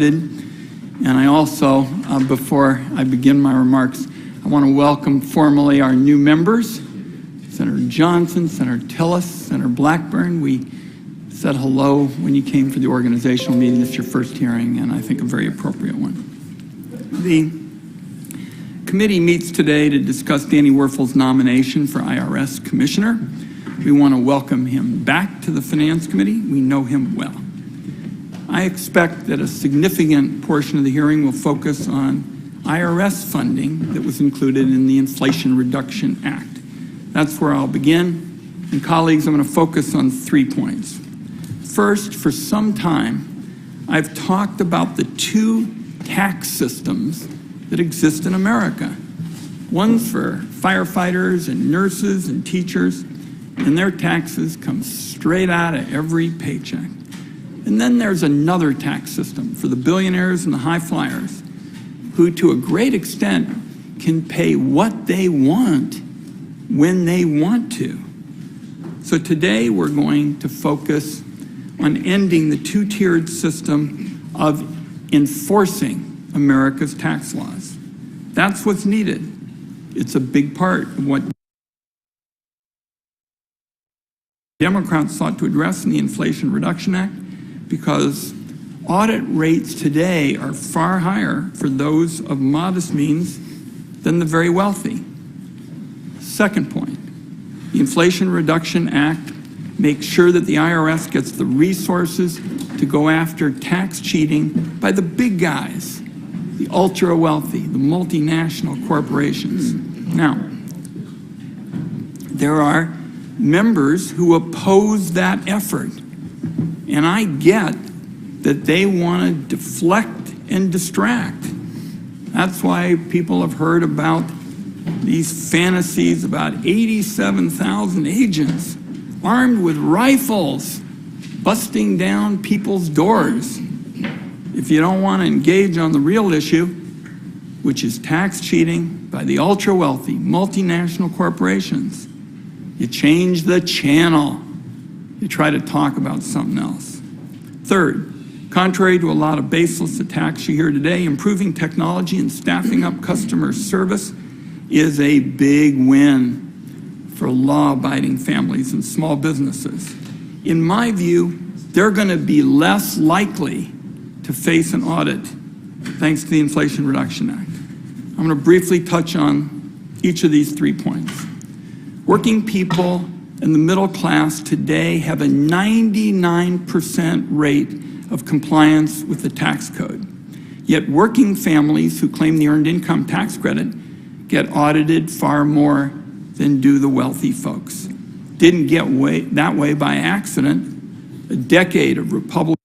And I also, before I begin my remarks, I want to welcome formally our new members, Senator Johnson, Senator Tillis, Senator Blackburn. We said hello when you came for the organizational meeting. It's your first hearing, and I think a very appropriate one. The committee meets today to discuss Danny Werfel's nomination for IRS Commissioner. We want to welcome him back to the Finance Committee. We know him well. I expect that a significant portion of the hearing will focus on IRS funding that was included in the Inflation Reduction Act. That's where I'll begin. And colleagues, I'm going to focus on 3 points. First, for some time, I've talked about the 2 tax systems that exist in America. One's for firefighters and nurses and teachers, and their taxes come straight out of every paycheck. And then there's another tax system for the billionaires and the high flyers, who to a great extent can pay what they want when they want to. So today we're going to focus on ending the 2-tiered system of enforcing America's tax laws. That's what's needed. It's a big part of what Democrats sought to address in the Inflation Reduction Act, because audit rates today are far higher for those of modest means than the very wealthy. Second point, the Inflation Reduction Act makes sure that the IRS gets the resources to go after tax cheating by the big guys, the ultra wealthy, the multinational corporations. Now, there are members who oppose that effort. And I get that they want to deflect and distract. That's why people have heard about these fantasies about 87,000 agents armed with rifles busting down people's doors. If you don't want to engage on the real issue, which is tax cheating by the ultra-wealthy multinational corporations, you change the channel. You try to talk about something else. Third, contrary to a lot of baseless attacks you hear today, improving technology and staffing up customer service is a big win for law-abiding families and small businesses. In my view, they're going to be less likely to face an audit thanks to the Inflation Reduction Act. I'm going to briefly touch on each of these 3 points. Working people and the middle class today have a 99% rate of compliance with the tax code. Yet working families who claim the Earned Income Tax Credit get audited far more than do the wealthy folks. Didn't get that way by accident. A decade of Republican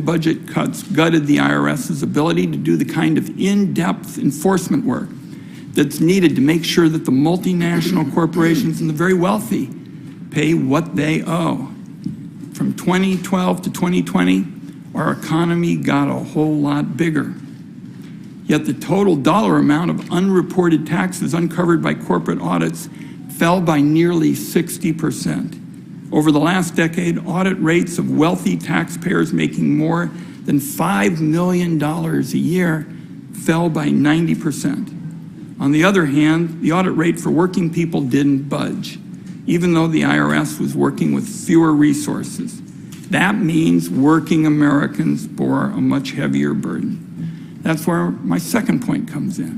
budget cuts gutted the IRS's ability to do the kind of in-depth enforcement work that's needed to make sure that the multinational corporations and the very wealthy pay what they owe. From 2012 to 2020, our economy got a whole lot bigger. Yet the total dollar amount of unreported taxes uncovered by corporate audits fell by nearly 60%. Over the last decade, audit rates of wealthy taxpayers making more than $5 million a year fell by 90%. On the other hand, the audit rate for working people didn't budge, even though the IRS was working with fewer resources. That means working Americans bore a much heavier burden. That's where my second point comes in.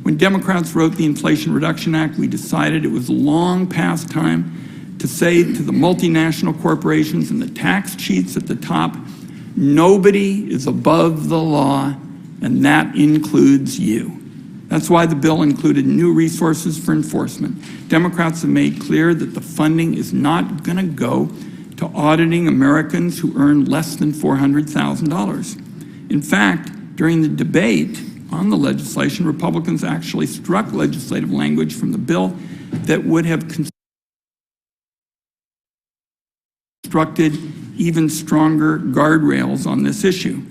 When Democrats wrote the Inflation Reduction Act, we decided it was long past time to say to the multinational corporations and the tax cheats at the top, nobody is above the law, and that includes you. That's why the bill included new resources for enforcement. Democrats have made clear that the funding is not going to go to auditing Americans who earn less than $400,000. In fact, during the debate on the legislation, Republicans actually struck legislative language from the bill that would have constructed even stronger guardrails on this issue.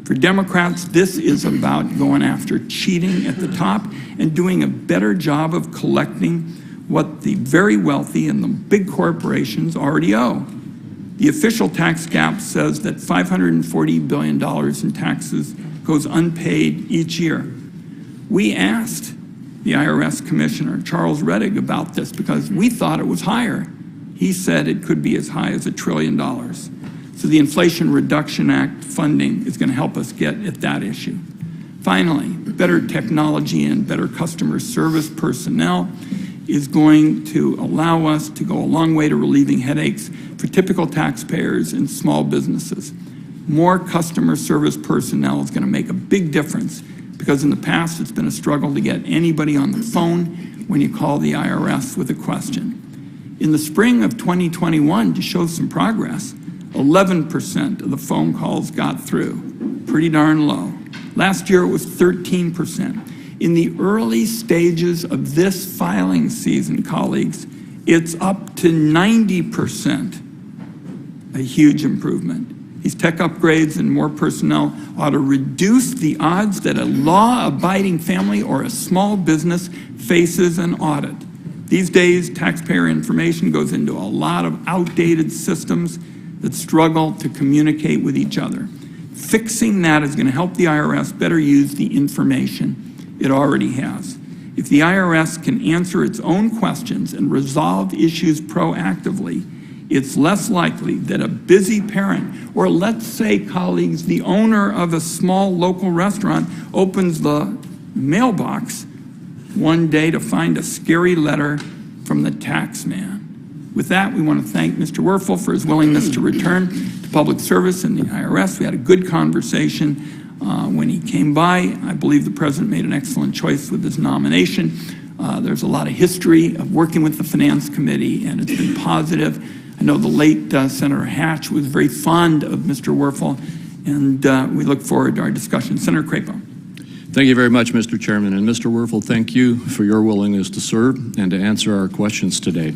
For Democrats, this is about going after cheating at the top and doing a better job of collecting what the very wealthy and the big corporations already owe. The official tax gap says that $540 billion in taxes goes unpaid each year. We asked the IRS Commissioner, Charles Rettig, about this because we thought it was higher. He said it could be as high as $1 trillion. So the Inflation Reduction Act funding is going to help us get at that issue. Finally, better technology and better customer service personnel is going to allow us to go a long way to relieving headaches for typical taxpayers and small businesses. More customer service personnel is going to make a big difference because in the past it's been a struggle to get anybody on the phone when you call the IRS with a question. In the spring of 2021, to show some progress, 11% of the phone calls got through. Pretty darn low. Last year it was 13%. In the early stages of this filing season, colleagues, it's up to 90%, a huge improvement. These tech upgrades and more personnel ought to reduce the odds that a law-abiding family or a small business faces an audit. These days, taxpayer information goes into a lot of outdated systems that struggle to communicate with each other. Fixing that is going to help the IRS better use the information it already has. If the IRS can answer its own questions and resolve issues proactively, it's less likely that a busy parent, or let's say, colleagues, the owner of a small local restaurant opens the mailbox one day to find a scary letter from the tax man. With that, we want to thank Mr. Werfel for his willingness to return to public service in the IRS. We had a good conversation when he came by. I believe the President made an excellent choice with his nomination. There's a lot of history of working with the Finance Committee, and it's been positive. I know the late Senator Hatch was very fond of Mr. Werfel, and we look forward to our discussion. Senator Crapo. Thank you very much, Mr. Chairman. And Mr. Werfel, thank you for your willingness to serve and to answer our questions today.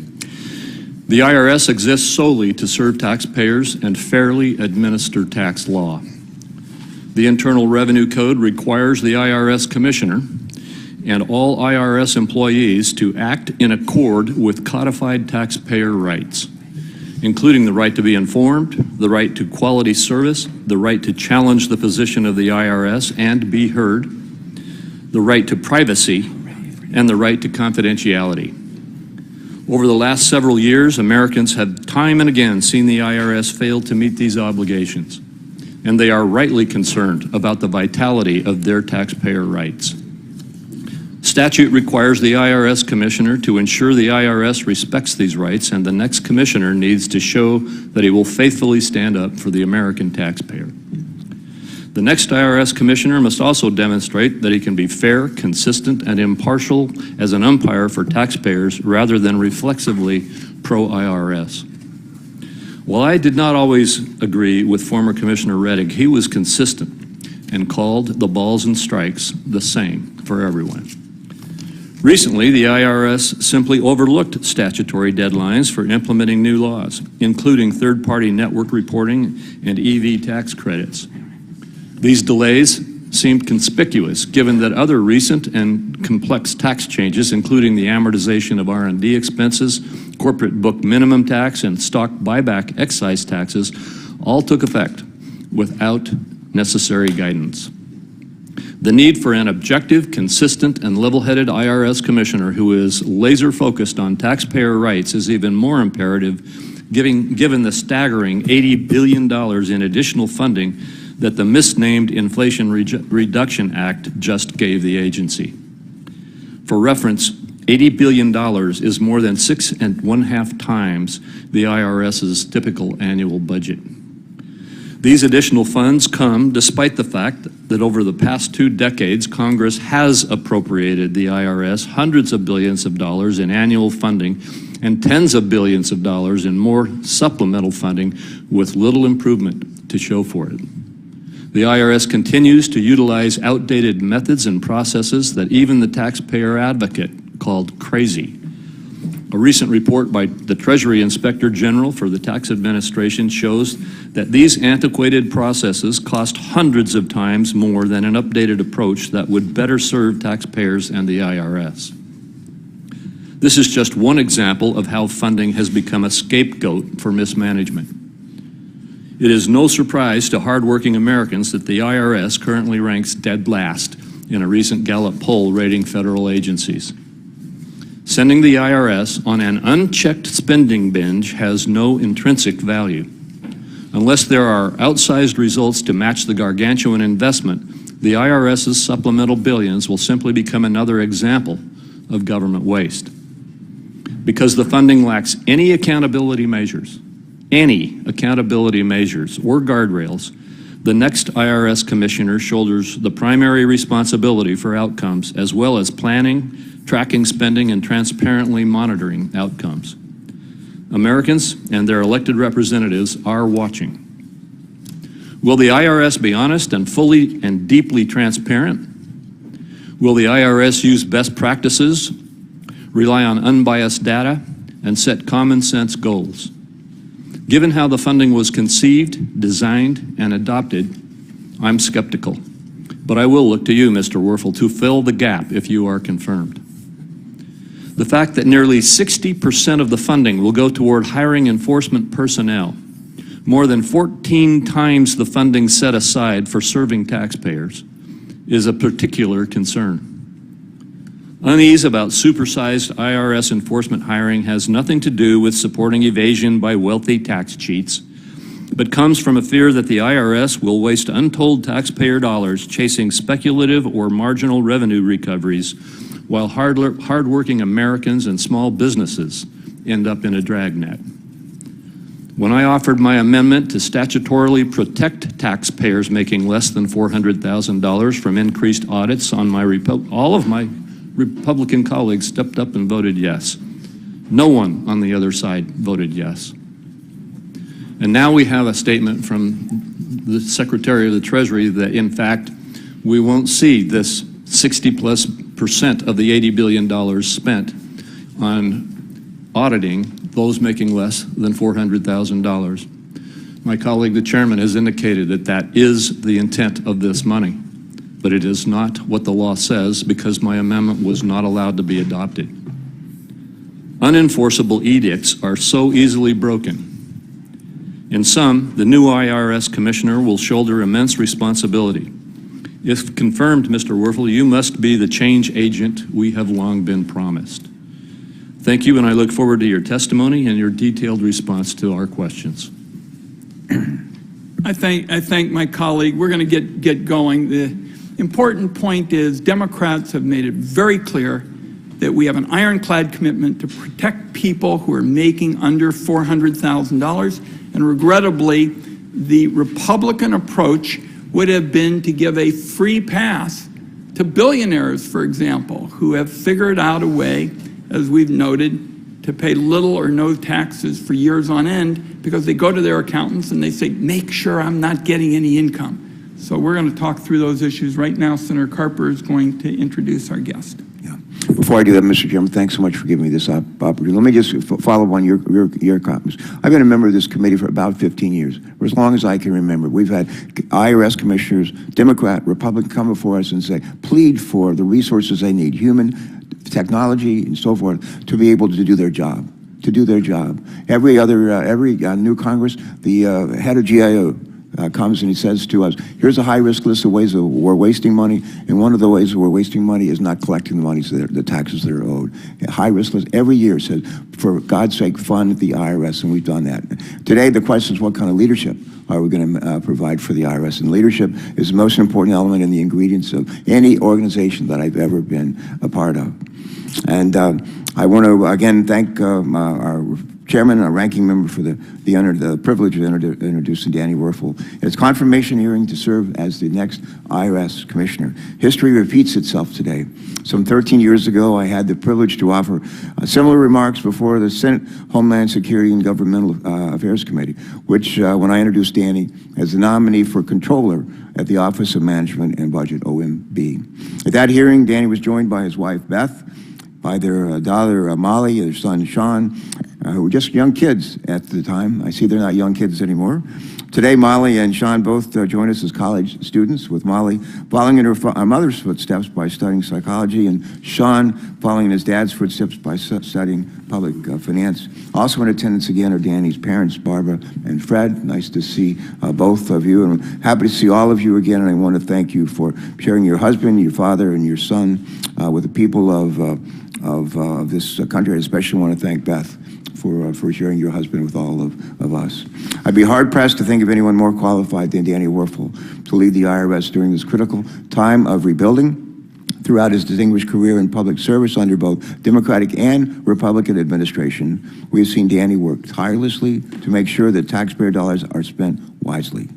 The IRS exists solely to serve taxpayers and fairly administer tax law. The Internal Revenue Code requires the IRS Commissioner and all IRS employees to act in accord with codified taxpayer rights, including the right to be informed, the right to quality service, the right to challenge the position of the IRS and be heard, the right to privacy, and the right to confidentiality. Over the last several years, Americans have time and again seen the IRS fail to meet these obligations, and they are rightly concerned about the vitality of their taxpayer rights. Statute requires the IRS Commissioner to ensure the IRS respects these rights, and the next Commissioner needs to show that he will faithfully stand up for the American taxpayer. The next IRS Commissioner must also demonstrate that he can be fair, consistent, and impartial as an umpire for taxpayers rather than reflexively pro-IRS. While I did not always agree with former Commissioner Rettig, he was consistent and called the balls and strikes the same for everyone. Recently, the IRS simply overlooked statutory deadlines for implementing new laws, including third-party network reporting and EV tax credits. These delays seemed conspicuous given that other recent and complex tax changes, including the amortization of R&D expenses, corporate book minimum tax, and stock buyback excise taxes, all took effect without necessary guidance. The need for an objective, consistent, and level-headed IRS Commissioner who is laser-focused on taxpayer rights is even more imperative given the staggering $80 billion in additional funding that the misnamed Inflation Reduction Act just gave the agency. For reference, $80 billion is more than 6.5 times the IRS's typical annual budget. These additional funds come despite the fact that over the past 2 decades, Congress has appropriated the IRS hundreds of billions of dollars in annual funding and tens of billions of dollars in more supplemental funding with little improvement to show for it. The IRS continues to utilize outdated methods and processes that even the taxpayer advocate called crazy. A recent report by the Treasury Inspector General for the Tax Administration shows that these antiquated processes cost hundreds of times more than an updated approach that would better serve taxpayers and the IRS. This is just one example of how funding has become a scapegoat for mismanagement. It is no surprise to hardworking Americans that the IRS currently ranks dead last in a recent Gallup poll rating federal agencies. Sending the IRS on an unchecked spending binge has no intrinsic value. Unless there are outsized results to match the gargantuan investment, the IRS's supplemental billions will simply become another example of government waste. Because the funding lacks any accountability measures or guardrails, the next IRS commissioner shoulders the primary responsibility for outcomes, as well as planning, tracking spending, and transparently monitoring outcomes. Americans and their elected representatives are watching. Will the IRS be honest and fully and deeply transparent? Will the IRS use best practices, rely on unbiased data, and set common sense goals? Given how the funding was conceived, designed, and adopted, I'm skeptical. But I will look to you, Mr. Werfel, to fill the gap if you are confirmed. The fact that nearly 60% of the funding will go toward hiring enforcement personnel, more than 14 times the funding set aside for serving taxpayers, is a particular concern. Unease about supersized IRS enforcement hiring has nothing to do with supporting evasion by wealthy tax cheats, but comes from a fear that the IRS will waste untold taxpayer dollars chasing speculative or marginal revenue recoveries, while hardworking Americans and small businesses end up in a dragnet. When I offered my amendment to statutorily protect taxpayers making less than $400,000 from increased audits on all of my Republican colleagues stepped up and voted yes. No one on the other side voted yes. And now we have a statement from the Secretary of the Treasury that, in fact, we won't see this 60+% of the $80 billion spent on auditing those making less than $400,000. My colleague, the chairman, has indicated that that is the intent of this money, but it is not what the law says because my amendment was not allowed to be adopted. Unenforceable edicts are so easily broken. In sum, the new IRS commissioner will shoulder immense responsibility. If confirmed, Mr. Werfel, you must be the change agent we have long been promised. Thank you, and I look forward to your testimony and your detailed response to our questions. I thank my colleague. We're going to get going. The important point is Democrats have made it very clear that we have an ironclad commitment to protect people who are making under $400,000, and regrettably, the Republican approach would have been to give a free pass to billionaires, for example, who have figured out a way, as we've noted, to pay little or no taxes for years on end because they go to their accountants and they say, make sure I'm not getting any income. So we're going to talk through those issues right now. Senator Carper is going to introduce our guest. Yeah. Before I do that, Mr. Chairman, thanks so much for giving me this opportunity. Let me just follow on your comments. I've been a member of this committee for about 15 years, for as long as I can remember. We've had IRS commissioners, Democrat, Republican, come before us and say, plead for the resources they need, human, technology, and so forth, to be able to do their job. Every new Congress, the head of GIO comes and he says to us, here's a high-risk list of ways that we're wasting money, and one of the ways that we're wasting money is not collecting the money, the taxes that are owed. A high-risk list every year says, for God's sake, fund the IRS, and we've done that. Today, the question is, what kind of leadership are we going to provide for the IRS? And leadership is the most important element in the ingredients of any organization that I've ever been a part of. And I want to, again, thank our chairman and our ranking member for the privilege of introducing Danny Werfel. It's confirmation hearing to serve as the next IRS commissioner. History repeats itself today. Some 13 years ago, I had the privilege to offer similar remarks before the Senate Homeland Security and Governmental Affairs Committee, which, when I introduced Danny as the nominee for controller at the Office of Management and Budget, OMB. At that hearing, Danny was joined by his wife, Beth, by their daughter, Molly, their son, Sean, who were just young kids at the time. I see they're not young kids anymore. Today, Molly and Sean both join us as college students, with Molly following in her mother's footsteps by studying psychology, and Sean following in his dad's footsteps by studying Finance. Also in attendance again are Danny's parents, Barbara and Fred. Nice to see both of you, and I'm happy to see all of you again, and I want to thank you for sharing your husband, your father, and your son with the people of this country. I especially want to thank Beth for sharing your husband with all of us. I'd be hard-pressed to think of anyone more qualified than Danny Werfel to lead the IRS during this critical time of rebuilding. Throughout his distinguished career in public service under both Democratic and Republican administration, we have seen Danny work tirelessly to make sure that taxpayer dollars are spent wisely.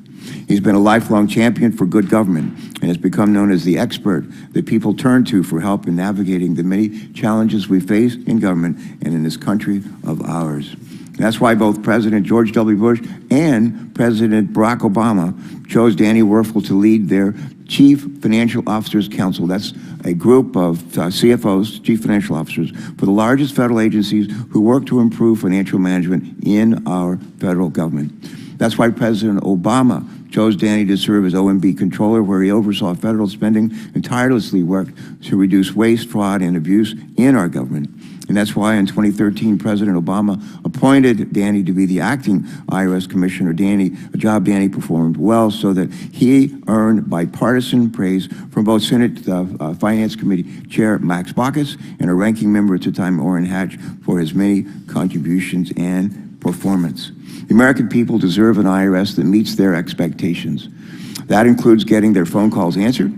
He's been a lifelong champion for good government and has become known as the expert that people turn to for help in navigating the many challenges we face in government and in this country of ours. And that's why both President George W. Bush and President Barack Obama chose Danny Werfel to lead their Chief Financial Officers Council. That's a group of CFOs, Chief Financial Officers, for the largest federal agencies who work to improve financial management in our federal government. That's why President Obama chose Danny to serve as OMB Controller, where he oversaw federal spending and tirelessly worked to reduce waste, fraud, and abuse in our government. And that's why in 2013, President Obama appointed Danny to be the acting IRS Commissioner, a job Danny performed well so that he earned bipartisan praise from both Senate Finance Committee Chair Max Baucus and a ranking member at the time, Orrin Hatch, for his many contributions and performance. The American people deserve an IRS that meets their expectations. That includes getting their phone calls answered,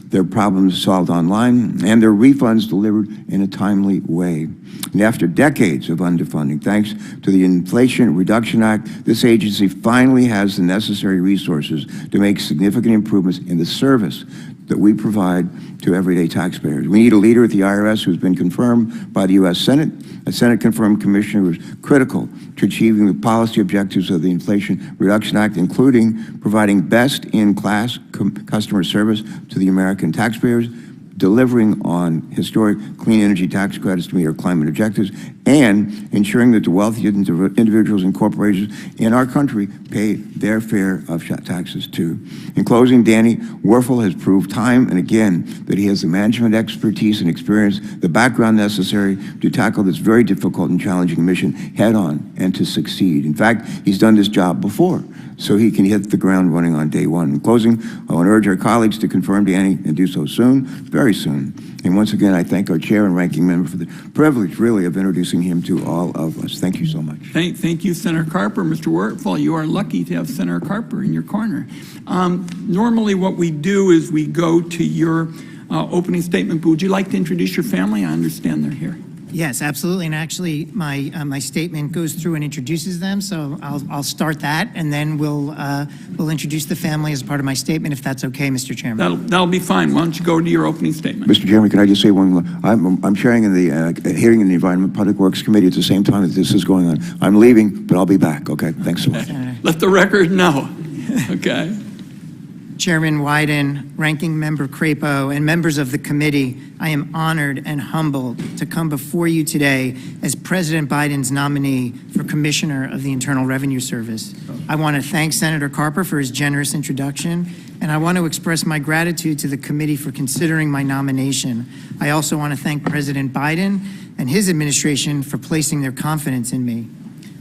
their problems solved online, and their refunds delivered in a timely way. And after decades of underfunding, thanks to the Inflation Reduction Act, this agency finally has the necessary resources to make significant improvements in the service that we provide to everyday taxpayers. We need a leader at the IRS who's been confirmed by the U.S. Senate, a Senate-confirmed commissioner who is critical to achieving the policy objectives of the Inflation Reduction Act, including providing best-in-class customer service to the American taxpayers, delivering on historic clean energy tax credits to meet our climate objectives, and ensuring that the wealthy individuals and corporations in our country pay their share of taxes too. In closing, Danny Werfel has proved time and again that he has the management expertise and experience, the background necessary to tackle this very difficult and challenging mission head on and to succeed. In fact, he's done this job before, so he can hit the ground running on day one. In closing, I want to urge our colleagues to confirm Danny and do so soon, very soon. And once again, I thank our chair and ranking member for the privilege, really, of introducing him to all of us. Thank you so much. Thank you, Senator Carper. Mr. Werfel, you are lucky to have Senator Carper in your corner. Normally what we do is we go to your opening statement, but would you like to introduce your family? I understand they're here. Yes, absolutely. And actually, my statement goes through and introduces them. So I'll start that, and then we'll introduce the family as part of my statement, if that's okay, Mr. Chairman. That'll be fine. Why don't you go to your opening statement? Mr. Chairman, can I just say one? I'm chairing in the hearing in the Environment Public Works Committee at the same time that this is going on. I'm leaving, but I'll be back. Okay. Thanks so much. Let the record know. Okay. Chairman Wyden, Ranking Member Crapo, and members of the committee, I am honored and humbled to come before you today as President Biden's nominee for Commissioner of the Internal Revenue Service. I want to thank Senator Carper for his generous introduction, and I want to express my gratitude to the committee for considering my nomination. I also want to thank President Biden and his administration for placing their confidence in me.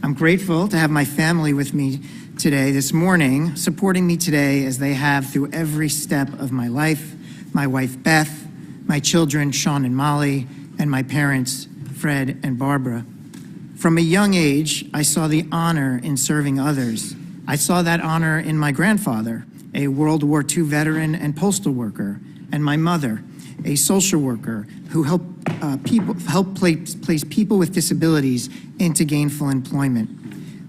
I'm grateful to have my family with me today, this morning, supporting me today as they have through every step of my life, my wife Beth, my children Sean and Molly, and my parents Fred and Barbara. From a young age, I saw the honor in serving others. I saw that honor in my grandfather, a World War II veteran and postal worker, and my mother, a social worker who helped place people with disabilities into gainful employment.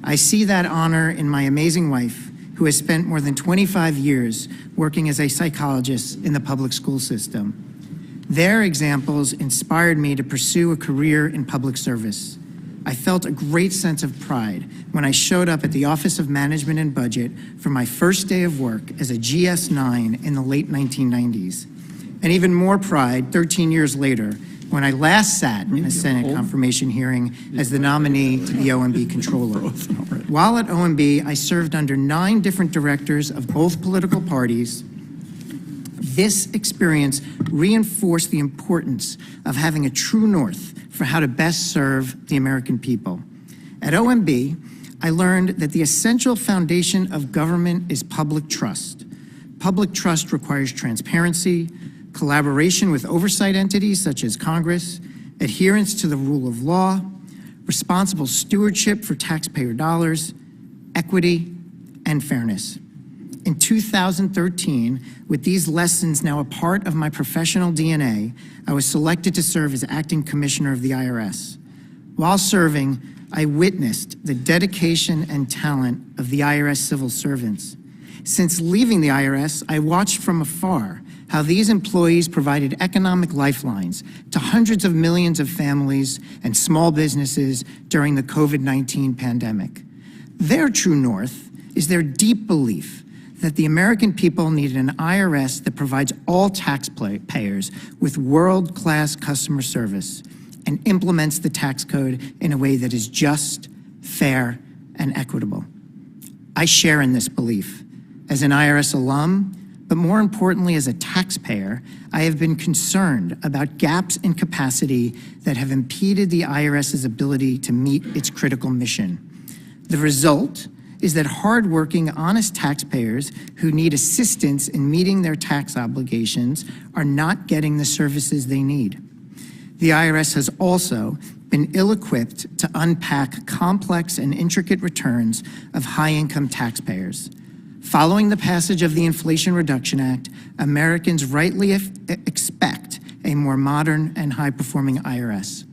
I see that honor in my amazing wife, who has spent more than 25 years working as a psychologist in the public school system. Their examples inspired me to pursue a career in public service. I felt a great sense of pride when I showed up at the Office of Management and Budget for my first day of work as a GS-9 in the late 1990s. And even more pride 13 years later, when I last sat in a Senate confirmation hearing as the nominee to the OMB Controller. While at OMB, I served under 9 different directors of both political parties, This experience reinforced the importance of having a true north for how to best serve the American people. At OMB, I learned that the essential foundation of government is public trust. Public trust requires transparency, collaboration with oversight entities such as Congress, adherence to the rule of law, responsible stewardship for taxpayer dollars, equity, and fairness. In 2013, with these lessons now a part of my professional DNA, I was selected to serve as acting commissioner of the IRS. While serving, I witnessed the dedication and talent of the IRS civil servants. Since leaving the IRS, I watched from afar how these employees provided economic lifelines to hundreds of millions of families and small businesses during the COVID-19 pandemic. Their true north is their deep belief that the American people needed an IRS that provides all taxpayers with world-class customer service and implements the tax code in a way that is just, fair, and equitable. I share in this belief. As an IRS alum, but more importantly as a taxpayer, I have been concerned about gaps in capacity that have impeded the IRS's ability to meet its critical mission. The result is that hardworking, honest taxpayers who need assistance in meeting their tax obligations are not getting the services they need. The IRS has also been ill-equipped to unpack complex and intricate returns of high-income taxpayers. Following the passage of the Inflation Reduction Act, Americans rightly expect a more modern and high-performing IRS.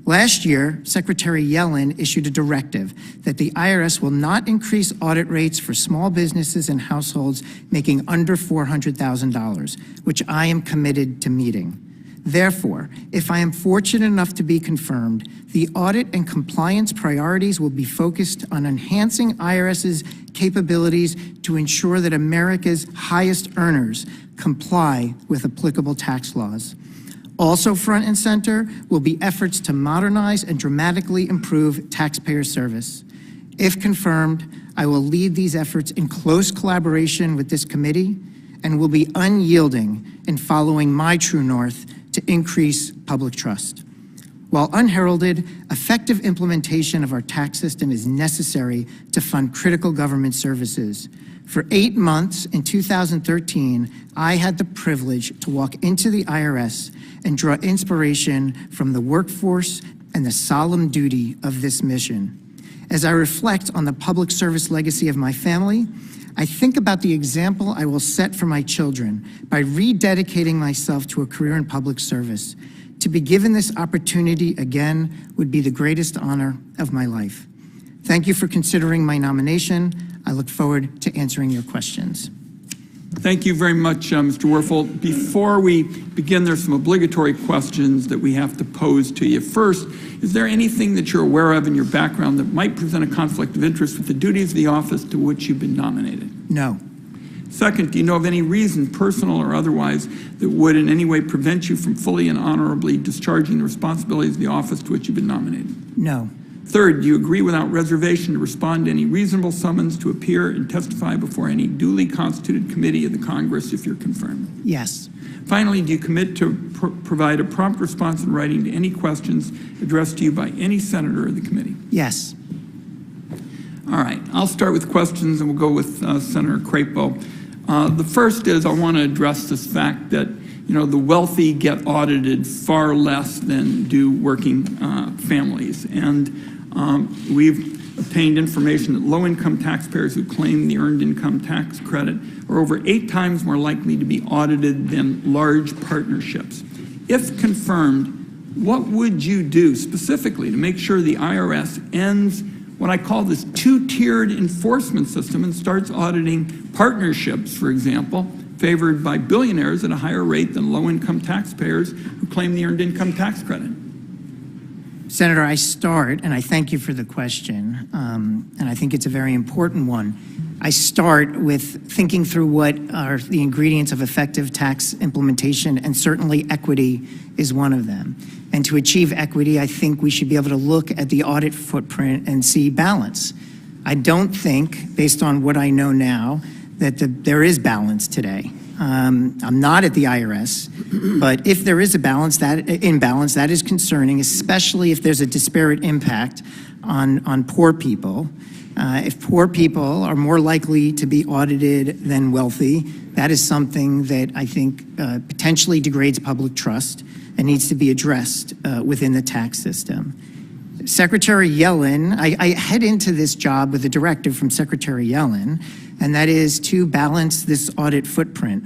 Last year, Secretary Yellen issued a directive that the IRS will not increase audit rates for small businesses and households making under $400,000, which I am committed to meeting. Therefore, if I am fortunate enough to be confirmed, the audit and compliance priorities will be focused on enhancing IRS's capabilities to ensure that America's highest earners comply with applicable tax laws. Also front and center will be efforts to modernize and dramatically improve taxpayer service. If confirmed, I will lead these efforts in close collaboration with this committee and will be unyielding in following my true north to increase public trust. While unheralded, effective implementation of our tax system is necessary to fund critical government services. For 8 months in 2013, I had the privilege to walk into the IRS and draw inspiration from the workforce and the solemn duty of this mission. As I reflect on the public service legacy of my family, I think about the example I will set for my children by rededicating myself to a career in public service. To be given this opportunity again would be the greatest honor of my life. Thank you for considering my nomination. I look forward to answering your questions. Thank you very much, Mr. Werfel. Before we begin, there's some obligatory questions that we have to pose to you. First, is there anything that you're aware of in your background that might present a conflict of interest with the duties of the office to which you've been nominated? No. Second, do you know of any reason, personal or otherwise, that would in any way prevent you from fully and honorably discharging the responsibilities of the office to which you've been nominated? No. Third, do you agree without reservation to respond to any reasonable summons to appear and testify before any duly constituted committee of the Congress if you're confirmed? Yes. Finally, do you commit to provide a prompt response in writing to any questions addressed to you by any senator of the committee? Yes. All right, I'll start with questions and we'll go with Senator Crapo. The first is I want to address this fact that the wealthy get audited far less than do working families. And we've obtained information that low-income taxpayers who claim the earned income tax credit are over 8 times more likely to be audited than large partnerships. If confirmed, what would you do specifically to make sure the IRS ends what I call this 2-tiered enforcement system and starts auditing partnerships, for example, favored by billionaires at a higher rate than low-income taxpayers who claim the earned income tax credit? Senator, I start, and I thank you for the question, and I think it's a very important one. I start with thinking through what are the ingredients of effective tax implementation, and certainly equity is one of them. And to achieve equity, I think we should be able to look at the audit footprint and see balance. I don't think, based on what I know now, that there is balance today. I'm not at the IRS, but if there is a imbalance, that is concerning, especially if there's a disparate impact on poor people. If poor people are more likely to be audited than wealthy, that is something that I think potentially degrades public trust and needs to be addressed within the tax system. Secretary Yellen, I head into this job with a directive from Secretary Yellen, and that is to balance this audit footprint.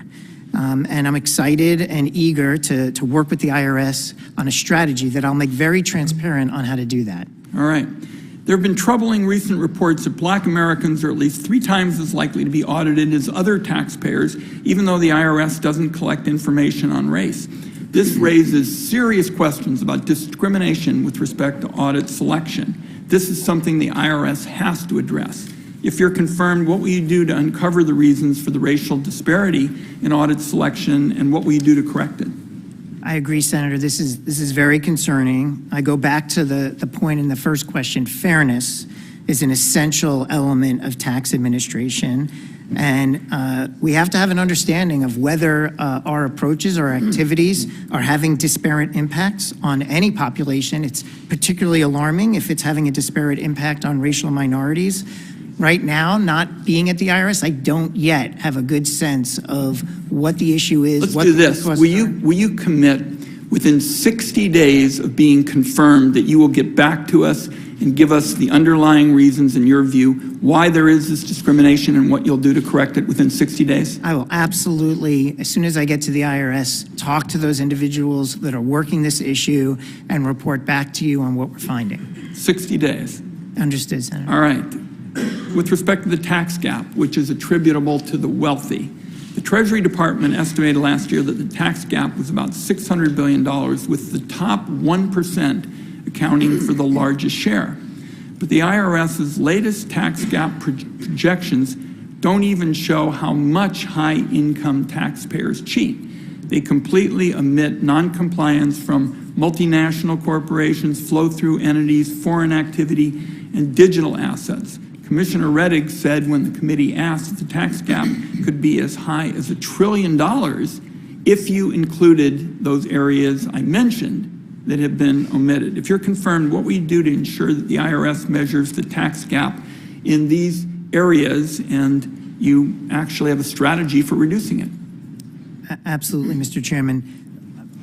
And I'm excited and eager to work with the IRS on a strategy that I'll make very transparent on how to do that. All right. There have been troubling recent reports that Black Americans are at least 3 times as likely to be audited as other taxpayers, even though the IRS doesn't collect information on race. This raises serious questions about discrimination with respect to audit selection. This is something the IRS has to address. If you're confirmed, what will you do to uncover the reasons for the racial disparity in audit selection, and what will you do to correct it? I agree, Senator. This is very concerning. I go back to the point in the first question. Fairness is an essential element of tax administration, and we have to have an understanding of whether our approaches or activities are having disparate impacts on any population. It's particularly alarming if it's having a disparate impact on racial minorities. Right now, not being at the IRS, I don't yet have a good sense of what the issue is. Let's do this. Will you commit within 60 days of being confirmed that you will get back to us and give us the underlying reasons, in your view, why there is this discrimination and what you'll do to correct it within 60 days? I will absolutely, as soon as I get to the IRS, talk to those individuals that are working this issue and report back to you on what we're finding. 60 days. Understood, Senator. All right. With respect to the tax gap, which is attributable to the wealthy, the Treasury Department estimated last year that the tax gap was about $600 billion, with the top 1% accounting for the largest share. But the IRS's latest tax gap projections don't even show how much high-income taxpayers cheat. They completely omit non-compliance from multinational corporations, flow-through entities, foreign activity, and digital assets. Commissioner Rettig said when the committee asked if the tax gap could be as high as $1 trillion if you included those areas I mentioned that have been omitted. If you're confirmed, what will you do to ensure that the IRS measures the tax gap in these areas and you actually have a strategy for reducing it? Absolutely, Mr. Chairman.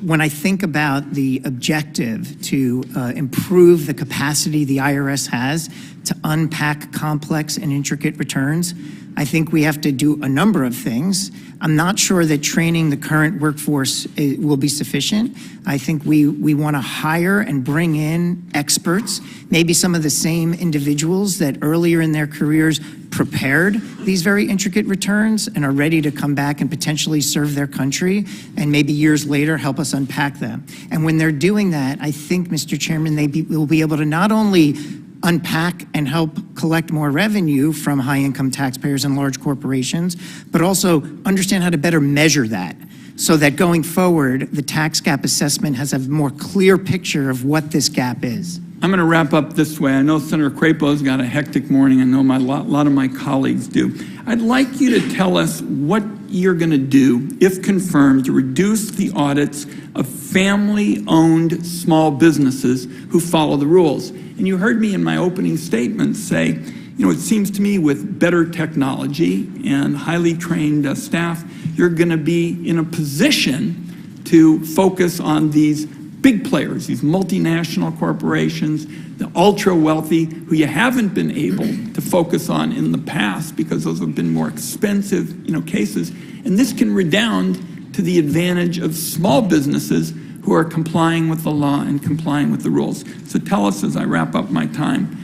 When I think about the objective to improve the capacity the IRS has to unpack complex and intricate returns, I think we have to do a number of things. I'm not sure that training the current workforce will be sufficient. I think we want to hire and bring in experts, maybe some of the same individuals that earlier in their careers prepared these very intricate returns and are ready to come back and potentially serve their country and maybe years later help us unpack them. And when they're doing that, I think, Mr. Chairman, will be able to not only unpack and help collect more revenue from high-income taxpayers and large corporations, but also understand how to better measure that so that going forward, the tax gap assessment has a more clear picture of what this gap is. I'm going to wrap up this way. I know Senator Crapo's got a hectic morning. I know a lot of my colleagues do. I'd like you to tell us what you're going to do, if confirmed, to reduce the audits of family-owned small businesses who follow the rules. And you heard me in my opening statement say, you know, it seems to me with better technology and highly trained staff, you're going to be in a position to focus on these big players, these multinational corporations, the ultra wealthy, who you haven't been able to focus on in the past because those have been more expensive, cases. And this can redound to the advantage of small businesses who are complying with the law and complying with the rules. So tell us as I wrap up my time,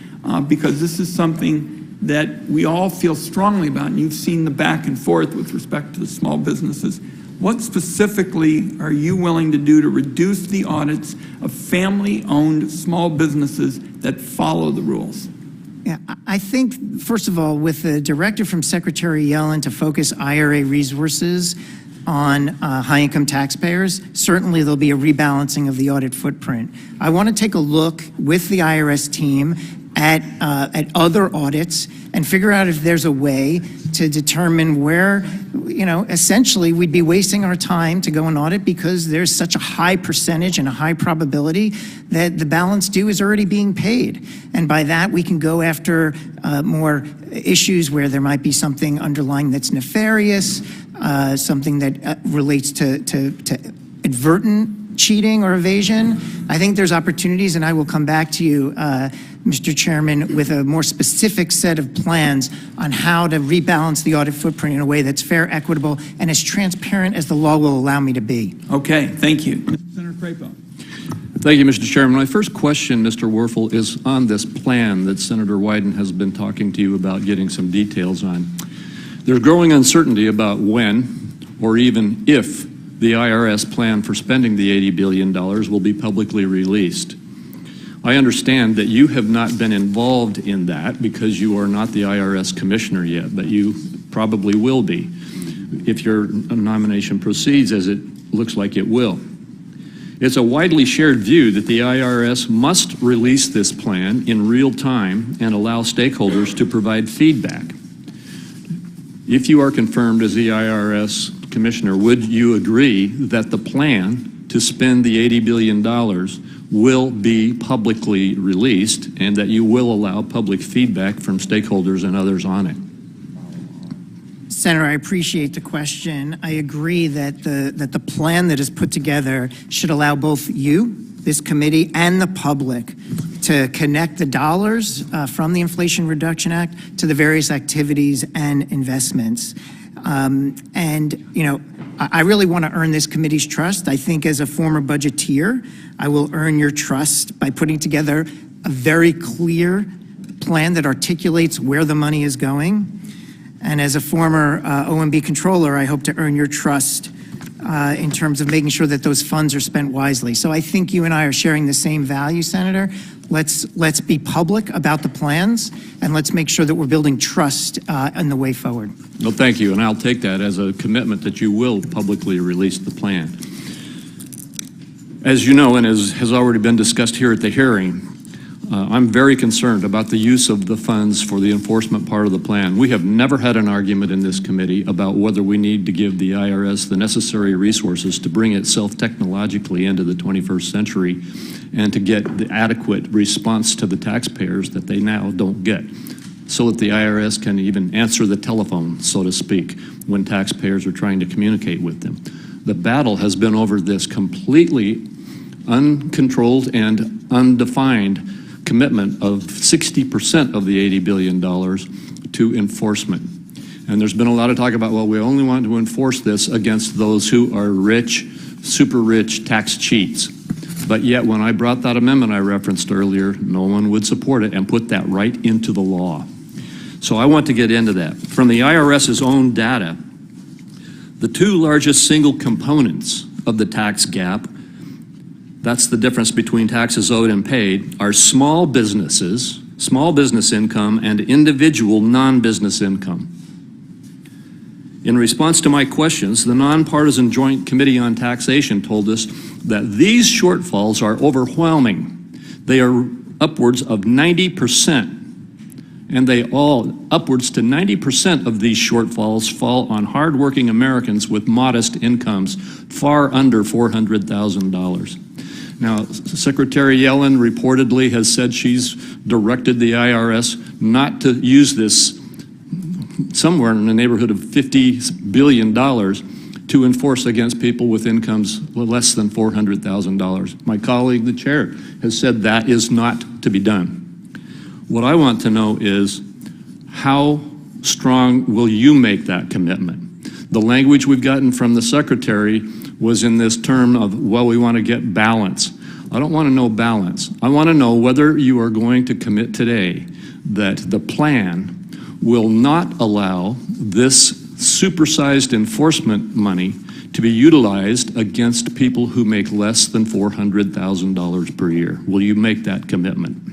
because this is something that we all feel strongly about, and you've seen the back and forth with respect to the small businesses. What specifically are you willing to do to reduce the audits of family-owned small businesses that follow the rules? Yeah, I think, first of all, with the directive from Secretary Yellen to focus IRA resources on high-income taxpayers, certainly there'll be a rebalancing of the audit footprint. I want to take a look with the IRS team at other audits and figure out if there's a way to determine where, essentially we'd be wasting our time to go and audit because there's such a high percentage and a high probability that the balance due is already being paid. And by that, we can go after more issues where there might be something underlying that's nefarious, something that relates to advertent cheating or evasion. I think there's opportunities, and I will come back to you, Mr. Chairman, with a more specific set of plans on how to rebalance the audit footprint in a way that's fair, equitable, and as transparent as the law will allow me to be. Okay, thank you. Senator Crapo. Thank you, Mr. Chairman. My first question, Mr. Werfel, is on this plan that Senator Wyden has been talking to you about getting some details on. There's growing uncertainty about when, or even if, the IRS plan for spending the $80 billion will be publicly released. I understand that you have not been involved in that because you are not the IRS commissioner yet, but you probably will be if your nomination proceeds as it looks like it will. It's a widely shared view that the IRS must release this plan in real time and allow stakeholders to provide feedback. If you are confirmed as the IRS commissioner, would you agree that the plan to spend the $80 billion will be publicly released and that you will allow public feedback from stakeholders and others on it? Senator, I appreciate the question. I agree that the plan that is put together should allow both you, this committee, and the public to connect the dollars from the Inflation Reduction Act to the various activities and investments. I really want to earn this committee's trust. I think as a former budgeteer, I will earn your trust by putting together a very clear plan that articulates where the money is going. And as a former OMB controller, I hope to earn your trust in terms of making sure that those funds are spent wisely. So I think you and I are sharing the same value, Senator. Let's be public about the plans, and let's make sure that we're building trust in the way forward. Well, thank you, and I'll take that as a commitment that you will publicly release the plan. As you know, and as has already been discussed here at the hearing, I'm very concerned about the use of the funds for the enforcement part of the plan. We have never had an argument in this committee about whether we need to give the IRS the necessary resources to bring itself technologically into the 21st century and to get the adequate response to the taxpayers that they now don't get, so that the IRS can even answer the telephone, so to speak, when taxpayers are trying to communicate with them. The battle has been over this completely uncontrolled and undefined commitment of 60% of the $80 billion to enforcement. And there's been a lot of talk about, well, we only want to enforce this against those who are rich, super rich tax cheats. But yet when I brought that amendment I referenced earlier, no one would support it and put that right into the law. So I want to get into that. From the IRS's own data, the two largest single components of the tax gap, that's the difference between taxes owed and paid, are small businesses, small business income, and individual non-business income. In response to my questions, the Nonpartisan Joint Committee on Taxation told us that these shortfalls are overwhelming. They are upwards of 90%. And upwards to 90% of these shortfalls fall on hardworking Americans with modest incomes, far under $400,000. Now, Secretary Yellen reportedly has said she's directed the IRS not to use this somewhere in the neighborhood of $50 billion to enforce against people with incomes less than $400,000. My colleague, the chair, has said that is not to be done. What I want to know is, how strong will you make that commitment? The language we've gotten from the secretary was in this term of, well, we want to get balance. I don't want to know balance. I want to know whether you are going to commit today that the plan will not allow this supersized enforcement money to be utilized against people who make less than $400,000 per year. Will you make that commitment?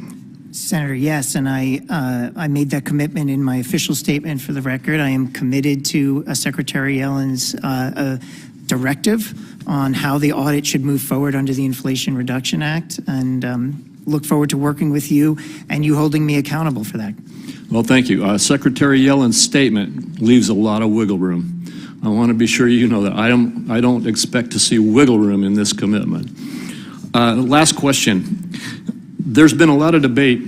Senator, yes, and I made that commitment in my official statement for the record. I am committed to Secretary Yellen's directive on how the audit should move forward under the Inflation Reduction Act, and look forward to working with you and you holding me accountable for that. Well, thank you. Secretary Yellen's statement leaves a lot of wiggle room. I want to be sure you know that I don't expect to see wiggle room in this commitment. Last question. There's been a lot of debate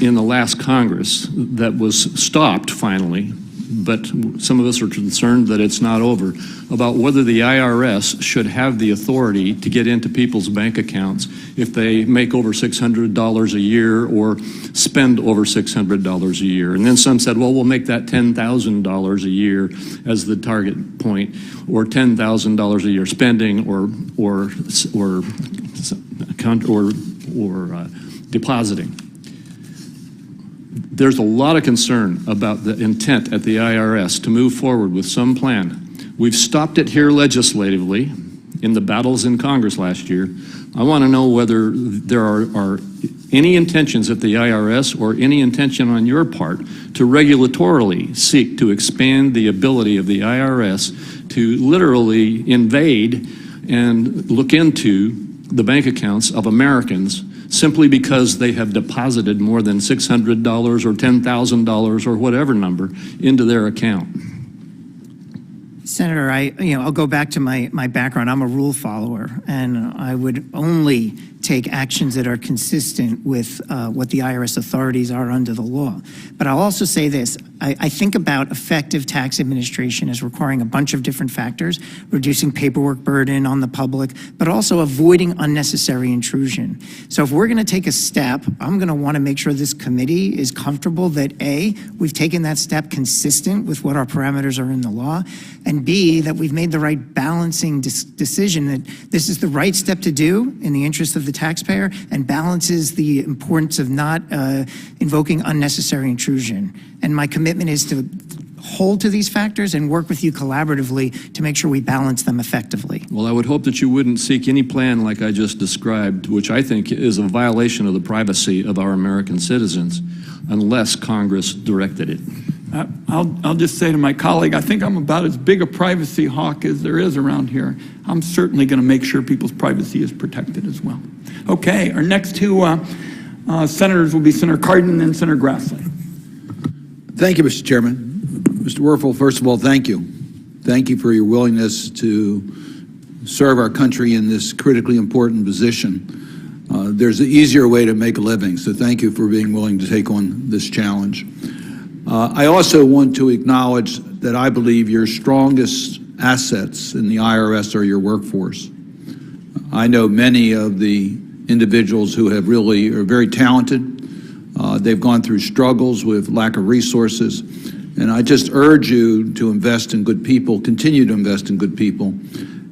in the last Congress that was stopped finally, but some of us are concerned that it's not over, about whether the IRS should have the authority to get into people's bank accounts if they make over $600 a year or spend over $600 a year. And then some said, well, we'll make that $10,000 a year as the target point, or $10,000 a year spending or depositing. There's a lot of concern about the intent at the IRS to move forward with some plan. We've stopped it here legislatively in the battles in Congress last year. I want to know whether there are any intentions at the IRS or any intention on your part to regulatorily seek to expand the ability of the IRS to literally invade and look into the bank accounts of Americans simply because they have deposited more than $600 or $10,000 or whatever number into their account. Senator, I'll go back to my background. I'm a rule follower, and I would only take actions that are consistent with what the IRS authorities are under the law. But I'll also say this. I think about effective tax administration as requiring a bunch of different factors, reducing paperwork burden on the public, but also avoiding unnecessary intrusion. So if we're going to take a step, I'm going to want to make sure this committee is comfortable that A, we've taken that step consistent with what our parameters are in the law, and B, that we've made the right balancing decision that this is the right step to do in the interest of the taxpayer and balances the importance of not invoking unnecessary intrusion. And my commitment is to hold to these factors and work with you collaboratively to make sure we balance them effectively. Well, I would hope that you wouldn't seek any plan like I just described, which I think is a violation of the privacy of our American citizens, unless Congress directed it. I'll just say to my colleague, I think I'm about as big a privacy hawk as there is around here. I'm certainly going to make sure people's privacy is protected as well. Okay, our next two senators will be Senator Cardin and then Senator Grassley. Thank you, Mr. Chairman. Mr. Werfel, first of all, thank you. Thank you for your willingness to serve our country in this critically important position. There's an easier way to make a living, so thank you for being willing to take on this challenge. I also want to acknowledge that I believe your strongest assets in the IRS are your workforce. I know many of the individuals who have really are very talented. They've gone through struggles with lack of resources, and I just urge you to invest in good people, continue to invest in good people,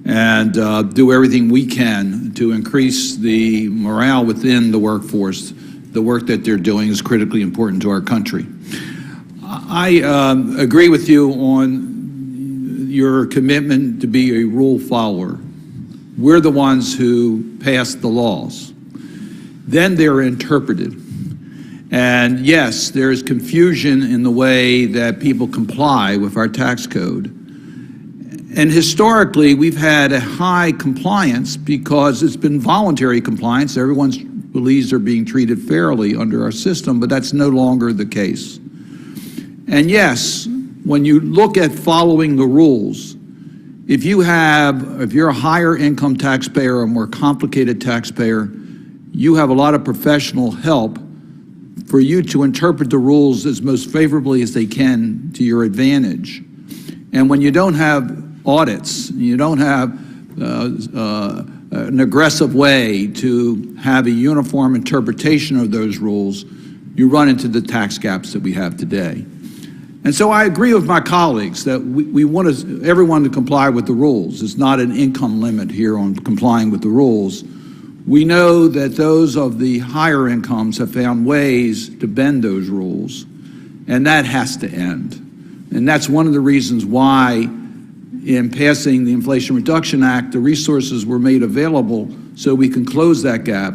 and do everything we can to increase the morale within the workforce. The work that they're doing is critically important to our country. I agree with you on your commitment to be a rule follower. We're the ones who pass the laws. Then they're interpreted. And yes, there is confusion in the way that people comply with our tax code. And historically, we've had a high compliance because it's been voluntary compliance. Everyone believes they're being treated fairly under our system, but that's no longer the case. And yes, when you look at following the rules, if you're a higher income taxpayer or a more complicated taxpayer, you have a lot of professional help for you to interpret the rules as most favorably as they can to your advantage. And when you don't have audits, you don't have an aggressive way to have a uniform interpretation of those rules, you run into the tax gaps that we have today. And so I agree with my colleagues that we want everyone to comply with the rules. It's not an income limit here on complying with the rules. We know that those of the higher incomes have found ways to bend those rules, and that has to end. And that's one of the reasons why in passing the Inflation Reduction Act, the resources were made available so we can close that gap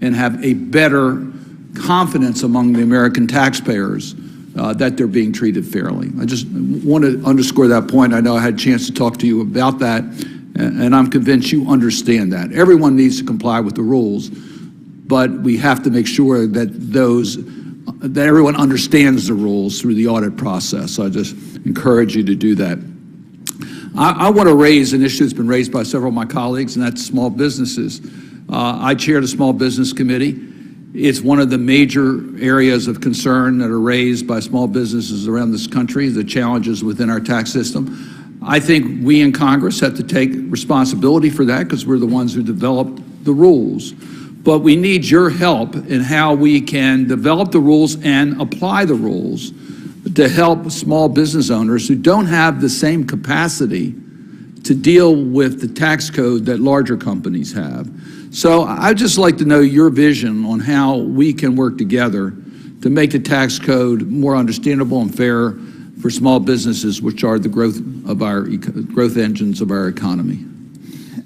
and have a better confidence among the American taxpayers that they're being treated fairly. I just want to underscore that point. I know I had a chance to talk to you about that, and I'm convinced you understand that. Everyone needs to comply with the rules, but we have to make sure that that everyone understands the rules through the audit process. So I just encourage you to do that. I want to raise an issue that's been raised by several of my colleagues, and that's small businesses. I chair the Small Business Committee. It's one of the major areas of concern that are raised by small businesses around this country, the challenges within our tax system. I think we in Congress have to take responsibility for that because we're the ones who developed the rules. But we need your help in how we can develop the rules and apply the rules to help small business owners who don't have the same capacity to deal with the tax code that larger companies have. So I'd just like to know your vision on how we can work together to make the tax code more understandable and fair for small businesses, which are the growth engines of our economy.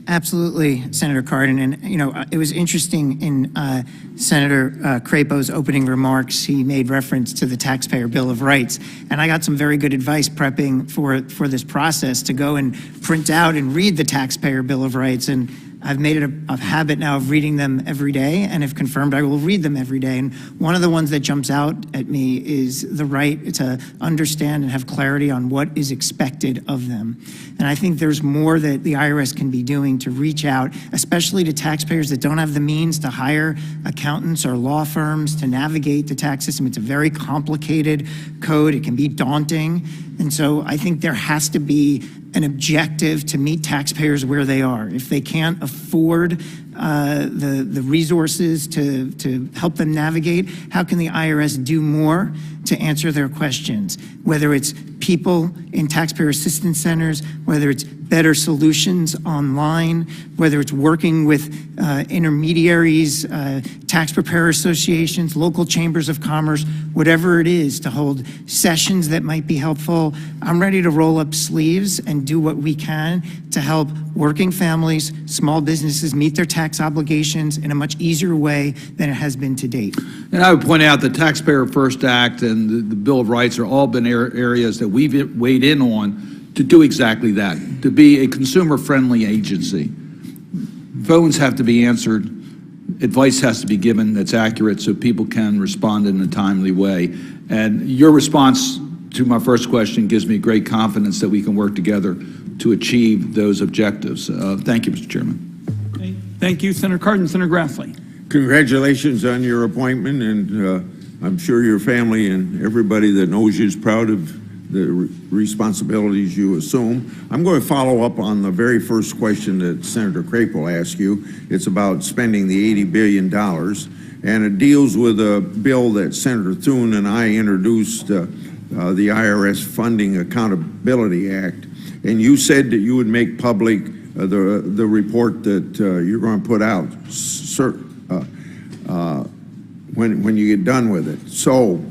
Absolutely, Senator Cardin. And, it was interesting in Senator Crapo's opening remarks, he made reference to the Taxpayer Bill of Rights. And I got some very good advice prepping for this process to go and print out and read the Taxpayer Bill of Rights. And I've made it a habit now of reading them every day, and have confirmed I will read them every day. And one of the ones that jumps out at me is the right to understand and have clarity on what is expected of them. And I think there's more that the IRS can be doing to reach out, especially to taxpayers that don't have the means to hire accountants or law firms to navigate the tax system. It's a very complicated code. It can be daunting. And so I think there has to be an objective to meet taxpayers where they are. If they can't afford the resources to help them navigate, how can the IRS do more to answer their questions? Whether it's people in taxpayer assistance centers, whether it's better solutions online, whether it's working with intermediaries, tax preparer associations, local chambers of commerce, whatever it is to hold sessions that might be helpful. I'm ready to roll up sleeves and do what we can to help working families, small businesses meet their tax obligations in a much easier way than it has been to date. And I would point out the Taxpayer First Act and the Bill of Rights are all been areas that we've weighed in on to do exactly that, to be a consumer-friendly agency. Phones have to be answered, advice has to be given that's accurate so people can respond in a timely way. And your response to my first question gives me great confidence that we can work together to achieve those objectives. Thank you, Mr. Chairman. Thank you, Senator Cardin. Senator Grassley. Congratulations on your appointment, and I'm sure your family and everybody that knows you is proud of the responsibilities you assume. I'm going to follow up on the very first question that Senator Crapo asked you. It's about spending the $80 billion, and it deals with a bill that Senator Thune and I introduced, the IRS Funding Accountability Act. And you said that you would make public the report that you're going to put out when you get done with it. So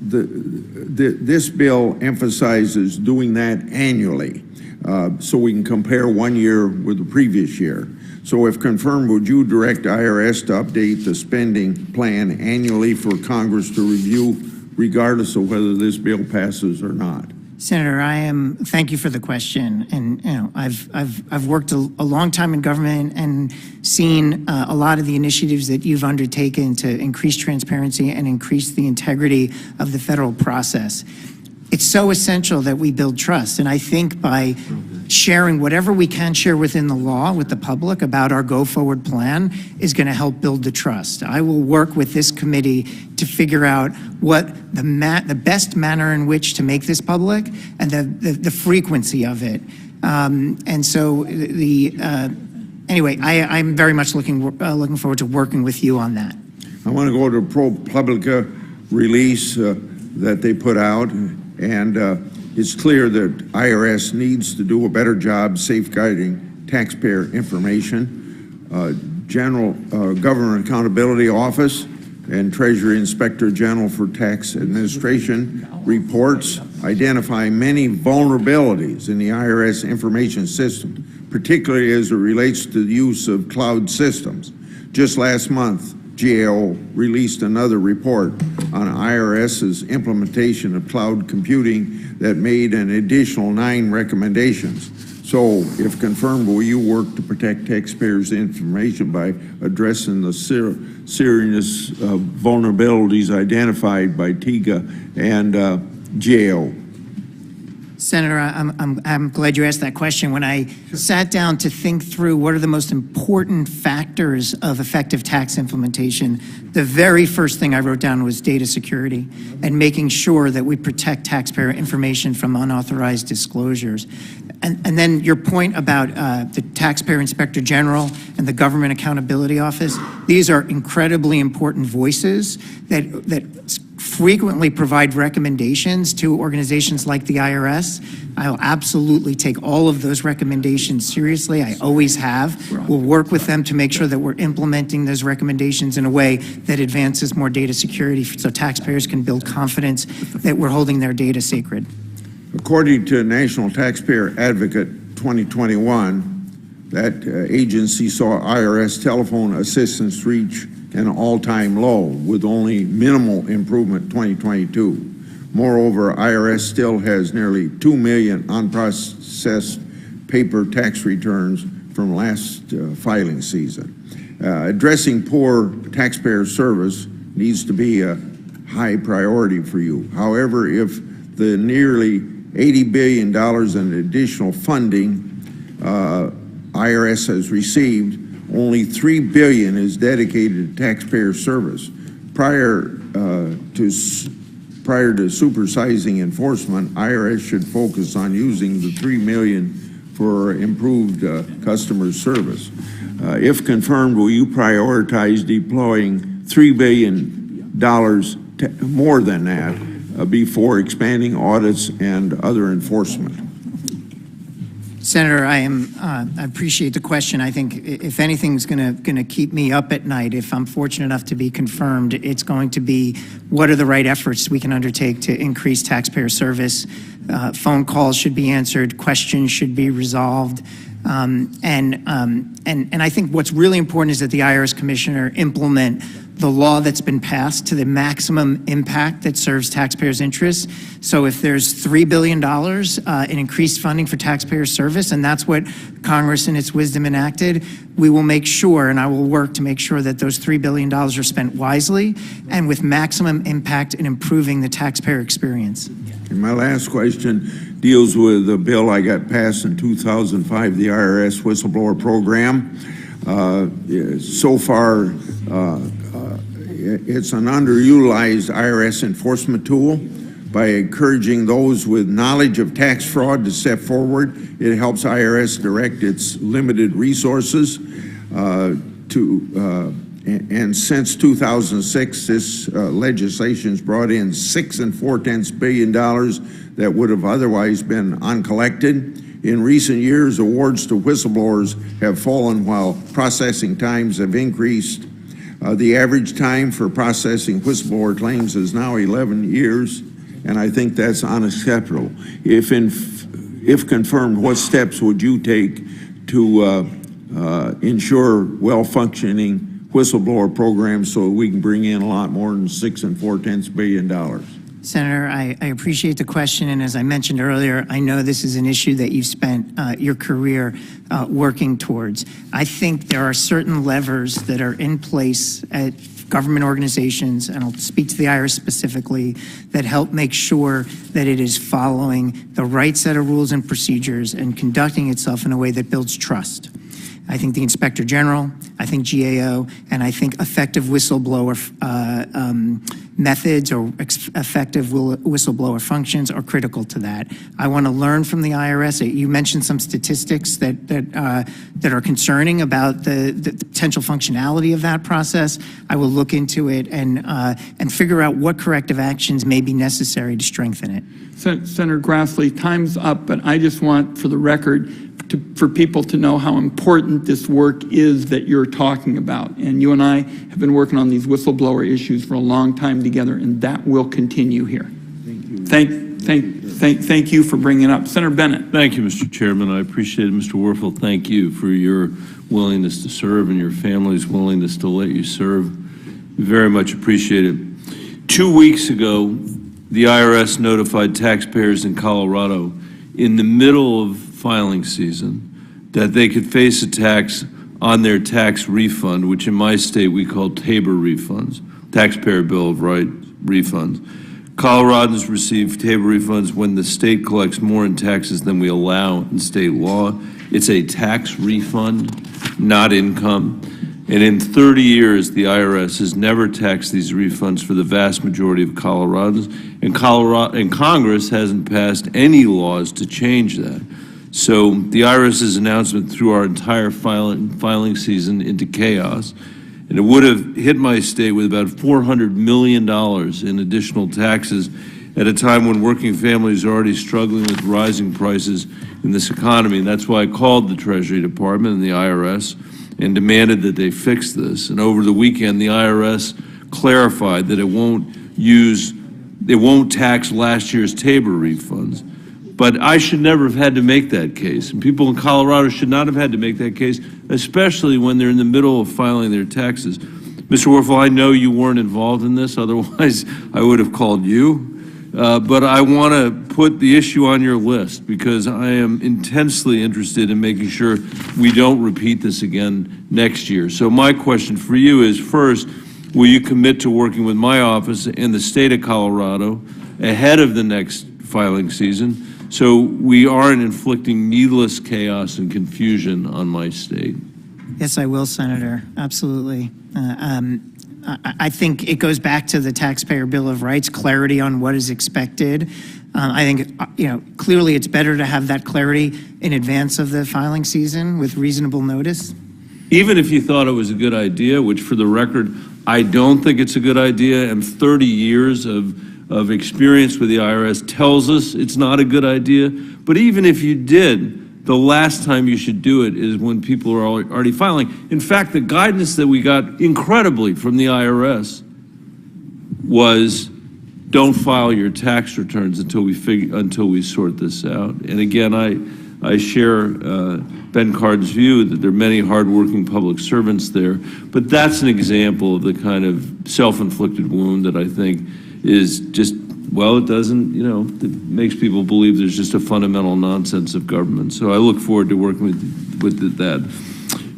this bill emphasizes doing that annually, so we can compare one year with the previous year. So if confirmed, would you direct IRS to update the spending plan annually for Congress to review, regardless of whether this bill passes or not? Senator, thank you for the question. And I've worked a long time in government and seen a lot of the initiatives that you've undertaken to increase transparency and increase the integrity of the federal process. It's so essential that we build trust. And I think by sharing whatever we can share within the law with the public about our go-forward plan is going to help build the trust. I will work with this committee to figure out what the best manner in which to make this public and the frequency of it. And so anyway, I'm very much looking forward to working with you on that. I want to go to ProPublica release that they put out, and it's clear that IRS needs to do a better job safeguarding taxpayer information. General Government Accountability Office and Treasury Inspector General for Tax Administration reports identify many vulnerabilities in the IRS information system, particularly as it relates to the use of cloud systems. Just last month, GAO released another report on IRS's implementation of cloud computing that made an additional 9 recommendations. So, if confirmed, will you work to protect taxpayers' information by addressing the serious vulnerabilities identified by TIGA and GAO? Senator, I'm glad you asked that question. When I sat down to think through what are the most important factors of effective tax implementation, the very first thing I wrote down was data security and making sure that we protect taxpayer information from unauthorized disclosures. And then your point about the Taxpayer Inspector General and the Government Accountability Office, these are incredibly important voices that frequently provide recommendations to organizations like the IRS. I'll absolutely take all of those recommendations seriously. I always have. We'll work with them to make sure that we're implementing those recommendations in a way that advances more data security so taxpayers can build confidence that we're holding their data sacred. According to National Taxpayer Advocate 2021, that agency saw IRS telephone assistance reach an all-time low with only minimal improvement 2022. Moreover, IRS still has nearly 2 million unprocessed paper tax returns from last filing season. Addressing poor taxpayer service needs to be a high priority for you. However, if the nearly $80 billion in additional funding IRS has received, only $3 billion is dedicated to taxpayer service. Prior to supersizing enforcement, IRS should focus on using the $3 million for improved customer service. If confirmed, will you prioritize deploying $3 billion more than that before expanding audits and other enforcement? Senator, I appreciate the question. I think if anything's going to keep me up at night, if I'm fortunate enough to be confirmed, it's going to be what are the right efforts we can undertake to increase taxpayer service. Phone calls should be answered, questions should be resolved. And I think what's really important is that the IRS Commissioner implement the law that's been passed to the maximum impact that serves taxpayers' interests. So if there's $3 billion in increased funding for taxpayer service, and that's what Congress in its wisdom enacted, we will make sure, and I will work to make sure that those $3 billion are spent wisely and with maximum impact in improving the taxpayer experience. And my last question deals with a bill I got passed in 2005, the IRS Whistleblower Program. So far, it's an underutilized IRS enforcement tool. By encouraging those with knowledge of tax fraud to step forward, it helps IRS direct its limited resources and since 2006, this legislation's brought in $6.4 billion that would have otherwise been uncollected. In recent years, awards to whistleblowers have fallen while processing times have increased. The average time for processing whistleblower claims is now 11 years, and I think that's unacceptable. If confirmed, what steps would you take to ensure well-functioning whistleblower programs so we can bring in a lot more than $6.4 billion? Senator, I appreciate the question, and as I mentioned earlier, I know this is an issue that you've spent your career working towards. I think there are certain levers that are in place at government organizations, and I'll speak to the IRS specifically, that help make sure that it is following the right set of rules and procedures and conducting itself in a way that builds trust. I think the Inspector General, I think GAO, and I think effective whistleblower methods or effective whistleblower functions are critical to that. I want to learn from the IRS. You mentioned some statistics that are concerning about the potential functionality of that process. I will look into it and figure out what corrective actions may be necessary to strengthen it. Senator Grassley, time's up, but I just want, for the record, for people to know how important this work is that you're talking about. And you and I have been working on these whistleblower issues for a long time together, and that will continue here. Thank you. Thank you for bringing it up. Senator Bennett. Thank you, Mr. Chairman. I appreciate it. Mr. Werfel, thank you for your willingness to serve and your family's willingness to let you serve. Very much appreciated. 2 weeks ago, the IRS notified taxpayers in Colorado in the middle of filing season, that they could face a tax on their tax refund, which in my state we call TABOR refunds, Taxpayer Bill of Rights refunds. Coloradans receive TABOR refunds when the state collects more in taxes than we allow in state law. It's a tax refund, not income. And in 30 years, the IRS has never taxed these refunds for the vast majority of Coloradans, and Congress hasn't passed any laws to change that. So the IRS's announcement threw our entire filing season into chaos, and it would have hit my state with about $400 million in additional taxes at a time when working families are already struggling with rising prices in this economy. And that's why I called the Treasury Department and the IRS and demanded that they fix this. And over the weekend, the IRS clarified that it won't tax last year's TABOR refunds. But I should never have had to make that case. And people in Colorado should not have had to make that case, especially when they're in the middle of filing their taxes. Mr. Werfel, I know you weren't involved in this, otherwise I would have called you. But I want to put the issue on your list because I am intensely interested in making sure we don't repeat this again next year. So my question for you is, first, will you commit to working with my office and the state of Colorado ahead of the next filing season so we aren't inflicting needless chaos and confusion on my state? Yes, I will, Senator. Absolutely. I think it goes back to the Taxpayer Bill of Rights, clarity on what is expected. I think, clearly it's better to have that clarity in advance of the filing season with reasonable notice. Even if you thought it was a good idea, which for the record, I don't think it's a good idea, and 30 years of experience with the IRS tells us it's not a good idea, but even if you did, the last time you should do it is when people are already filing. In fact, the guidance that we got incredibly from the IRS was don't file your tax returns until we sort this out. And again, I share Ben Cardin's view that there are many hardworking public servants there, but that's an example of the kind of self-inflicted wound that I think is just, well, it doesn't, it makes people believe there's just a fundamental nonsense of government. So I look forward to working with that.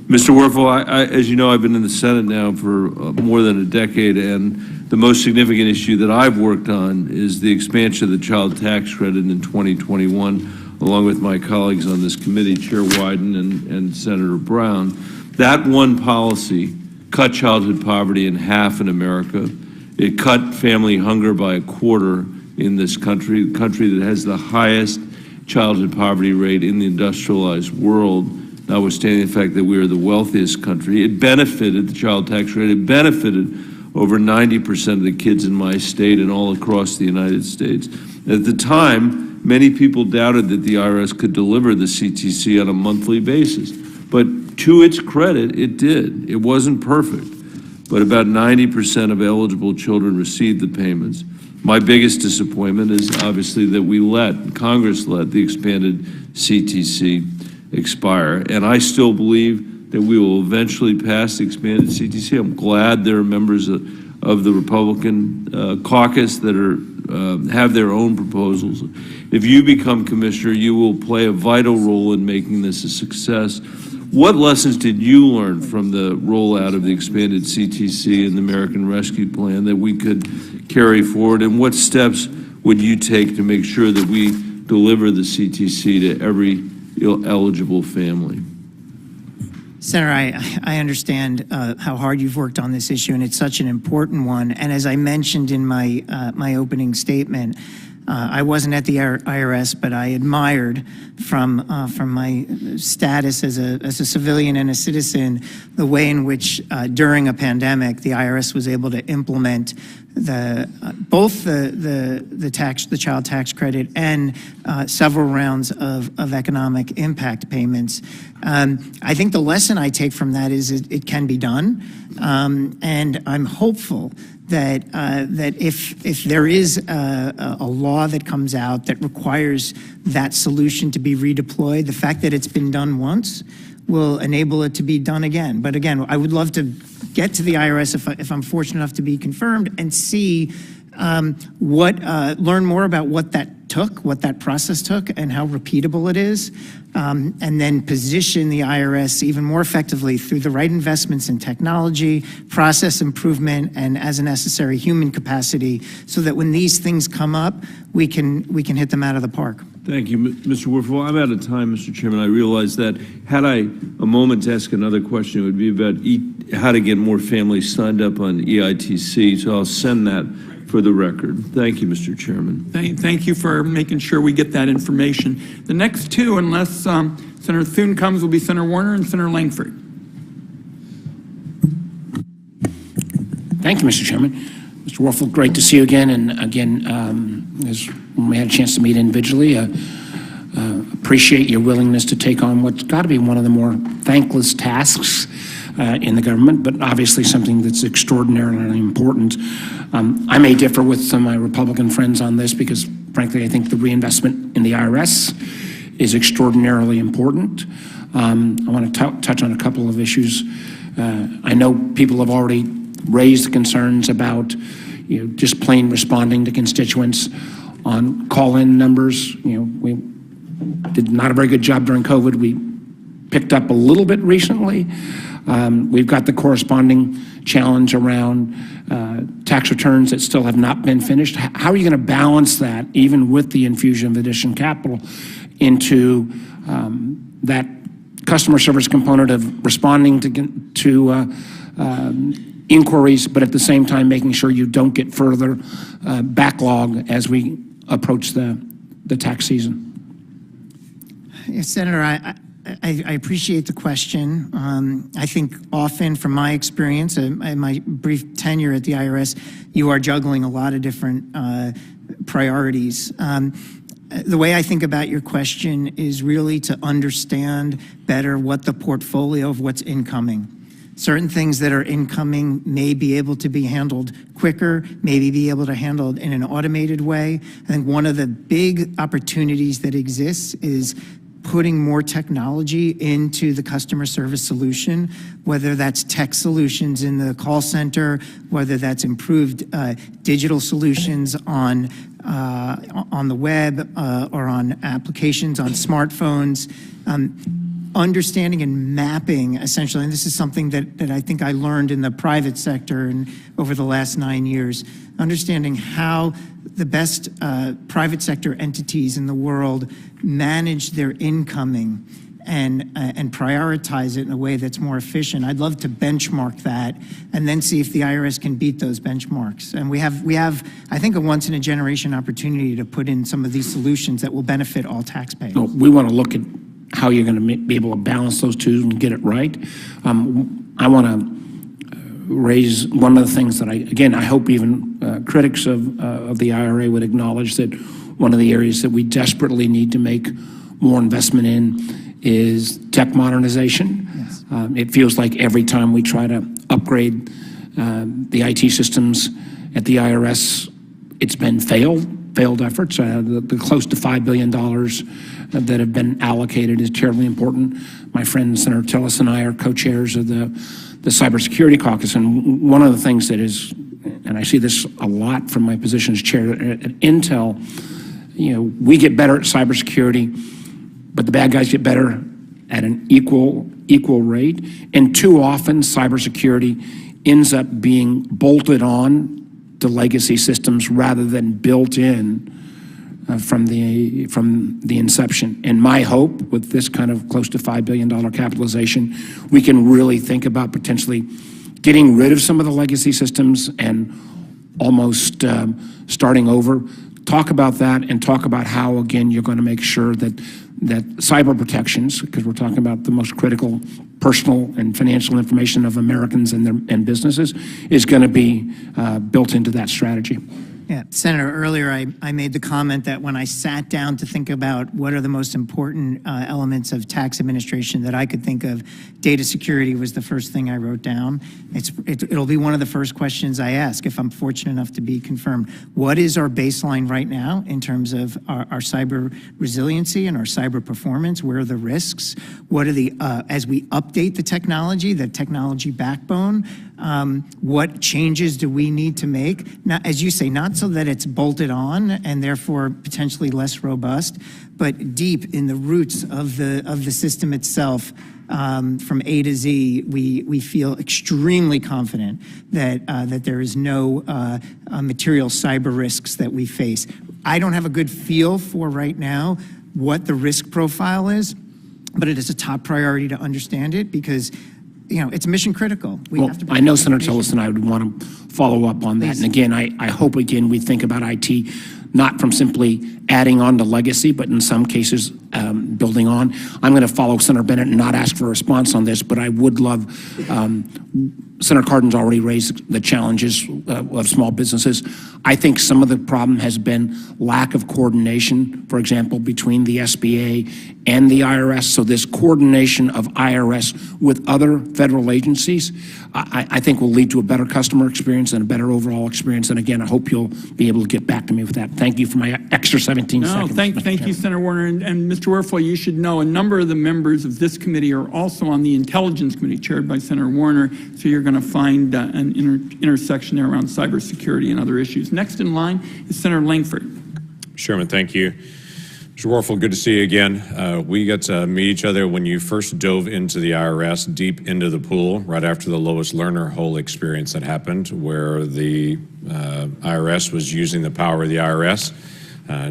Mr. Werfel, as you know, I've been in the Senate now for more than a decade, and the most significant issue that I've worked on is the expansion of the child tax credit in 2021, along with my colleagues on this committee, Chair Wyden and Senator Brown. That one policy cut childhood poverty in half in America. It cut family hunger by a quarter in this country, a country that has the highest childhood poverty rate in the industrialized world, notwithstanding the fact that we are the wealthiest country. It benefited, the child tax rate, it benefited over 90% of the kids in my state and all across the United States. At the time, many people doubted that the IRS could deliver the CTC on a monthly basis. But to its credit, it did. It wasn't perfect, but about 90% of eligible children received the payments. My biggest disappointment is obviously that Congress let the expanded CTC expire. And I still believe that we will eventually pass the expanded CTC. I'm glad there are members of the Republican caucus that have their own proposals. If you become commissioner, you will play a vital role in making this a success. What lessons did you learn from the rollout of the expanded CTC and the American Rescue Plan that we could carry forward? And what steps would you take to make sure that we deliver the CTC to every eligible family? Senator, I understand how hard you've worked on this issue, and it's such an important one. And as I mentioned in my opening statement, I wasn't at the IRS, but I admired from my status as a civilian and a citizen the way in which during a pandemic the IRS was able to implement both the child tax credit and several rounds of economic impact payments. I think the lesson I take from that is it can be done, and I'm hopeful that if there is a law that comes out that requires that solution to be redeployed, the fact that it's been done once will enable it to be done again. But again, I would love to get to the IRS if I'm fortunate enough to be confirmed and see learn more about what that process took, and how repeatable it is, and then position the IRS even more effectively through the right investments in technology, process improvement, and as a necessary human capacity, so that when these things come up, we can hit them out of the park. Thank you, Mr. Werfel. I'm out of time, Mr. Chairman. I realize that. Had I a moment to ask another question, it would be about how to get more families signed up on EITC, so I'll send that for the record. Thank you, Mr. Chairman. Thank you for making sure we get that information. The next two, unless Senator Thune comes, will be Senator Warner and Senator Langford. Thank you, Mr. Chairman. Mr. Werfel, great to see you again. And again, as we had a chance to meet individually, appreciate your willingness to take on what's got to be one of the more thankless tasks in the government, but obviously something that's extraordinarily important. I may differ with some of my Republican friends on this because, frankly, I think the reinvestment in the IRS is extraordinarily important. I want to touch on a couple of issues. I know people have already raised concerns about just plain responding to constituents on call-in numbers. We did not a very good job during COVID. We picked up a little bit recently. We've got the corresponding challenge around tax returns that still have not been finished. How are you going to balance that, even with the infusion of additional capital, into that customer service component of responding to inquiries, but at the same time making sure you don't get further backlog as we approach the tax season? Senator, I appreciate the question. I think often, from my experience and my brief tenure at the IRS, you are juggling a lot of different priorities. The way I think about your question is really to understand better what the portfolio of what's incoming. Certain things that are incoming may be able to be handled quicker, maybe be able to handle it in an automated way. I think one of the big opportunities that exists is putting more technology into the customer service solution, whether that's tech solutions in the call center, whether that's improved digital solutions on the web or on applications on smartphones. Understanding and mapping, essentially, and this is something that I think I learned in the private sector and over the last 9 years, understanding how the best private sector entities in the world manage their incoming and prioritize it in a way that's more efficient. I'd love to benchmark that and then see if the IRS can beat those benchmarks. And we have, I think, a once-in-a-generation opportunity to put in some of these solutions that will benefit all taxpayers. Well, we want to look at how you're going to be able to balance those two and get it right. I want to raise one of the things that I hope even critics of the IRA would acknowledge, that one of the areas that we desperately need to make more investment in is tech modernization. Yes. It feels like every time we try to upgrade the IT systems at the IRS, it's been failed efforts. The close to $5 billion that have been allocated is terribly important. My friend Senator Tillis and I are co-chairs of the Cybersecurity Caucus, and one of the things that is, and I see this a lot from my position as chair at Intel, we get better at cybersecurity, but the bad guys get better at an equal rate, and too often cybersecurity ends up being bolted on to legacy systems rather than built in from the inception. And my hope with this kind of close to $5 billion capitalization, we can really think about potentially getting rid of some of the legacy systems and almost starting over. Talk about that and talk about how, again, you're going to make sure that cyber protections, because we're talking about the most critical personal and financial information of Americans and businesses, is going to be built into that strategy. Yeah, Senator, earlier I made the comment that when I sat down to think about what are the most important elements of tax administration that I could think of, data security was the first thing I wrote down. It'll be one of the first questions I ask if I'm fortunate enough to be confirmed. What is our baseline right now in terms of our cyber resiliency and our cyber performance? Where are the risks? What are the, as we update the technology backbone, What changes do we need to make? Now, as you say, not so that it's bolted on and therefore potentially less robust, but deep in the roots of the system itself. From A to Z, we feel extremely confident that there is no material cyber risks that we face. I don't have a good feel for right now what the risk profile is, but it is a top priority to understand it because, it's mission critical. Well, I know Senator Tillerson, I would want to follow up on that. Please. And again, I hope, again, we think about IT not from simply adding on to legacy, but in some cases, building on. I'm going to follow Senator Bennett and not ask for a response on this, but I would love, Senator Cardin's already raised the challenges of small businesses. I think some of the problem has been lack of coordination, for example, between the SBA and the IRS. So this coordination of IRS with other federal agencies, I think will lead to a better customer experience and a better overall experience. And again, I hope you'll be able to get back to me with that. Thank you for my extra 17 seconds. Thank you, Senator Warner. And Mr. Werfel, you should know a number of the members of this committee are also on the Intelligence Committee chaired by Senator Warner. So you're going to find an intersection there around cybersecurity and other issues. Next in line is Senator Langford. Chairman, thank you. Mr. Werfel, good to see you again. We got to meet each other when you first dove into the IRS, deep into the pool, right after the Lois Lerner hole experience that happened, where the IRS was using the power of the IRS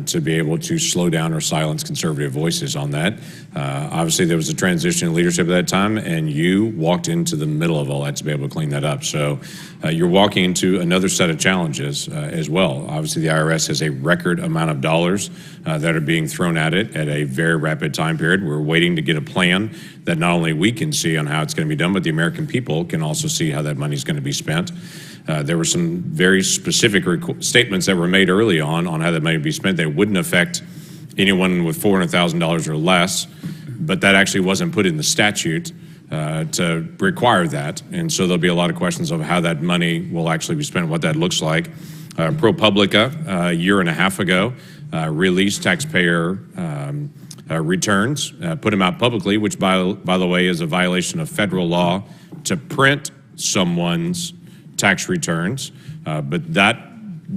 to be able to slow down or silence conservative voices on that. Obviously, there was a transition in leadership at that time, and you walked into the middle of all that to be able to clean that up. So you're walking into another set of challenges as well. Obviously, the IRS has a record amount of dollars that are being thrown at it at a very rapid time period. We're waiting to get a plan that not only we can see on how it's going to be done, but the American people can also see how that money is going to be spent. There were some very specific statements that were made early on how that money would be spent. They wouldn't affect anyone with $400,000 or less, but that actually wasn't put in the statute to require that. And so there'll be a lot of questions of how that money will actually be spent, what that looks like. ProPublica, a year and a half ago, released taxpayer returns, put them out publicly, which by the way is a violation of federal law to print someone's tax returns, but that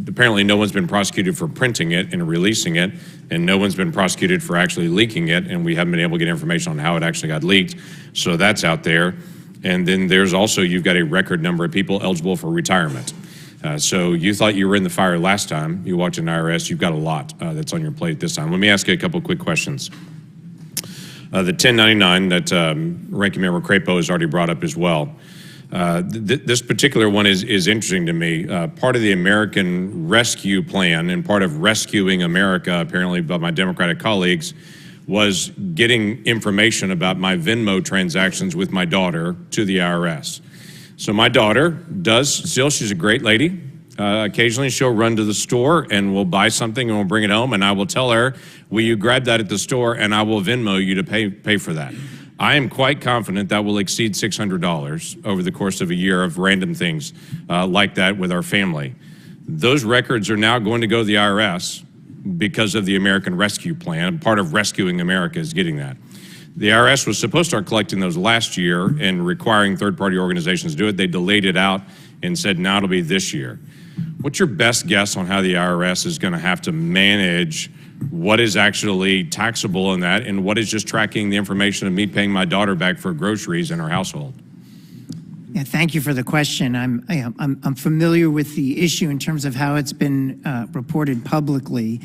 apparently no one's been prosecuted for printing it and releasing it, and no one's been prosecuted for actually leaking it, and we haven't been able to get information on how it actually got leaked. So that's out there. And then there's also, you've got a record number of people eligible for retirement. So you thought you were in the fire last time. You walked in IRS, you've got a lot that's on your plate this time. Let me ask you a couple quick questions. The 1099 that Ranking Member Crapo has already brought up as well. This particular one is interesting to me. Part of the American Rescue Plan and part of rescuing America, apparently by my Democratic colleagues, was getting information about my Venmo transactions with my daughter to the IRS. So my daughter does still, she's a great lady. Occasionally she'll run to the store and we'll buy something and we'll bring it home, and I will tell her, will you grab that at the store and I will Venmo you to pay for that. I am quite confident that will exceed $600 over the course of a year of random things like that with our family. Those records are now going to go to the IRS because of the American Rescue Plan. Part of rescuing America is getting that. The IRS was supposed to start collecting those last year and requiring third-party organizations to do it. They delayed it out and said now it'll be this year. What's your best guess on how the IRS is going to have to manage what is actually taxable in that and what is just tracking the information of me paying my daughter back for groceries in her household? Yeah, thank you for the question. I'm familiar with the issue in terms of how it's been reported publicly.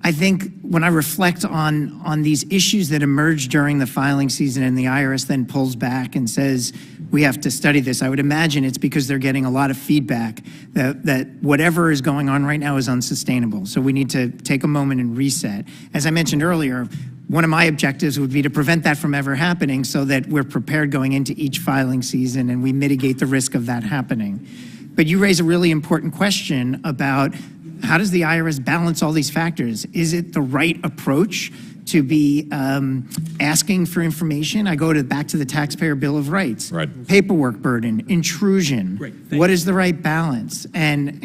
I think when I reflect on these issues that emerged during the filing season and the IRS then pulls back and says, we have to study this, I would imagine it's because they're getting a lot of feedback that whatever is going on right now is unsustainable. So we need to take a moment and reset. As I mentioned earlier, one of my objectives would be to prevent that from ever happening so that we're prepared going into each filing season and we mitigate the risk of that happening. But you raise a really important question about how does the IRS balance all these factors? Is it the right approach to be asking for information? I go back to the Taxpayer Bill of Rights. Right. Paperwork burden, intrusion. Great. What is the right balance? And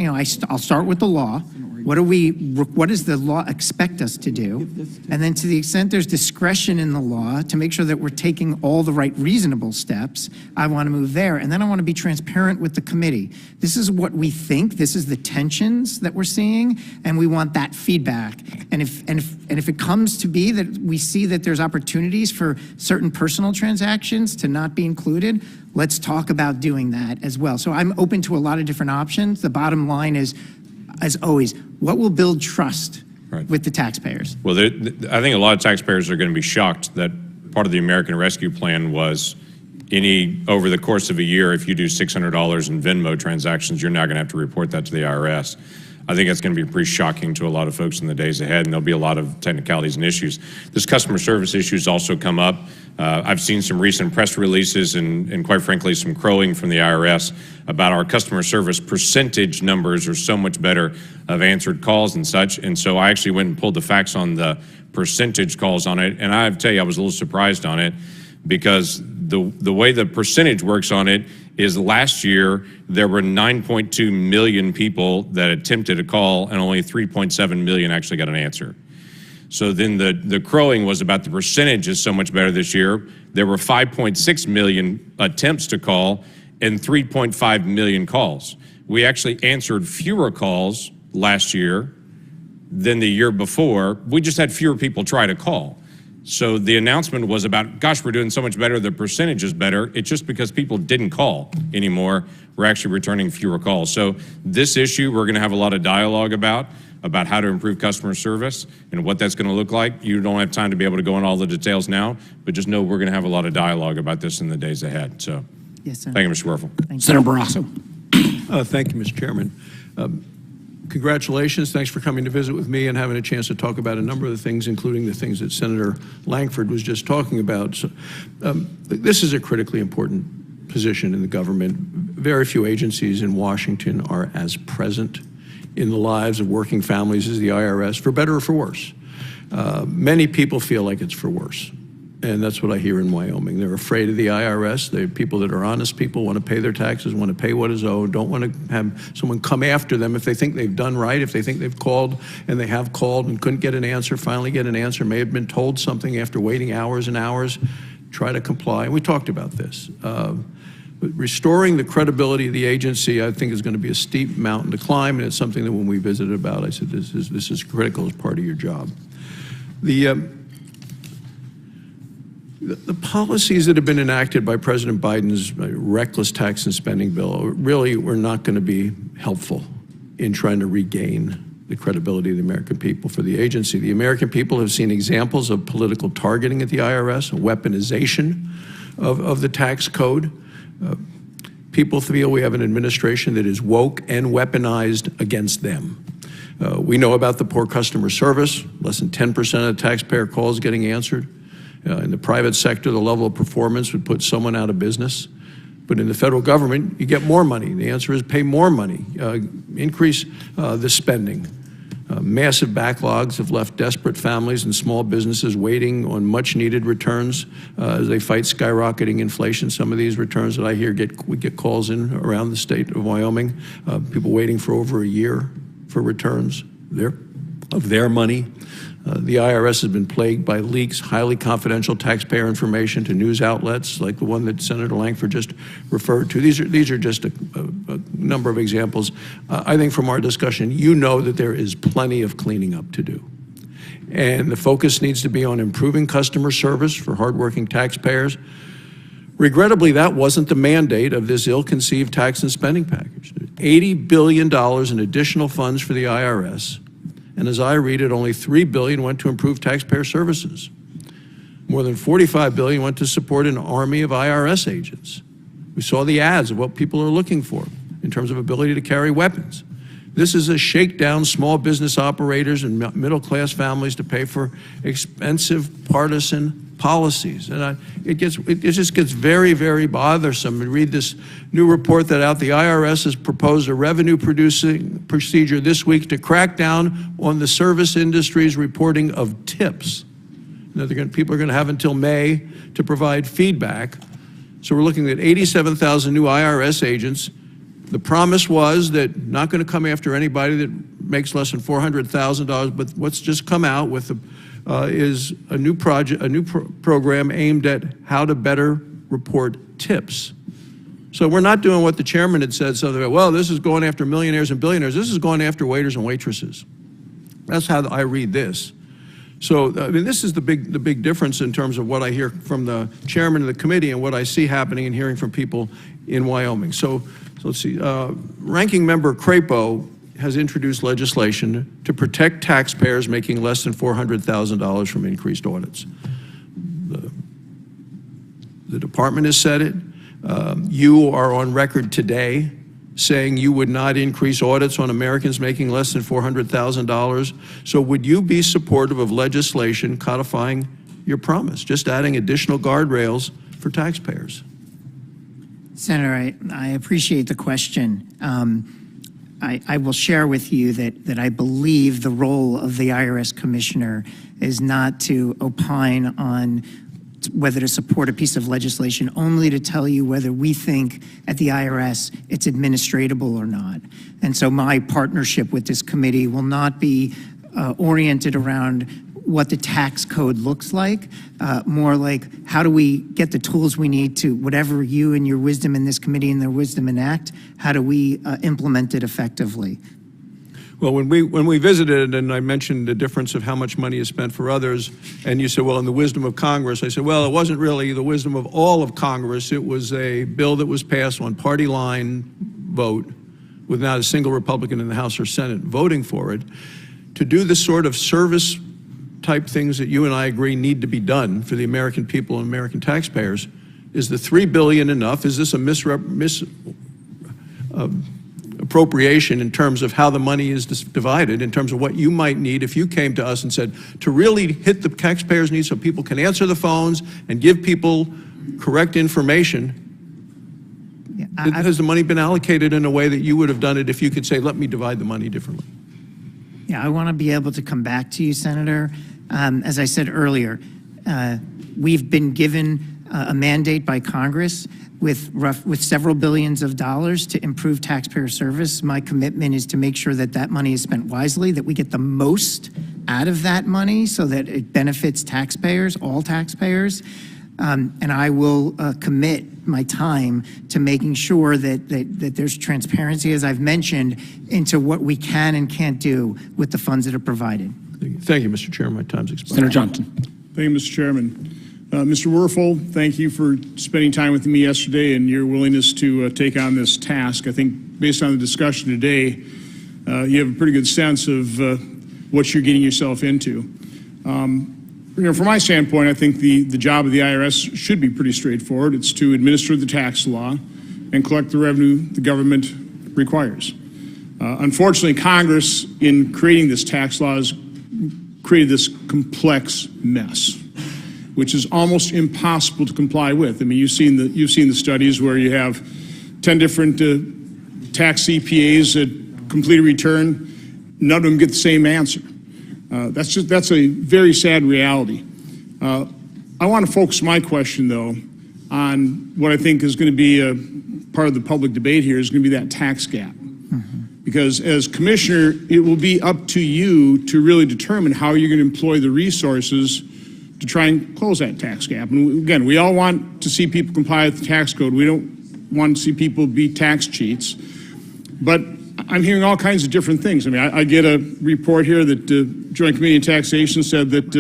I'll start with the law. What does the law expect us to do? And then to the extent there's discretion in the law to make sure that we're taking all the right reasonable steps, I want to move there. And then I want to be transparent with the committee. This is what we think. This is the tensions that we're seeing, and we want that feedback. And if it comes to be that we see that there's opportunities for certain personal transactions to not be included, let's talk about doing that as well. So I'm open to a lot of different options. The bottom line is, as always, what will build trust with the taxpayers? Well, I think a lot of taxpayers are going to be shocked that part of the American Rescue Plan was over the course of a year, if you do $600 in Venmo transactions, you're now going to have to report that to the IRS. I think that's going to be pretty shocking to a lot of folks in the days ahead, and there'll be a lot of technicalities and issues. This customer service issues also come up. I've seen some recent press releases and quite frankly, some crowing from the IRS about our customer service percentage numbers are so much better of answered calls and such. And so I actually went and pulled the facts on the percentage calls on it, and I have to tell you, I was a little surprised on it because the way the percentage works on it is last year there were 9.2 million people that attempted a call and only 3.7 million actually got an answer. So then the crowing was about the percentage is so much better this year. There were 5.6 million attempts to call and 3.5 million calls. We actually answered fewer calls last year than the year before. We just had fewer people try to call. So the announcement was about, gosh, we're doing so much better, the percentage is better. It's just because people didn't call anymore. We're actually returning fewer calls. So this issue, we're gonna have a lot of dialogue about how to improve customer service and what that's gonna look like. You don't have time to be able to go into all the details now, but just know we're gonna have a lot of dialogue about this in the days ahead. So, yes, sir. thank you, Mr. Werfel. Thank you. Senator Barrasso. Thank you, Mr. Chairman. Congratulations. Thanks for coming to visit with me and having a chance to talk about a number of the things, including the things that Senator Langford was just talking about. So, this is a critically important position in the government. Very few agencies in Washington are as present in the lives of working families as the IRS, for better or for worse. Many people feel like it's for worse. And that's what I hear in Wyoming. They're afraid of the IRS. They're people that are honest people, want to pay their taxes, want to pay what is owed, don't want to have someone come after them if they think they've done right, if they think they've called and they have called and couldn't get an answer, finally get an answer, may have been told something after waiting hours and hours, try to comply. And we talked about this. But restoring the credibility of the agency, I think, is going to be a steep mountain to climb, and it's something that when we visited about, I said, this is critical as part of your job. The policies that have been enacted by President Biden's reckless tax and spending bill really were not going to be helpful in trying to regain the credibility of the American people for the agency. The American people have seen examples of political targeting at the IRS, a weaponization of the tax code. People feel we have an administration that is woke and weaponized against them. We know about the poor customer service, less than 10% of the taxpayer calls getting answered. In the private sector, the level of performance would put someone out of business. But in the federal government, you get more money. The answer is pay more money, increase the spending. Massive backlogs have left desperate families and small businesses waiting on much-needed returns as they fight skyrocketing inflation. Some of these returns that I hear we get calls in around the state of Wyoming, people waiting for over a year for returns of their money. The IRS has been plagued by leaks, highly confidential taxpayer information to news outlets like the one that Senator Langford just referred to. These are just a number of examples. I think from our discussion, you know that there is plenty of cleaning up to do. And the focus needs to be on improving customer service for hardworking taxpayers. Regrettably, that wasn't the mandate of this ill-conceived tax and spending package. $80 billion in additional funds for the IRS. And as I read it, only $3 billion went to improve taxpayer services. More than $45 billion went to support an army of IRS agents. We saw the ads of what people are looking for in terms of ability to carry weapons. This is a shakedown small business operators and middle-class families to pay for expensive partisan policies. And it just gets very, very bothersome. And read this new report that the IRS has proposed a revenue-producing procedure this week to crack down on the service industry's reporting of tips. Now, people are going to have until May to provide feedback. So we're looking at 87,000 new IRS agents. The promise was that not going to come after anybody that makes less than $400,000, but what's just come out with is a new project, a new program aimed at how to better report tips. So we're not doing what the chairman had said, so well, this is going after millionaires and billionaires. This is going after waiters and waitresses. That's how I read this. So, I mean, this is the big difference in terms of what I hear from the chairman of the committee and what I see happening and hearing from people in Wyoming. So let's see. Ranking Member Crapo has introduced legislation to protect taxpayers making less than $400,000 from increased audits. The department has said it. You are on record today saying you would not increase audits on Americans making less than $400,000. So would you be supportive of legislation codifying your promise, just adding additional guardrails for taxpayers? Senator, I appreciate the question. I will share with you that I believe the role of the IRS commissioner is not to opine on whether to support a piece of legislation, only to tell you whether we think at the IRS it's administratable or not. And so my partnership with this committee will not be oriented around what the tax code looks like, more like how do we get the tools we need to, whatever you and your wisdom in this committee and their wisdom enact, how do we implement it effectively? Well, when we visited and I mentioned the difference of how much money is spent for others, and you said, well, in the wisdom of Congress, I said, well, it wasn't really the wisdom of all of Congress. It was a bill that was passed on party line vote with not a single Republican in the House or Senate voting for it, to do the sort of service type things that you and I agree need to be done for the American people and American taxpayers. Is the $3 billion enough? Is this a appropriation in terms of how the money is divided, in terms of what you might need if you came to us and said, to really hit the taxpayers' needs so people can answer the phones and give people correct information? Yeah, has the money been allocated in a way that you would have done it if you could say, let me divide the money differently? Yeah, I want to be able to come back to you, Senator. As I said earlier, we've been given a mandate by Congress with several billions of dollars to improve taxpayer service. My commitment is to make sure that that money is spent wisely, that we get the most out of that money so that it benefits taxpayers, all taxpayers. And I will commit my time to making sure that there's transparency, as I've mentioned, into what we can and can't do with the funds that are provided. Thank you, Mr. Chairman. My time's expired. Senator Johnson. Thank you, Mr. Chairman. Mr. Werfel, thank you for spending time with me yesterday and your willingness to take on this task. I think based on the discussion today, you have a pretty good sense of what you're getting yourself into. From my standpoint, I think the job of the IRS should be pretty straightforward. It's to administer the tax law and collect the revenue the government requires. Unfortunately, Congress, in creating this tax law, has created this complex mess, which is almost impossible to comply with. I mean, you've seen the studies where you have 10 different tax CPAs that complete a return. None of them get the same answer. That's a very sad reality. I want to focus my question, though, on what I think is going to be a part of the public debate here is going to be that tax gap. Because as commissioner, it will be up to you to really determine how you're going to employ the resources to try and close that tax gap. And again, we all want to see people comply with the tax code. We don't want to see people be tax cheats. But I'm hearing all kinds of different things. I mean, I get a report here that Joint Committee on Taxation said that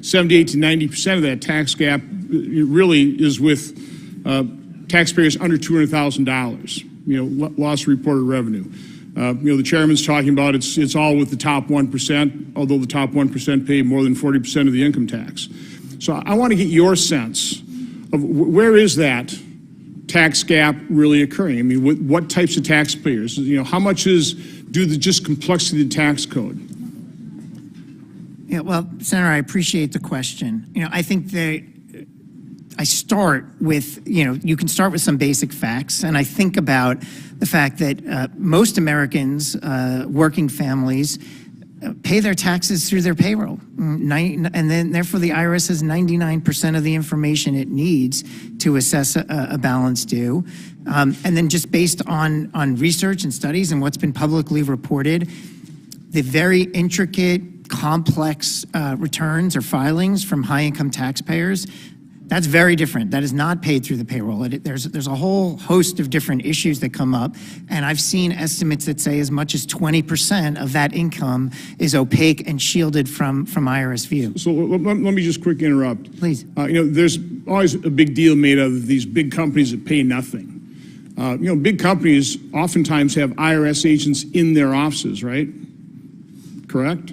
78 to 90% of that tax gap really is with taxpayers under $200,000, lost reported revenue. The chairman's talking about it's all with the top 1%, although the top 1% pay more than 40% of the income tax. So I want to get your sense of where is that tax gap really occurring? I mean, what types of taxpayers? How much is due to just complexity of the tax code? Yeah, well, Senator, I appreciate the question. I think that I start with, you can start with some basic facts, and I think about the fact that most Americans, working families, pay their taxes through their payroll. And then therefore the IRS has 99% of the information it needs to assess a balance due. And then just based on research and studies and what's been publicly reported, the very intricate, complex returns or filings from high-income taxpayers, that's very different. That is not paid through the payroll. There's a whole host of different issues that come up, and I've seen estimates that say as much as 20% of that income is opaque and shielded from IRS view. So let me just quick interrupt. Please. There's always a big deal made of these big companies that pay nothing. Big companies oftentimes have IRS agents in their offices, right? Correct?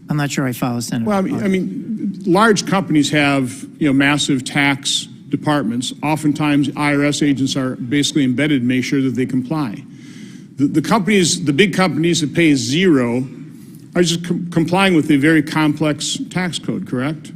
I'm not sure I follow, Senator. Well, I mean, large companies have, massive tax departments. Oftentimes, IRS agents are basically embedded to make sure that they comply. The big companies that pay zero are just complying with a very complex tax code, correct?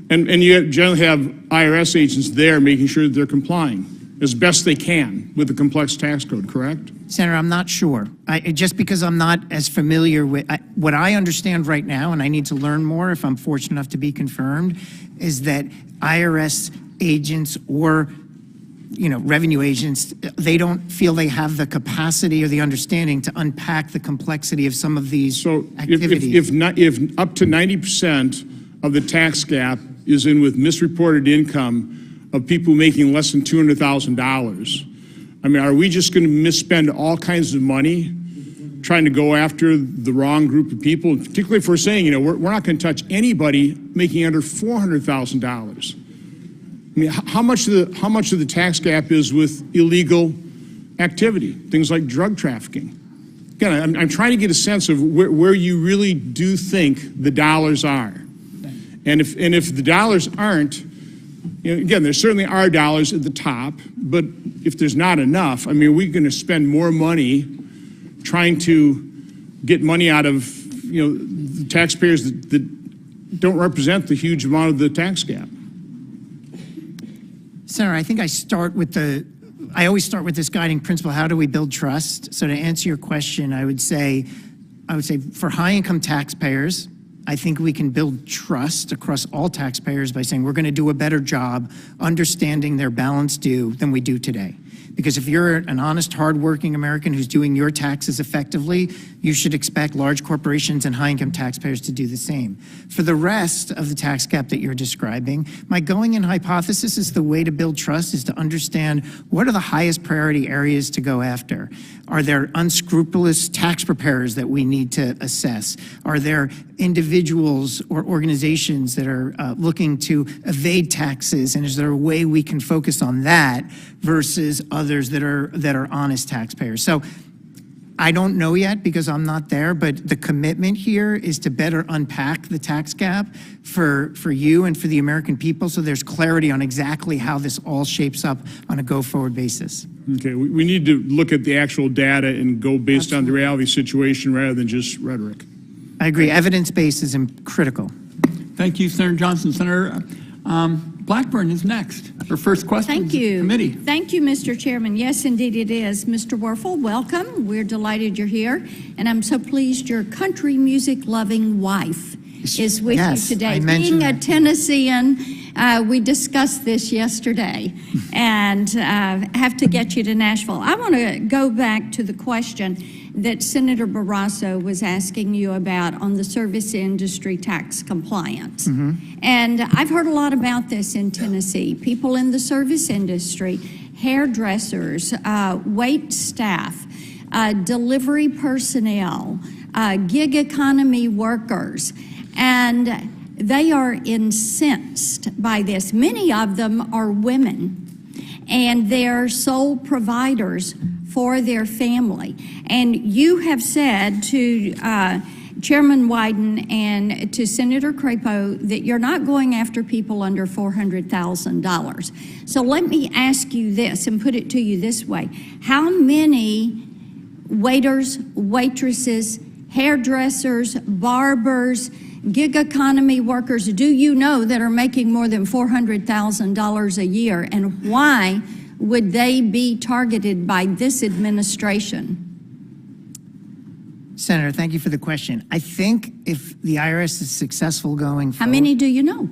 And you generally have IRS agents there making sure that they're complying as best they can with the complex tax code, correct? Senator, I'm not sure. Just because I'm not as familiar with what I understand right now, and I need to learn more if I'm fortunate enough to be confirmed, is that IRS agents or revenue agents, they don't feel they have the capacity or the understanding to unpack the complexity of some of these activities. If up to 90% of the tax gap is in with misreported income of people making less than $200,000, I mean, are we just going to misspend all kinds of money trying to go after the wrong group of people? Particularly if we're saying, we're not going to touch anybody making under $400,000. I mean, how much of the tax gap is with illegal activity, things like drug trafficking? Again, I'm trying to get a sense of where you really do think the dollars are, and if the dollars aren't, again, there certainly are dollars at the top, but if there's not enough, I mean, we're going to spend more money trying to get money out of, the taxpayers that don't represent the huge amount of the tax gap. Senator, I think I always start with this guiding principle: how do we build trust? So to answer your question, I would say for high-income taxpayers, I think we can build trust across all taxpayers by saying we're going to do a better job understanding their balance due than we do today. Because if you're an honest, hardworking American who's doing your taxes effectively, you should expect large corporations and high-income taxpayers to do the same. For the rest of the tax gap that you're describing, my going-in hypothesis is the way to build trust is to understand what are the highest priority areas to go after. Are there unscrupulous tax preparers that we need to assess? Are there individuals or organizations that are looking to evade taxes? And is there a way we can focus on that versus others that are honest taxpayers? So I don't know yet because I'm not there, but the commitment here is to better unpack the tax gap for you and for the American people so there's clarity on exactly how this all shapes up on a go-forward basis. Okay, we need to look at the actual data and go based on the reality situation rather than just rhetoric. I agree. Evidence-based is critical. Thank you, Senator Johnson. Senator Blackburn is next. Her first question. Thank you. Committee. Thank you, Mr. Chairman. Yes, indeed it is. Mr. Werfel, welcome. We're delighted you're here. And I'm so pleased your country music-loving wife is with you today. Being a Tennessean, we discussed this yesterday and have to get you to Nashville. I want to go back to the question that Senator Barrasso was asking you about on the service industry tax compliance. And I've heard a lot about this in Tennessee. People in the service industry, hairdressers, wait staff, delivery personnel, gig economy workers, and they are incensed by this. Many of them are women, and they're sole providers for their family. And you have said to Chairman Wyden and to Senator Crapo that you're not going after people under $400,000. So let me ask you this and put it to you this way. How many waiters, waitresses, hairdressers, barbers, gig economy workers do you know that are making more than $400,000 a year, and why would they be targeted by this administration? Senator, thank you for the question. I think if the IRS is successful going forward... How many do you know?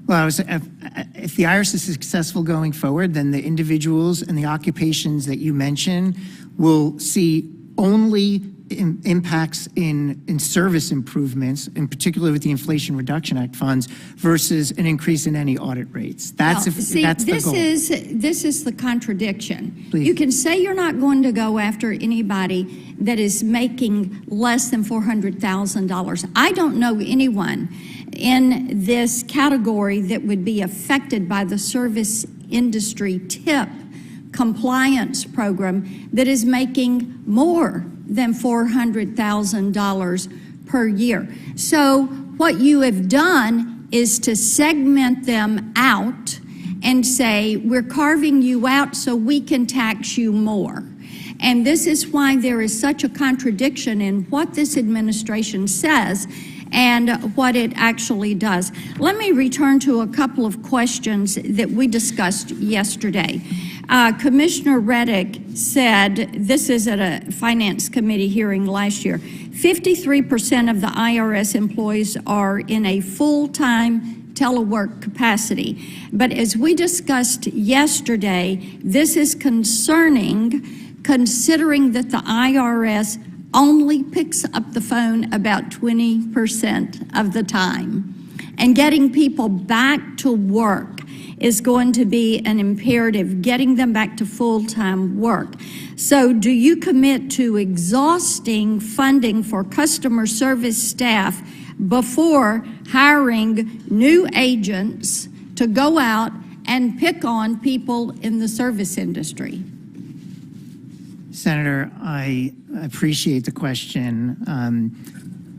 Well, if the IRS is successful going forward, then the individuals and the occupations that you mentioned will see only impacts in service improvements, in particular with the Inflation Reduction Act funds, versus an increase in any audit rates. That's the goal. This is the contradiction. Please. You can say you're not going to go after anybody that is making less than $400,000. I don't know anyone in this category that would be affected by the service industry tip compliance program that is making more than $400,000 per year. So what you have done is to segment them out and say, we're carving you out so we can tax you more. And this is why there is such a contradiction in what this administration says and what it actually does. Let me return to a couple of questions that we discussed yesterday. Commissioner Reddick said, this is at a Finance Committee hearing last year, 53% of the IRS employees are in a full-time telework capacity. But as we discussed yesterday, this is concerning, considering that the IRS only picks up the phone about 20% of the time. And getting people back to work is going to be an imperative, getting them back to full-time work. So do you commit to exhausting funding for customer service staff before hiring new agents to go out and pick on people in the service industry? Senator, I appreciate the question.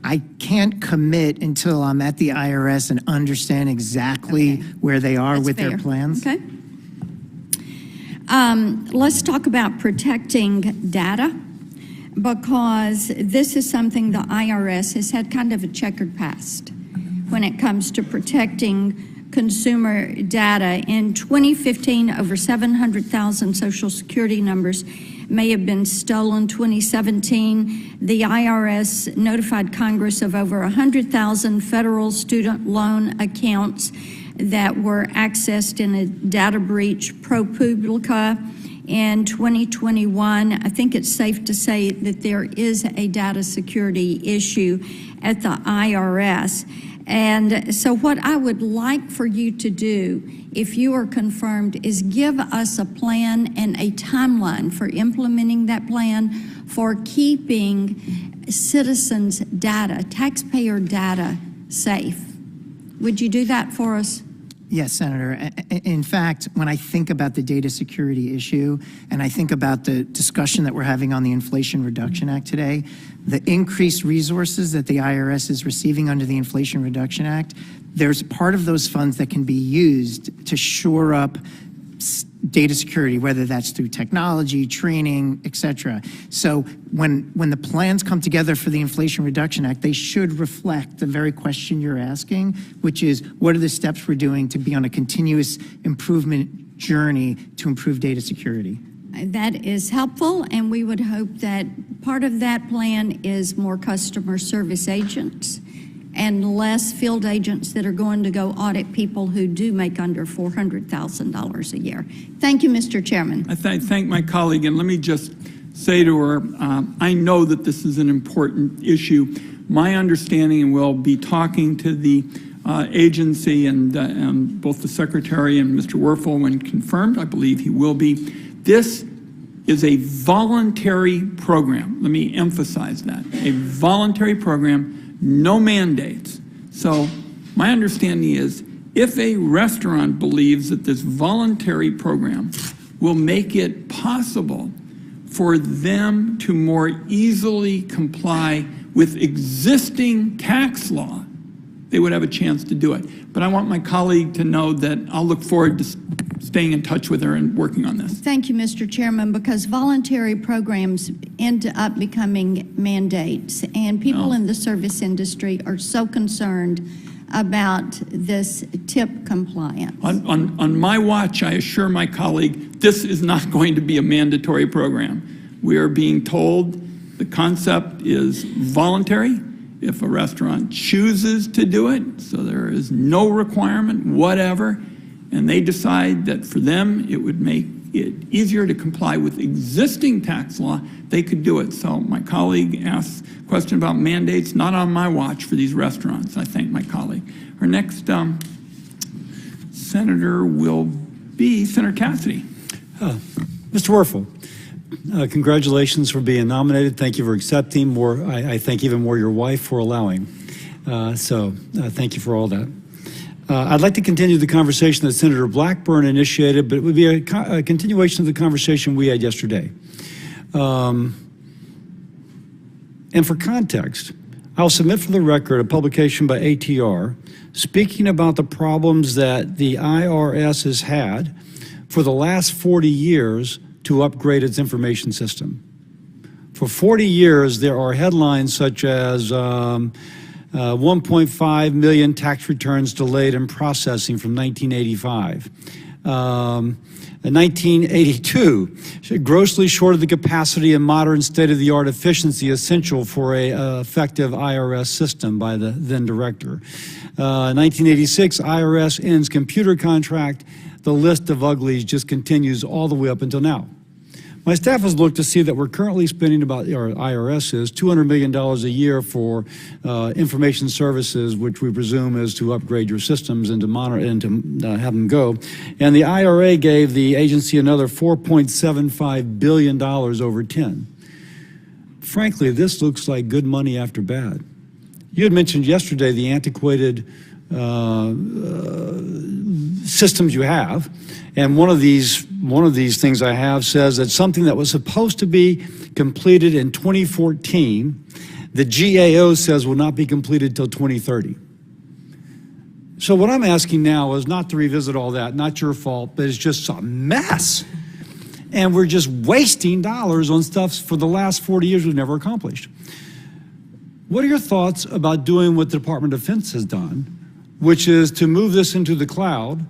I can't commit until I'm at the IRS and understand exactly where they are with their plans. Okay. Let's talk about protecting data, because this is something the IRS has had kind of a checkered past when it comes to protecting consumer data. In 2015, over 700,000 Social Security numbers may have been stolen. 2017, the IRS notified Congress of over 100,000 federal student loan accounts that were accessed in a data breach. ProPublica in 2021, I think it's safe to say that there is a data security issue at the IRS. And so what I would like for you to do, if you are confirmed, is give us a plan and a timeline for implementing that plan for keeping citizens' data, taxpayer data, safe. Would you do that for us? Yes, Senator. In fact, when I think about the data security issue and I think about the discussion that we're having on the Inflation Reduction Act today, the increased resources that the IRS is receiving under the Inflation Reduction Act, there's part of those funds that can be used to shore up data security, whether that's through technology, training, et cetera. So when the plans come together for the Inflation Reduction Act, they should reflect the very question you're asking, which is, what are the steps we're doing to be on a continuous improvement journey to improve data security? That is helpful, and we would hope that part of that plan is more customer service agents and less field agents that are going to go audit people who do make under $400,000 a year. Thank you, Mr. Chairman. I thank my colleague, and let me just say to her, I know that this is an important issue. My understanding, and we'll be talking to the agency and both the Secretary and Mr. Werfel when confirmed, I believe he will be. This is a voluntary program. Let me emphasize that. A voluntary program. No mandates. So my understanding is if a restaurant believes that this voluntary program will make it possible for them to more easily comply with existing tax law, they would have a chance to do it. But I want my colleague to know that I'll look forward to staying in touch with her and working on this. Thank you, Mr. Chairman, because voluntary programs end up becoming mandates, and people in the service industry are so concerned about this tip compliance. On my watch, I assure my colleague, this is not going to be a mandatory program. We are being told the concept is voluntary if a restaurant chooses to do it, so there is no requirement, whatever, and they decide that for them it would make it easier to comply with existing tax law, they could do it. So my colleague asked a question about mandates, not on my watch for these restaurants. I thank my colleague. Our next senator will be Senator Cassidy. Mr. Werfel, congratulations for being nominated. Thank you for accepting. I thank even more your wife for allowing. Thank you for all that. I'd like to continue the conversation that Senator Blackburn initiated, but it would be a continuation of the conversation we had yesterday. And for context, I'll submit for the record a publication by ATR speaking about the problems that the IRS has had for the last 40 years to upgrade its information system. For 40 years, there are headlines such as 1.5 million tax returns delayed in processing from 1985. In 1982, grossly short of the capacity and modern state-of-the-art efficiency essential for an effective IRS system by the then director. 1986, IRS ends computer contract. The list of uglies just continues all the way up until now. My staff has looked to see that we're currently spending about, or IRS is, $200 million a year for information services, which we presume is to upgrade your systems and to monitor and to have them go. And the IRA gave the agency another $4.75 billion over 10. Frankly, this looks like good money after bad. You had mentioned yesterday the antiquated systems you have, and one of these things I have says that something that was supposed to be completed in 2014, the GAO says will not be completed till 2030. So what I'm asking now is not to revisit all that, not your fault, but it's just a mess. And we're just wasting dollars on stuff for the last 40 years we've never accomplished. What are your thoughts about doing what the Department of Defense has done, which is to move this into the cloud,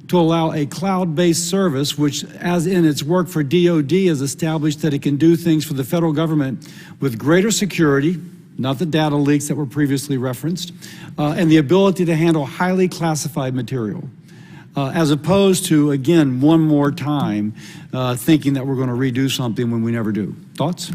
to allow a cloud-based service, which, as in its work for DOD, has established that it can do things for the federal government with greater security, not the data leaks that were previously referenced, and the ability to handle highly classified material, as opposed to, again, one more time, thinking that we're going to redo something when we never do. Thoughts?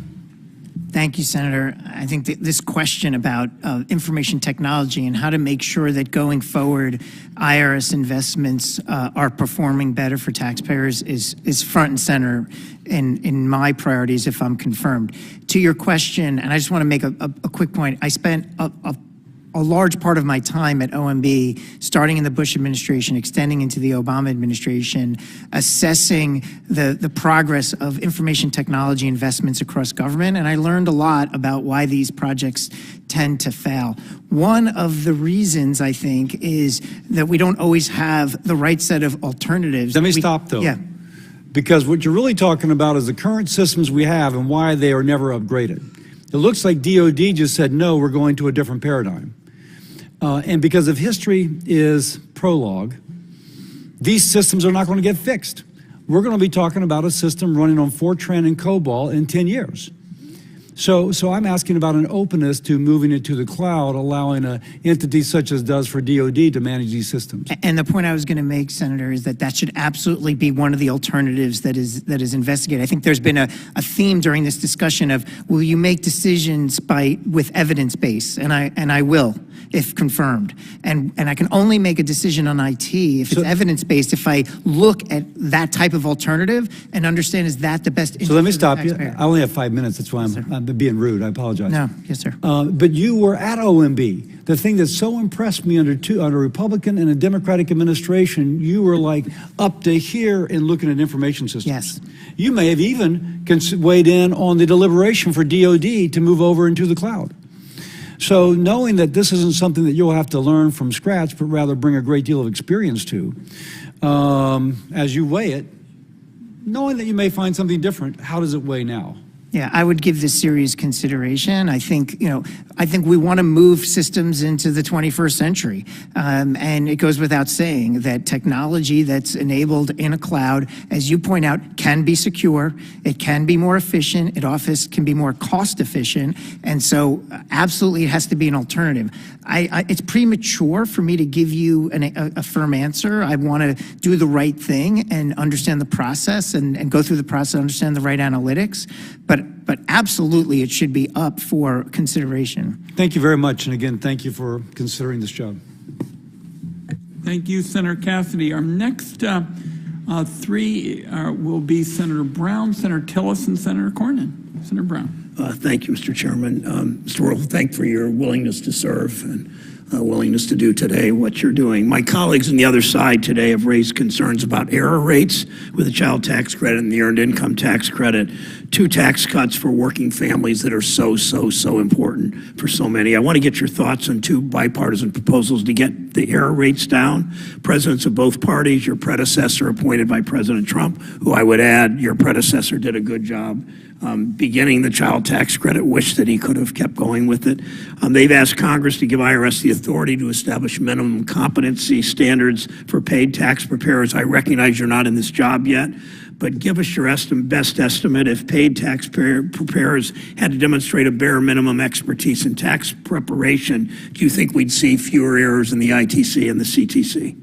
Thank you, Senator. I think that this question about information technology and how to make sure that going forward IRS investments are performing better for taxpayers is front and center in my priorities if I'm confirmed. To your question, and I just want to make a quick point, I spent a large part of my time at OMB, starting in the Bush administration, extending into the Obama administration, assessing the progress of information technology investments across government, and I learned a lot about why these projects tend to fail. One of the reasons, I think, is that we don't always have the right set of alternatives. Let me stop, though. Yeah. Because what you're really talking about is the current systems we have and why they are never upgraded. It looks like DOD just said, no, we're going to a different paradigm. And because if history is prologue, these systems are not going to get fixed. We're going to be talking about a system running on Fortran and COBOL in 10 years. So I'm asking about an openness to moving it to the cloud, allowing an entity such as does for DOD to manage these systems. And the point I was going to make, Senator, is that should absolutely be one of the alternatives that is investigated. I think there's been a theme during this discussion of, will you make decisions with evidence base? And I will, if confirmed. And I can only make a decision on IT if it's evidence-based, if I look at that type of alternative and understand, is that the best interest So let me of the stop you. taxpayer? I only have 5 minutes. That's why I'm being rude. I apologize. No, yes, sir. But you were at OMB. The thing that so impressed me under a Republican and a Democratic administration, you were like up to here in looking at information systems. Yes. You may have even weighed in on the deliberation for DOD to move over into the cloud. So knowing that this isn't something that you'll have to learn from scratch, but rather bring a great deal of experience to, as you weigh it, knowing that you may find something different, how does it weigh now? Yeah, I would give this serious consideration. I think, I think we want to move systems into the 21st century. And it goes without saying that technology that's enabled in a cloud, as you point out, can be secure, it can be more efficient, it often can be more cost efficient. And so absolutely it has to be an alternative. It's premature for me to give you a firm answer. I want to do the right thing and understand the process and go through the process, understand the right analytics. But absolutely, it should be up for consideration. Thank you very much. And again, thank you for considering this job. Thank you, Senator Cassidy. Our next three will be Senator Brown, Senator Tillis, and Senator Cornyn. Senator Brown. Thank you, Mr. Chairman. Mr. Werfel, thank you for your willingness to serve and willingness to do today what you're doing. My colleagues on the other side today have raised concerns about error rates with the child tax credit and the earned income tax credit, two tax cuts for working families that are so important for so many. I want to get your thoughts on two bipartisan proposals to get the error rates down. Presidents of both parties, your predecessor appointed by President Trump, who I would add your predecessor did a good job beginning the child tax credit, wish that he could have kept going with it. They've asked Congress to give IRS the authority to establish minimum competency standards for paid tax preparers. I recognize you're not in this job yet, but give us your best estimate if paid tax preparers had to demonstrate a bare minimum expertise in tax preparation. Do you think we'd see fewer errors in the ITC and the CTC?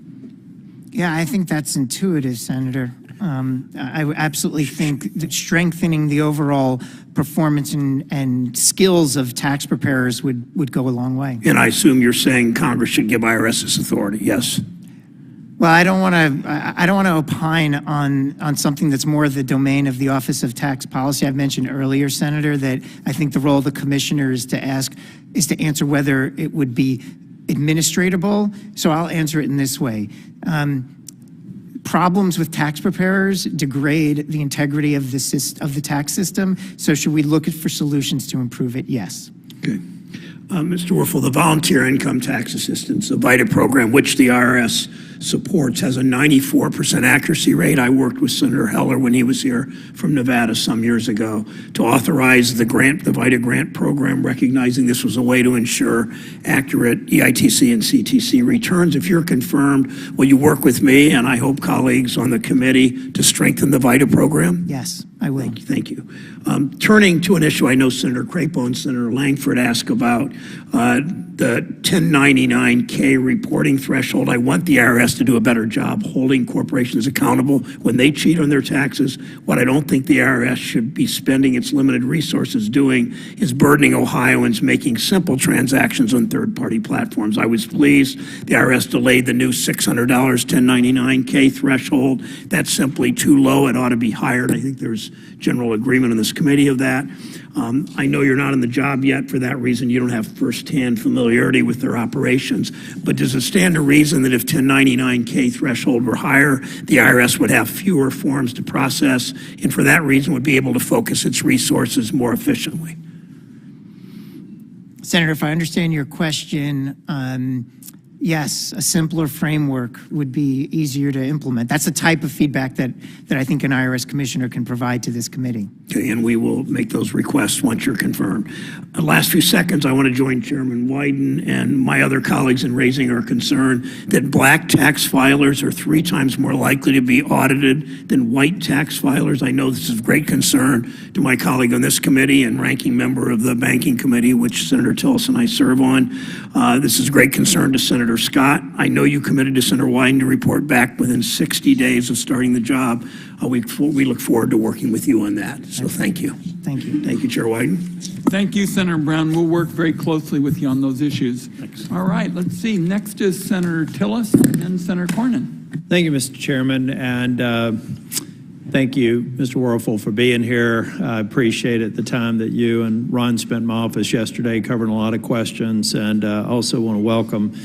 Yeah, I think that's intuitive, Senator. I absolutely think that strengthening the overall performance and skills of tax preparers would go a long way. And I assume you're saying Congress should give IRS this authority, yes? Well, I don't want to opine on something that's more the domain of the Office of Tax Policy. I've mentioned earlier, Senator, that I think the role of the commissioner is to answer whether it would be administratable. So I'll answer it in this way. Problems with tax preparers degrade the integrity of the tax system. So should we look for solutions to improve it? Yes. Okay. Mr. Werfel, the Volunteer Income Tax Assistance, the VITA program, which the IRS supports, has a 94% accuracy rate. I worked with Senator Heller when he was here from Nevada some years ago to authorize the VITA grant program, recognizing this was a way to ensure accurate EITC and CTC returns. If you're confirmed, will you work with me and I hope colleagues on the committee to strengthen the VITA program? Yes, I will. Thank you. Turning to an issue I know Senator Crapo and Senator Langford asked about, the 1099K reporting threshold. I want the IRS to do a better job holding corporations accountable when they cheat on their taxes. What I don't think the IRS should be spending its limited resources doing is burdening Ohioans making simple transactions on third-party platforms. I was pleased the IRS delayed the new $600 1099K threshold. That's simply too low. It ought to be higher. And I think there's general agreement on this committee of that. I know you're not in the job yet. For that reason, you don't have firsthand familiarity with their operations. But does it stand to reason that if 1099K threshold were higher, the IRS would have fewer forms to process, and for that reason would be able to focus its resources more efficiently? Senator, if I understand your question, yes, a simpler framework would be easier to implement. That's the type of feedback that I think an IRS commissioner can provide to this committee. Okay, and we will make those requests once you're confirmed. The last few seconds, I want to join Chairman Wyden and my other colleagues in raising our concern that black tax filers are 3 times more likely to be audited than white tax filers. I know this is of great concern to my colleague on this committee and ranking member of the Banking Committee, which Senator Tillis and I serve on. This is great concern to Senator Scott. I know you committed to Senator Wyden to report back within 60 days of starting the job. We look forward to working with you on that. So thank you. Thank you. Thank you, Chair Wyden. Thank you, Senator Brown. We'll work very closely with you on those issues. Thanks. All right, let's see. Next is Senator Tillis and then Senator Cornyn. Thank you, Mr. Chairman, and thank you, Mr. Werfel, for being here. I appreciate it, the time that you and Ron spent in my office yesterday covering a lot of questions, and also want to welcome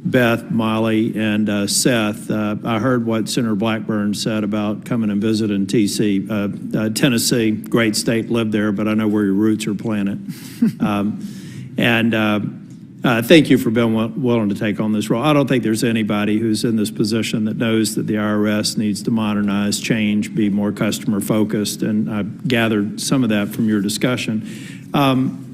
Beth, Molly, and Seth. I heard what Senator Blackburn said about coming and visiting Tennessee. Great state, lived there, but I know where your roots are planted. And thank you for being willing to take on this role. I don't think there's anybody who's in this position that knows that the IRS needs to modernize, change, be more customer focused, and I gathered some of that from your discussion.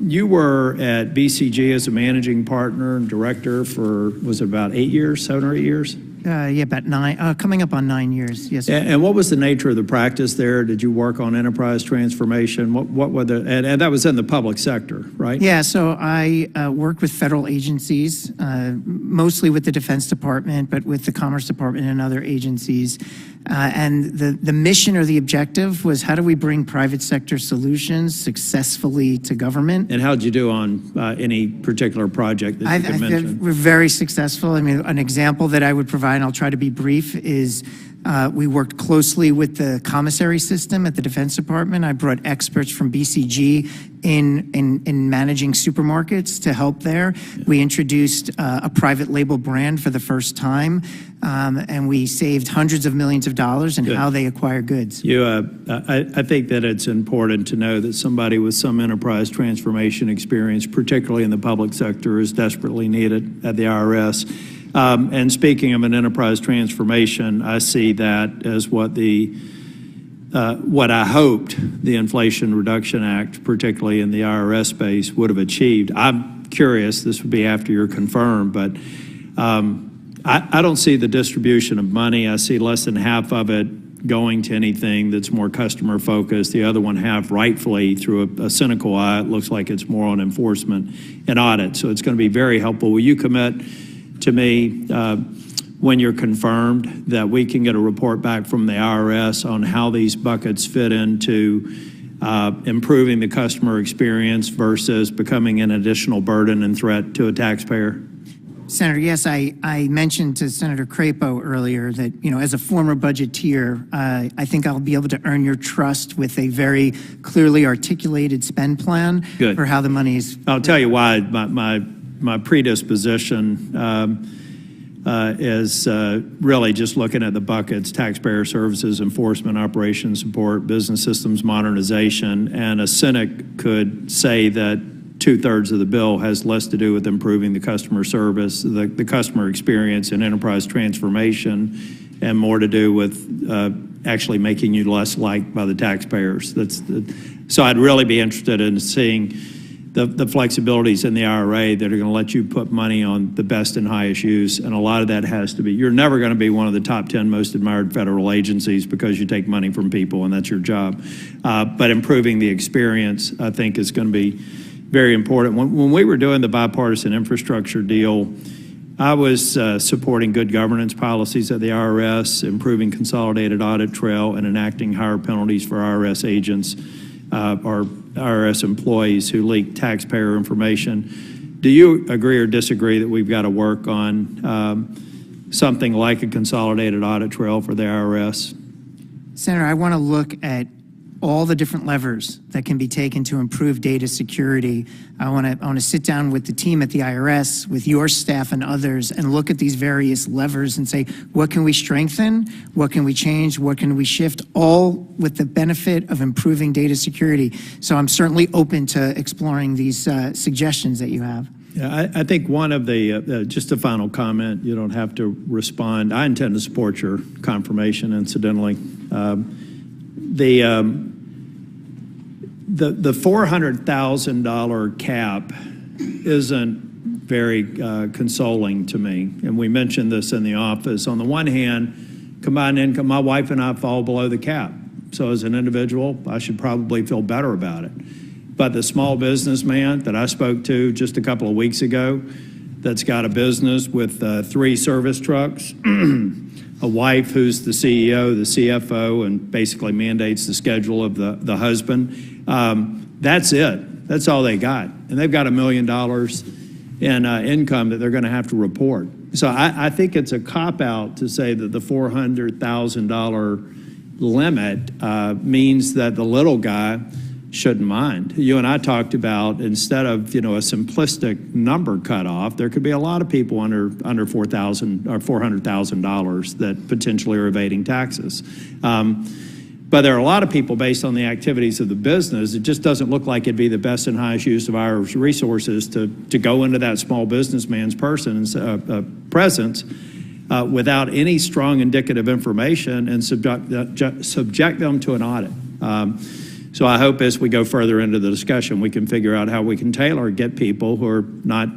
You were at BCG as a managing partner and director for, was it about 8 years, 7 or 8 years? Yeah, about 9, coming up on 9 years, yes. And what was the nature of the practice there? Did you work on enterprise transformation? What were the, and that was in the public sector, right? Yeah, so I worked with federal agencies, mostly with the Defense Department, but with the Commerce Department and other agencies. And the mission or the objective was, how do we bring private sector solutions successfully to government? And how did you do on any particular project that you could mention? We're very successful. I mean, an example that I would provide, and I'll try to be brief, is we worked closely with the commissary system at the Defense Department. I brought experts from BCG in managing supermarkets to help there. We introduced a private label brand for the first time, and we saved hundreds of millions of dollars in how they acquire goods. I think that it's important to know that somebody with some enterprise transformation experience, particularly in the public sector, is desperately needed at the IRS. And speaking of an enterprise transformation, I see that as what I hoped the Inflation Reduction Act, particularly in the IRS space, would have achieved. I'm curious, this would be after you're confirmed, but I don't see the distribution of money. I see less than half of it going to anything that's more customer focused. The other one half, rightfully, through a cynical eye, it looks like it's more on enforcement and audit. So it's going to be very helpful. Will you commit to me when you're confirmed that we can get a report back from the IRS on how these buckets fit into improving the customer experience versus becoming an additional burden and threat to a taxpayer? Senator, yes, I mentioned to Senator Crapo earlier that, you know, as a former budgeteer, I think I'll be able to earn your trust with a very clearly articulated spend plan for how the money is. I'll tell you why. My predisposition is really just looking at the buckets: taxpayer services, enforcement, operations support, business systems modernization, and a cynic could say that 2/3 of the bill has less to do with improving the customer service, the customer experience and enterprise transformation, and more to do with actually making you less liked by the taxpayers. So I'd really be interested in seeing the flexibilities in the IRA that are going to let you put money on the best and highest use, and a lot of that has to be, you're never going to be one of the top 10 most admired federal agencies because you take money from people and that's your job. But improving the experience, I think, is going to be very important. When we were doing the bipartisan infrastructure deal, I was supporting good governance policies at the IRS, improving consolidated audit trail, and enacting higher penalties for IRS agents or IRS employees who leak taxpayer information. Do you agree or disagree that we've got to work on something like a consolidated audit trail for the IRS? Senator, I want to look at all the different levers that can be taken to improve data security. I want to sit down with the team at the IRS, with your staff and others, and look at these various levers and say, what can we strengthen? What can we change? What can we shift? All with the benefit of improving data security. So I'm certainly open to exploring these suggestions that you have. Yeah, I think one of the, just a final comment, you don't have to respond. I intend to support your confirmation, incidentally. The $400,000 cap isn't very consoling to me, and we mentioned this in the office. On the one hand, combined income, my wife and I fall below the cap. So as an individual, I should probably feel better about it. But the small businessman that I spoke to just a couple of weeks ago that's got a business with 3 service trucks, a wife who's the CEO, the CFO, and basically mandates the schedule of the husband. That's it. That's all they got. And they've got $1 million in income that they're going to have to report. So I think it's a cop-out to say that the $400,000 limit means that the little guy shouldn't mind. You and I talked about, instead of, you know, a simplistic number cutoff, there could be a lot of people under $4,000 or $400,000 that potentially are evading taxes. But there are a lot of people, based on the activities of the business, it just doesn't look like it'd be the best and highest use of our resources to go into that small businessman's presence without any strong indicative information and subject them to an audit. So I hope as we go further into the discussion, we can figure out how we can tailor, get people who are not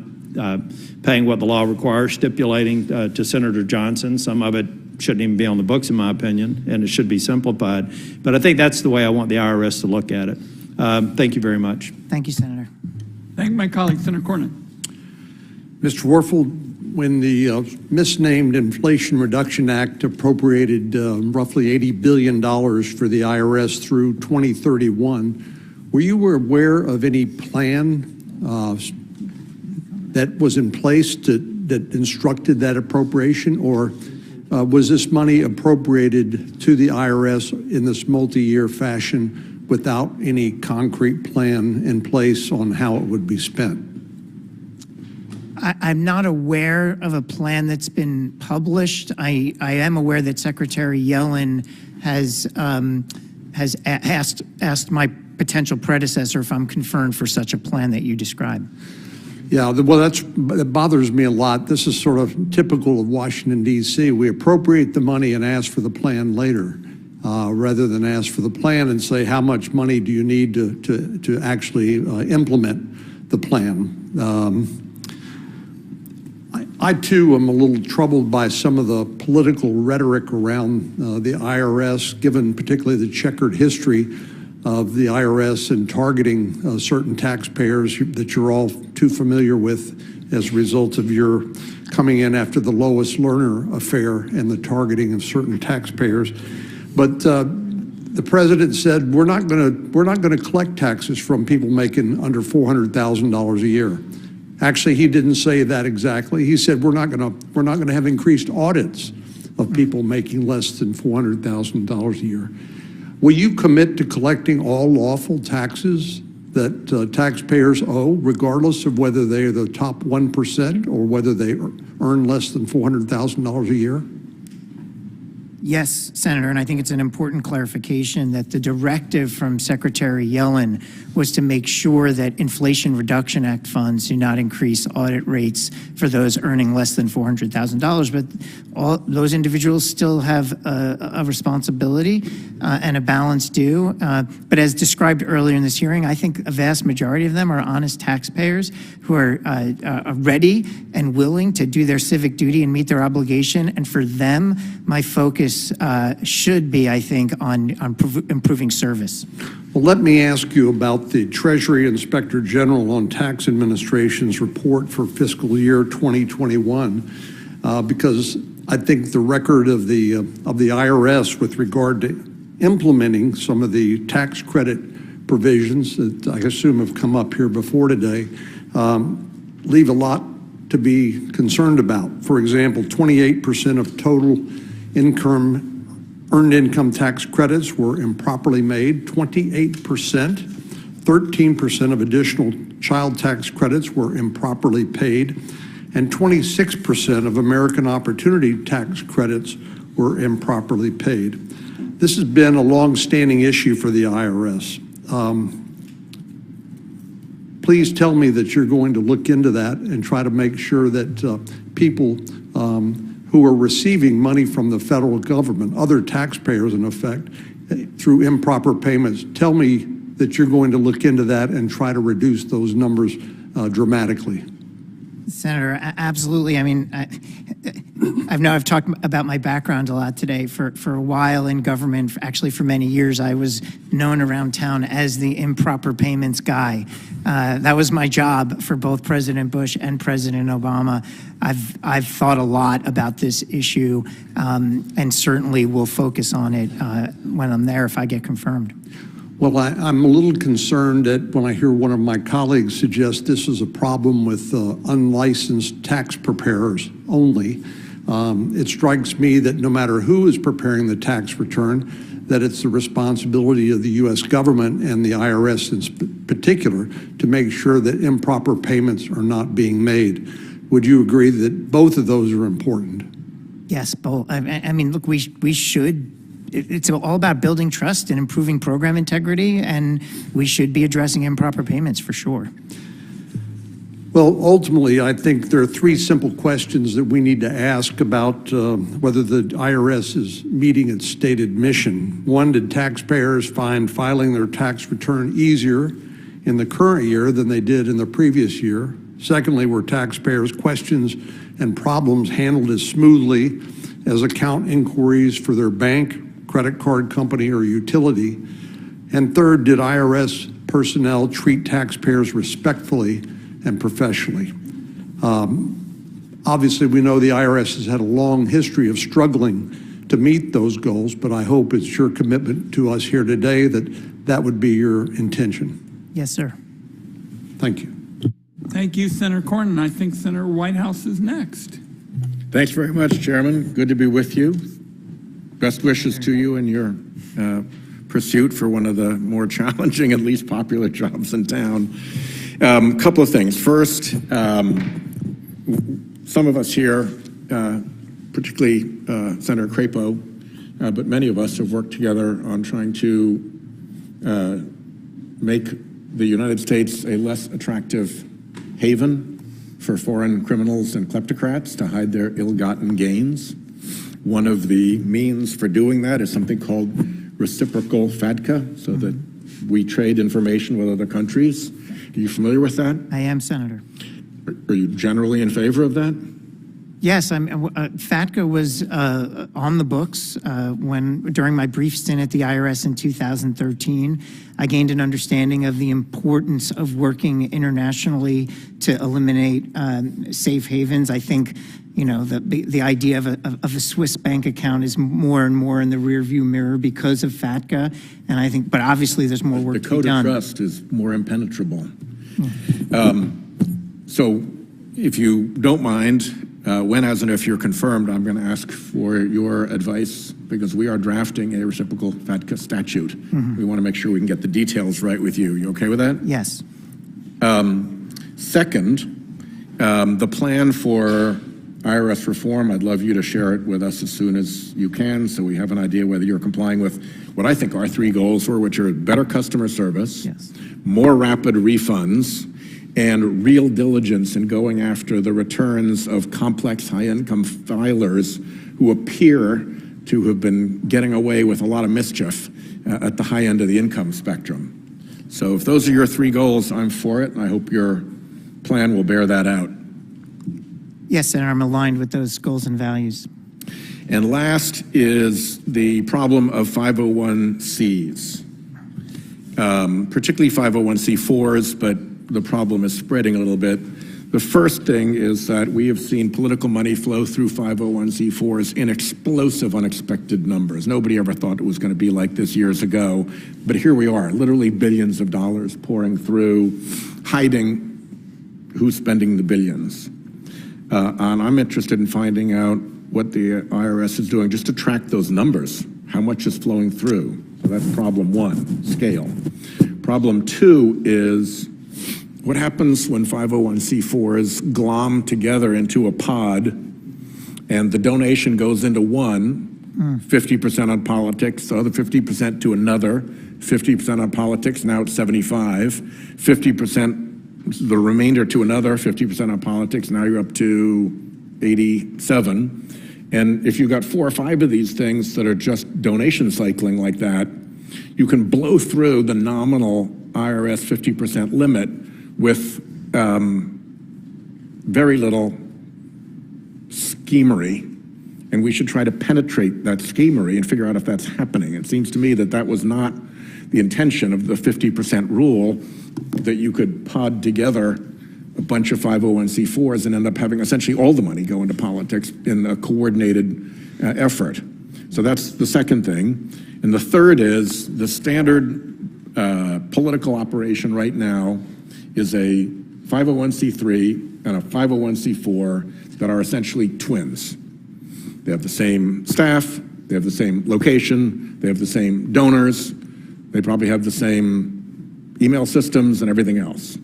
paying what the law requires, stipulating to Senator Johnson. Some of it shouldn't even be on the books, in my opinion, and it should be simplified. But I think that's the way I want the IRS to look at it. Thank you very much. Thank you, Senator. Thank my colleague, Senator Cornyn. Mr. Werfel, when the misnamed Inflation Reduction Act appropriated roughly $80 billion for the IRS through 2031, were you aware of any plan that was in place that instructed that appropriation, or was this money appropriated to the IRS in this multi-year fashion without any concrete plan in place on how it would be spent? I'm not aware of a plan that's been published. I am aware that Secretary Yellen has asked my potential predecessor if I'm confirmed for such a plan that you described. Yeah, well, that bothers me a lot. This is sort of typical of Washington, D.C. We appropriate the money and ask for the plan later, rather than ask for the plan and say, how much money do you need to actually implement the plan? I too am a little troubled by some of the political rhetoric around the IRS, given particularly the checkered history of the IRS in targeting certain taxpayers that you're all too familiar with as a result of your coming in after the Lois Lerner affair and the targeting of certain taxpayers. But the president said we're not going to collect taxes from people making under $400,000 a year. Actually, he didn't say that exactly. He said we're not going to have increased audits of people making less than $400,000 a year. Will you commit to collecting all lawful taxes that taxpayers owe, regardless of whether they are the top 1% or whether they earn less than $400,000 a year? Yes, Senator, and I think it's an important clarification that the directive from Secretary Yellen was to make sure that Inflation Reduction Act funds do not increase audit rates for those earning less than $400,000, but all those individuals still have a responsibility and a balance due. But as described earlier in this hearing, I think a vast majority of them are honest taxpayers who are ready and willing to do their civic duty and meet their obligation. And for them, my focus should be, I think, on improving service. Well, let me ask you about the Treasury Inspector General on Tax Administration's report for fiscal year 2021, because I think the record of the IRS with regard to implementing some of the tax credit provisions that I assume have come up here before today leave a lot to be concerned about. For example, 28% of total earned income tax credits were improperly made, 28%. 13% of additional child tax credits were improperly paid, and 26% of American Opportunity Tax credits were improperly paid. This has been a long-standing issue for the IRS. Please tell me that you're going to look into that and try to make sure that people who are receiving money from the federal government, other taxpayers in effect, through improper payments, tell me that you're going to look into that and try to reduce those numbers dramatically. Senator, absolutely. I mean, I've talked about my background a lot today. For a while in government, actually for many years, I was known around town as the improper payments guy. That was my job for both President Bush and President Obama. I've thought a lot about this issue and certainly will focus on it when I'm there if I get confirmed. Well, I'm a little concerned that when I hear one of my colleagues suggest this is a problem with unlicensed tax preparers only. It strikes me that no matter who is preparing the tax return, that it's the responsibility of the U.S. government and the IRS in particular to make sure that improper payments are not being made. Would you agree that both of those are important? Yes, both. I mean, look, we should it's all about building trust and improving program integrity, and we should be addressing improper payments for sure. Well, ultimately, I think there are three simple questions that we need to ask about whether the IRS is meeting its stated mission. One, did taxpayers find filing their tax return easier in the current year than they did in the previous year? Secondly, were taxpayers' questions and problems handled as smoothly as account inquiries for their bank, credit card company, or utility? And third, did IRS personnel treat taxpayers respectfully and professionally? Obviously, we know the IRS has had a long history of struggling to meet those goals, but I hope it's your commitment to us here today that that would be your intention. Yes, sir. Thank you. Thank you, Senator Cornyn. I think Senator Whitehouse is next. Thanks very much, Chairman. Good to be with you. Best wishes to you in your pursuit for one of the more challenging and least popular jobs in town. Couple of things. First, some of us here, particularly Senator Crapo, but many of us have worked together on trying to make the United States a less attractive haven for foreign criminals and kleptocrats to hide their ill-gotten gains. One of the means for doing that is something called reciprocal FATCA, so that we trade information with other countries. Are you familiar with that? I am, Senator. Are you generally in favor of that? Yes, FATCA was on the books during my brief stint at the IRS in 2013. I gained an understanding of the importance of working internationally to eliminate safe havens. I think, you know, the idea of a Swiss bank account is more and more in the rearview mirror because of FATCA, and I think, but obviously there's more work to be done. The code of trust is more impenetrable. So, if you don't mind, when, as and if you're confirmed, I'm going to ask for your advice because we are drafting a reciprocal FATCA statute. We want to make sure we can get the details right with you. You okay with that? Yes. Second, the plan for IRS reform, I'd love you to share it with us as soon as you can so we have an idea whether you're complying with what I think our three goals were, which are better customer service, more rapid refunds, and real diligence in going after the returns of complex high-income filers who appear to have been getting away with a lot of mischief at the high end of the income spectrum. So if those are your three goals, I'm for it, and I hope your plan will bear that out. Yes, Senator, I'm aligned with those goals and values. And last is the problem of 501Cs, particularly 501c4s, but the problem is spreading a little bit. The first thing is that we have seen political money flow through 501c4s in explosive, unexpected numbers. Nobody ever thought it was going to be like this years ago, but here we are, literally billions of dollars pouring through, hiding who's spending the billions. And I'm interested in finding out what the IRS is doing just to track those numbers, how much is flowing through. So that's problem one, scale. Problem two is what happens when 501c4s glom together into a pod and the donation goes into one, 50% on politics, the other 50% to another, 50% on politics, now it's 75, 50% the remainder to another, 50% on politics, now you're up to 87. And if you've got 4 or 5 of these things that are just donation cycling like that, you can blow through the nominal IRS 50% limit with very little schemery, and we should try to penetrate that schemery and figure out if that's happening. It seems to me that that was not the intention of the 50% rule, that you could pod together a bunch of 501c4s and end up having essentially all the money go into politics in a coordinated effort. So that's the second thing. And the third is the standard political operation right now is a 501c3 and a 501c4 that are essentially twins. They have the same staff, they have the same location, they have the same donors, they probably have the same email systems and everything else.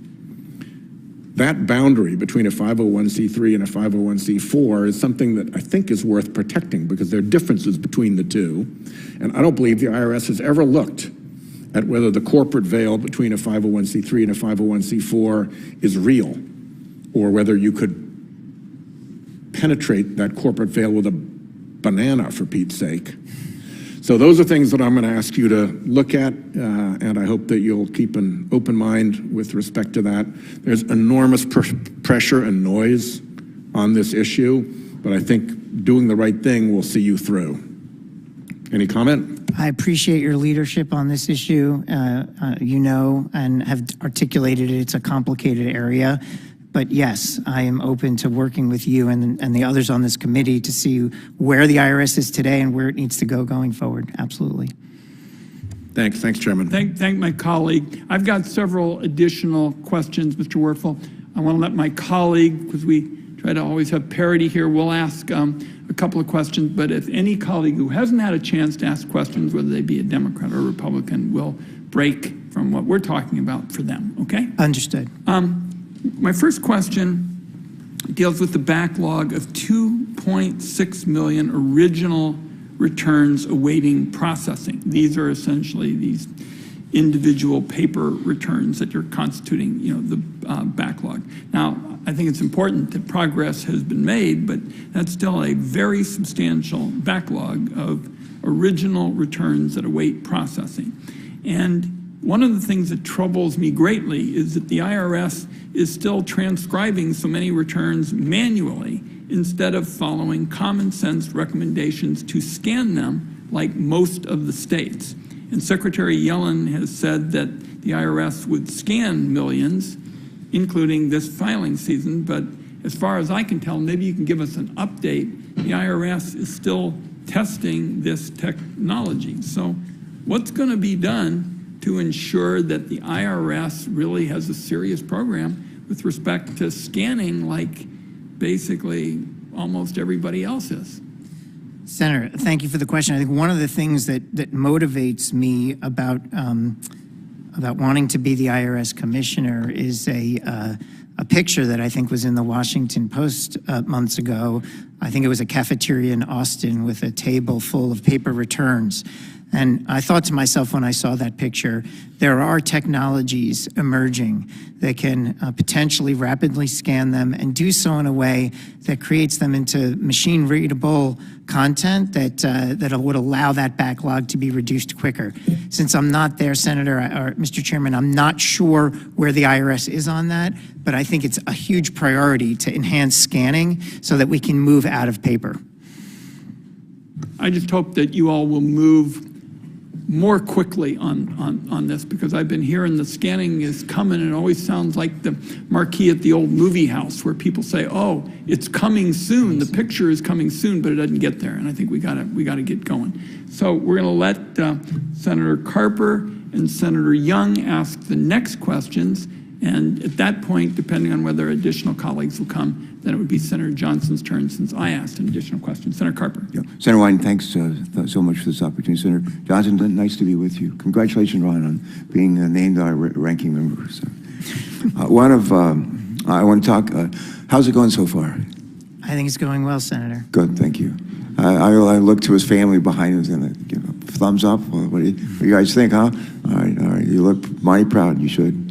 that boundary between a 501c3 and a 501c4 is something that I think is worth protecting because there are differences between the two. And I don't believe the IRS has ever looked at whether the corporate veil between a 501c3 and a 501c4 is real, or whether you could penetrate that corporate veil with a banana, for Pete's sake. So those are things that I'm going to ask you to look at, and I hope that you'll keep an open mind with respect to that. There's enormous pressure and noise on this issue, but I think doing the right thing will see you through. Any comment? I appreciate your leadership on this issue. You know, and have articulated it. It's a complicated area. But yes, I am open to working with you and the others on this committee to see where the IRS is today and where it needs to go going forward. Absolutely. Thanks, Chairman. Thank my colleague. I've got several additional questions, Mr. Werfel. I want to let my colleague, because we try to always have parity here, we'll ask a couple of questions, but if any colleague who hasn't had a chance to ask questions, whether they be a Democrat or a Republican, will break from what we're talking about for them, okay? Understood. My first question deals with the backlog of 2.6 million original returns awaiting processing. These are essentially these individual paper returns that are constituting, the backlog. Now, I think it's important that progress has been made, but that's still a very substantial backlog of original returns that await processing. And one of the things that troubles me greatly is that the IRS is still transcribing so many returns manually instead of following common sense recommendations to scan them like most of the states. And Secretary Yellen has said that the IRS would scan millions, including this filing season, but as far as I can tell, maybe you can give us an update, the IRS is still testing this technology. So what's going to be done to ensure that the IRS really has a serious program with respect to scanning like basically almost everybody else is? Senator, thank you for the question. I think one of the things that motivates me about wanting to be the IRS commissioner is a picture that I think was in the Washington Post months ago. I think it was a cafeteria in Austin with a table full of paper returns. And I thought to myself when I saw that picture, there are technologies emerging that can potentially rapidly scan them and do so in a way that creates them into machine-readable content that would allow that backlog to be reduced quicker. Since I'm not there, Senator, or Mr. Chairman, I'm not sure where the IRS is on that, but I think it's a huge priority to enhance scanning so that we can move out of paper. I just hope that you all will move more quickly on this, because I've been hearing the scanning is coming, and it always sounds like the marquee at the old movie house where people say, oh, it's coming soon, the picture is coming soon, but it doesn't get there, and I think we gotta get going. So we're gonna let Senator Carper and Senator Young ask the next questions, and at that point, depending on whether additional colleagues will come, then it would be Senator Johnson's turn, since I asked an additional question. Senator Carper. Yeah. Senator Wyden, thanks so much for this opportunity. Senator Johnson, nice to be with you. Congratulations, Ron, on being named our ranking member. So, I want to talk, how's it going so far? I think it's going well, Senator. Good, thank you. I look to his family behind us and give a thumbs up. What do you guys think, huh? All right, you look mighty proud, you should.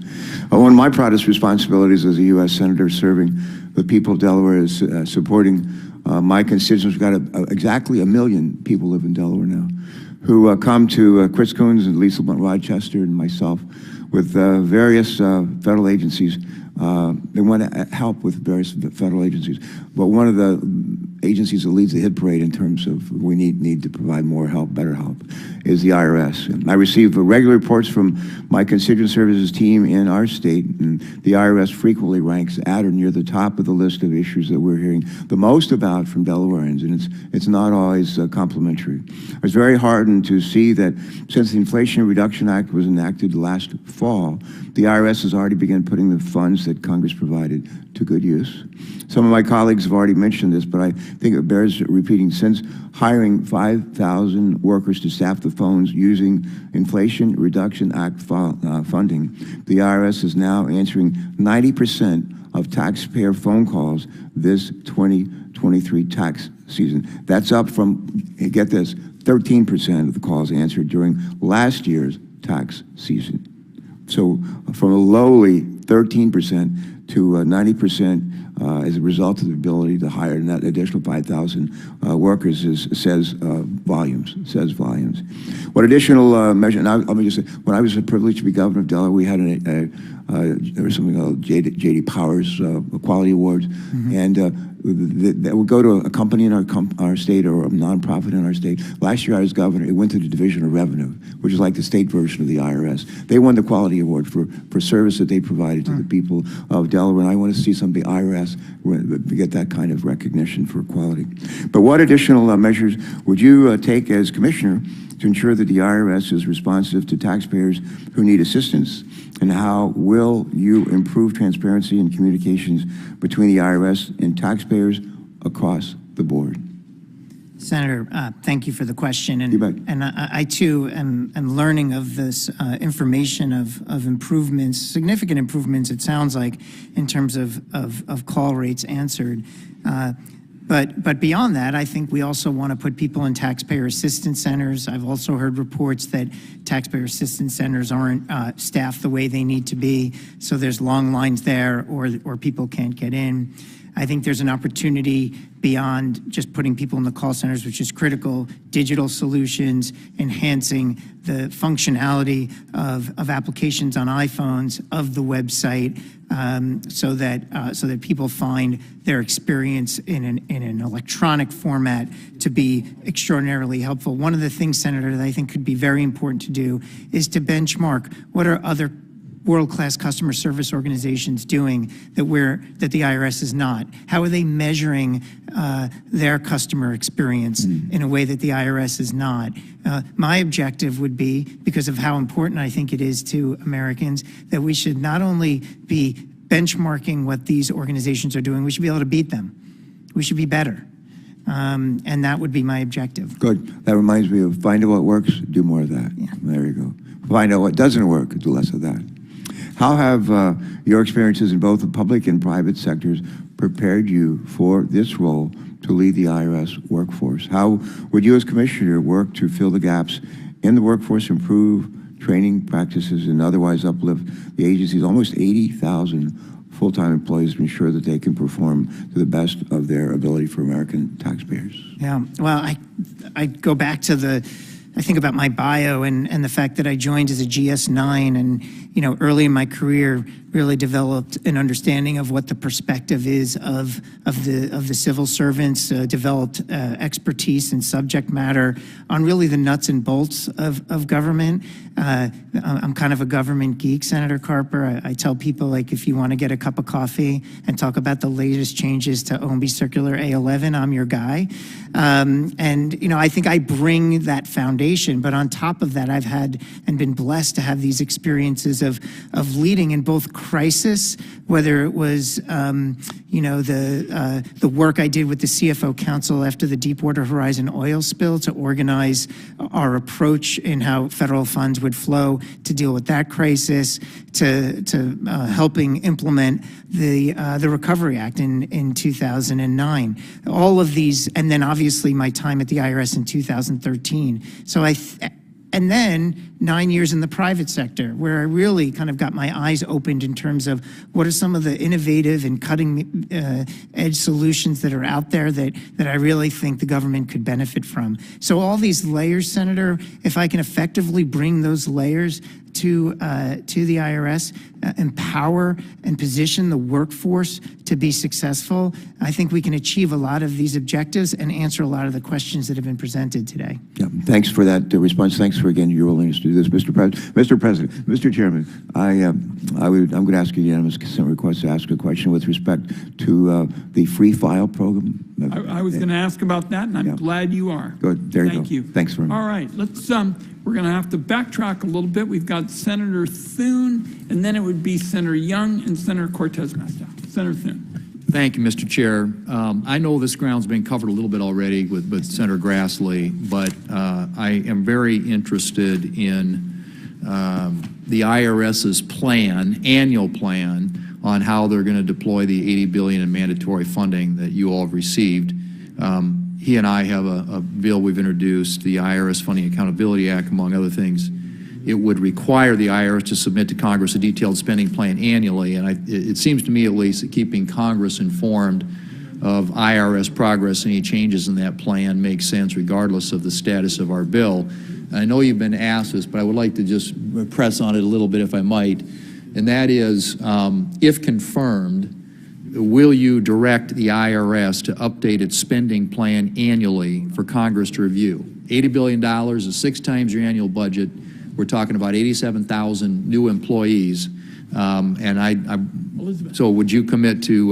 One of my proudest responsibilities as a U.S. Senator serving the people of Delaware is supporting my constituents. We've got exactly 1 million people live in Delaware now who come to Chris Coons and Lisa Rochester and myself with various federal agencies. They want to help with various federal agencies. But one of the agencies that leads the hit parade in terms of we need to provide more help, better help, is the IRS. And I receive regular reports from my constituent services team in our state, and the IRS frequently ranks at or near the top of the list of issues that we're hearing the most about from Delawareans, and it's not always complimentary. I was very heartened to see that since the Inflation Reduction Act was enacted last fall, the IRS has already begun putting the funds that Congress provided to good use. Some of my colleagues have already mentioned this, but I think it bears repeating. Since hiring 5,000 workers to staff the phones using Inflation Reduction Act funding, the IRS is now answering 90% of taxpayer phone calls this 2023 tax season. That's up from, get this, 13% of the calls answered during last year's tax season. So from a lowly 13% to 90% as a result of the ability to hire that additional 5,000 workers says volumes. What additional measure? And let me just say, when I was privileged to be governor of Delaware, we had there was something called J.D. Powers Quality Awards, and that would go to a company in our state or a nonprofit in our state. Last year I was governor, it went to the Division of Revenue, which is like the state version of the IRS. They won the Quality Award for service that they provided to the people of Delaware, and I want to see some of the IRS get that kind of recognition for quality. But what additional measures would you take as commissioner to ensure that the IRS is responsive to taxpayers who need assistance? And how will you improve transparency and communications between the IRS and taxpayers across the board? Senator, thank you for the question. And, you bet. And I too am learning of this information of improvements, significant improvements, it sounds like, in terms of call rates answered. But beyond that, I think we also want to put people in taxpayer assistance centers. I've also heard reports that taxpayer assistance centers aren't staffed the way they need to be, so there's long lines there or people can't get in. I think there's an opportunity beyond just putting people in the call centers, which is critical, digital solutions, enhancing the functionality of applications on iPhones, of the website, so that people find their experience in an electronic format to be extraordinarily helpful. One of the things, Senator, that I think could be very important to do is to benchmark what are other world-class customer service organizations doing that the IRS is not? How are they measuring their customer experience in a way that the IRS is not? My objective would be, because of how important I think it is to Americans, that we should not only be benchmarking what these organizations are doing, we should be able to beat them. We should be better. And that would be my objective. Good. That reminds me of find out what works, do more of that. Yeah. There you go. Find out what doesn't work, do less of that. How have your experiences in both the public and private sectors prepared you for this role to lead the IRS workforce? How would you as commissioner work to fill the gaps in the workforce, improve training practices, and otherwise uplift the agency's almost 80,000 full-time employees to ensure that they can perform to the best of their ability for American taxpayers? Yeah, well, I go back to I think about my bio and the fact that I joined as a GS9 and, early in my career really developed an understanding of what the perspective is of the civil servants, developed expertise and subject matter on really the nuts and bolts of government. I'm kind of a government geek, Senator Carper. I tell people, like, if you want to get a cup of coffee and talk about the latest changes to OMB Circular A11, I'm your guy. And, I think I bring that foundation, but on top of that, I've had and been blessed to have these experiences of leading in both crisis, whether it was, the work I did with the CFO Council after the Deepwater Horizon oil spill to organize our approach in how federal funds would flow to deal with that crisis, to helping implement the Recovery Act in 2009. All of these, and then obviously my time at the IRS in 2013. So and then 9 years in the private sector, where I really kind of got my eyes opened in terms of what are some of the innovative and cutting edge solutions that are out there that I really think the government could benefit from. So all these layers, Senator, if I can effectively bring those layers to the IRS, empower and position the workforce to be successful, I think we can achieve a lot of these objectives and answer a lot of the questions that have been presented today. Yeah, thanks for that response. Thanks for, again, your willingness to do this, Mr. President. Mr. Chairman, I'm going to ask a unanimous consent request to ask a question with respect to the free file program. I was going to ask about that, and I'm glad you are. Good. There you go. Thank you. Thanks very much. All right, let's. We're going to have to backtrack a little bit. We've got Senator Thune, and then it would be Senator Young and Senator Cortez Masto. Senator Thune. Thank you, Mr. Chair. I know this ground's been covered a little bit already with Senator Grassley, but I am very interested in the IRS's annual plan on how they're going to deploy the $80 billion in mandatory funding that you all have received. He and I have a bill we've introduced, the IRS Funding Accountability Act, among other things. It would require the IRS to submit to Congress a detailed spending plan annually, and it seems to me at least that keeping Congress informed of IRS progress and any changes in that plan makes sense regardless of the status of our bill. I know you've been asked this, but I would like to just press on it a little bit if I might, and that is, if confirmed, will you direct the IRS to update its spending plan annually for Congress to review? $80 billion is 6 times your annual budget. We're talking about 87,000 new employees, so would you commit to,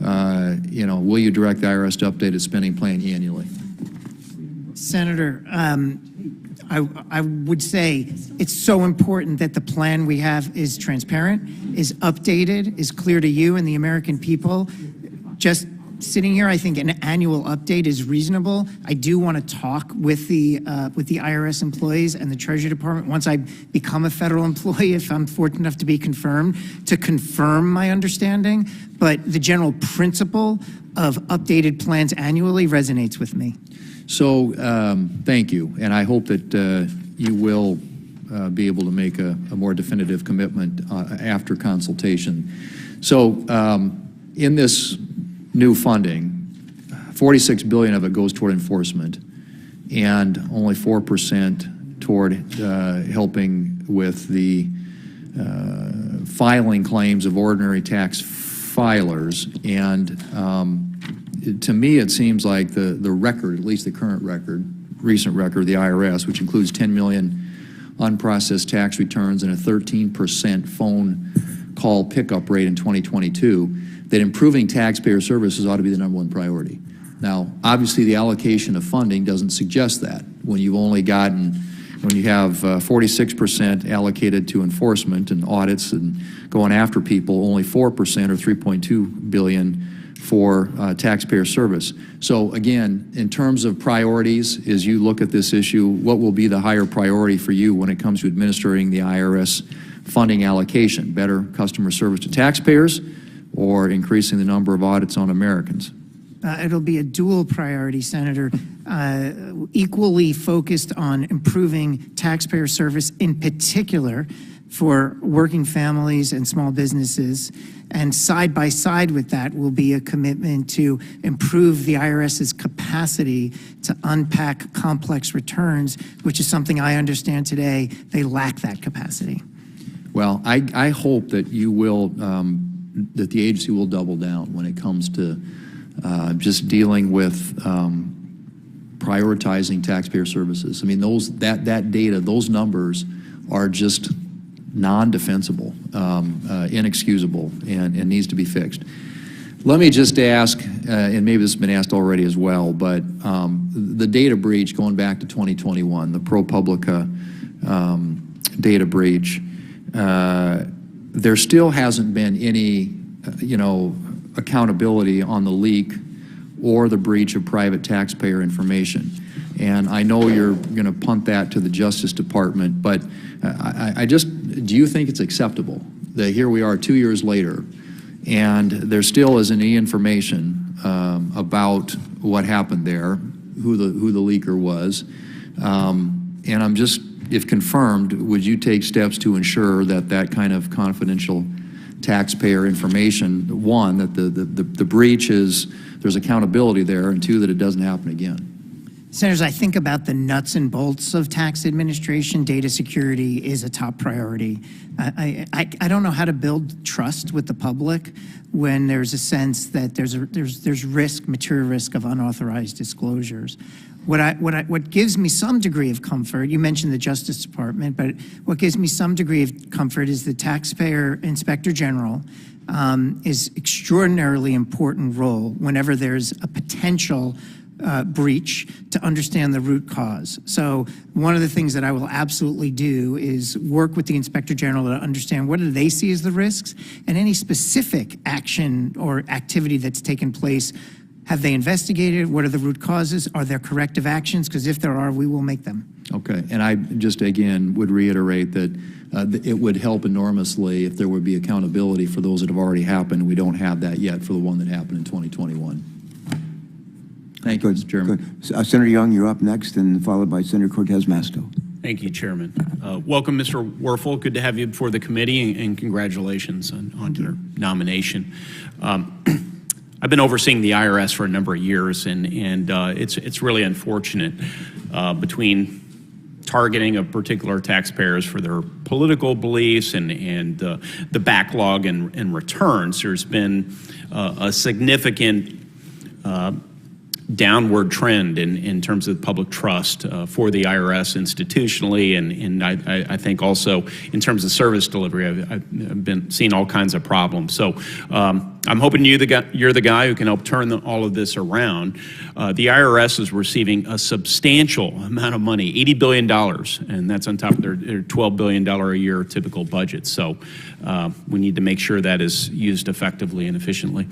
will you direct the IRS to update its spending plan annually? Senator, I would say it's so important that the plan we have is transparent, is updated, is clear to you and the American people. Just sitting here, I think an annual update is reasonable. I do want to talk with the IRS employees and the Treasury Department once I become a federal employee, if I'm fortunate enough to be confirmed, to confirm my understanding. But the general principle of updated plans annually resonates with me. So thank you, and I hope that you will be able to make a more definitive commitment after consultation. So in this new funding, $46 billion of it goes toward enforcement, and only 4% toward helping with the filing claims of ordinary tax filers. And to me, it seems like the record, at least the current record, recent record of the IRS, which includes 10 million unprocessed tax returns and a 13% phone call pickup rate in 2022, that improving taxpayer services ought to be the #1 priority. Now, obviously, the allocation of funding doesn't suggest that. When you have 46% allocated to enforcement and audits and going after people, only 4% or $3.2 billion for taxpayer service. So again, in terms of priorities, as you look at this issue, what will be the higher priority for you when it comes to administering the IRS funding allocation? Better customer service to taxpayers or increasing the number of audits on Americans? It'll be a dual priority, Senator, equally focused on improving taxpayer service, in particular for working families and small businesses. And side by side with that will be a commitment to improve the IRS's capacity to unpack complex returns, which is something I understand today they lack that capacity. Well, I hope that you will, that the agency will double down when it comes to just dealing with prioritizing taxpayer services. I mean, that data, those numbers are just non-defensible, inexcusable, and needs to be fixed. Let me just ask, and maybe this has been asked already as well, but the data breach going back to 2021, the ProPublica data breach, there still hasn't been any, accountability on the leak or the breach of private taxpayer information. And I know you're going to punt that to the Justice Department, but do you think it's acceptable that here we are 2 years later and there still isn't any information about what happened there, who the leaker was? And I'm just, if confirmed, would you take steps to ensure that that kind of confidential taxpayer information, one, that the breach is, there's accountability there, and two, that it doesn't happen again? Senators, I think about the nuts and bolts of tax administration. Data security is a top priority. I don't know how to build trust with the public when there's a sense that there's risk, material risk of unauthorized disclosures. What gives me some degree of comfort, you mentioned the Justice Department, but what gives me some degree of comfort is the Taxpayer Inspector General is extraordinarily important role whenever there's a potential breach to understand the root cause. So one of the things that I will absolutely do is work with the Inspector General to understand what do they see as the risks, and any specific action or activity that's taken place, Have they investigated? What are the root causes? Are there corrective actions? Because if there are, we will make them. Okay, and I just, again, would reiterate that it would help enormously if there would be accountability for those that have already happened. We don't have that yet for the one that happened in 2021. Thank you, Mr. Chairman. Good. Senator Young, you're up next, and followed by Senator Cortez Masto. Thank you, Chairman. Welcome, Mr. Werfel. Good to have you before the committee, and congratulations on your nomination. I've been overseeing the IRS for a number of years, and it's really unfortunate between targeting of particular taxpayers for their political beliefs and the backlog and returns. There's been a significant downward trend in terms of public trust for the IRS institutionally, and I think also in terms of service delivery. I've been seeing all kinds of problems. So I'm hoping you're the guy who can help turn all of this around. The IRS is receiving a substantial amount of money, $80 billion, and that's on top of their $12 billion a year typical budget. So we need to make sure that is used effectively and efficiently.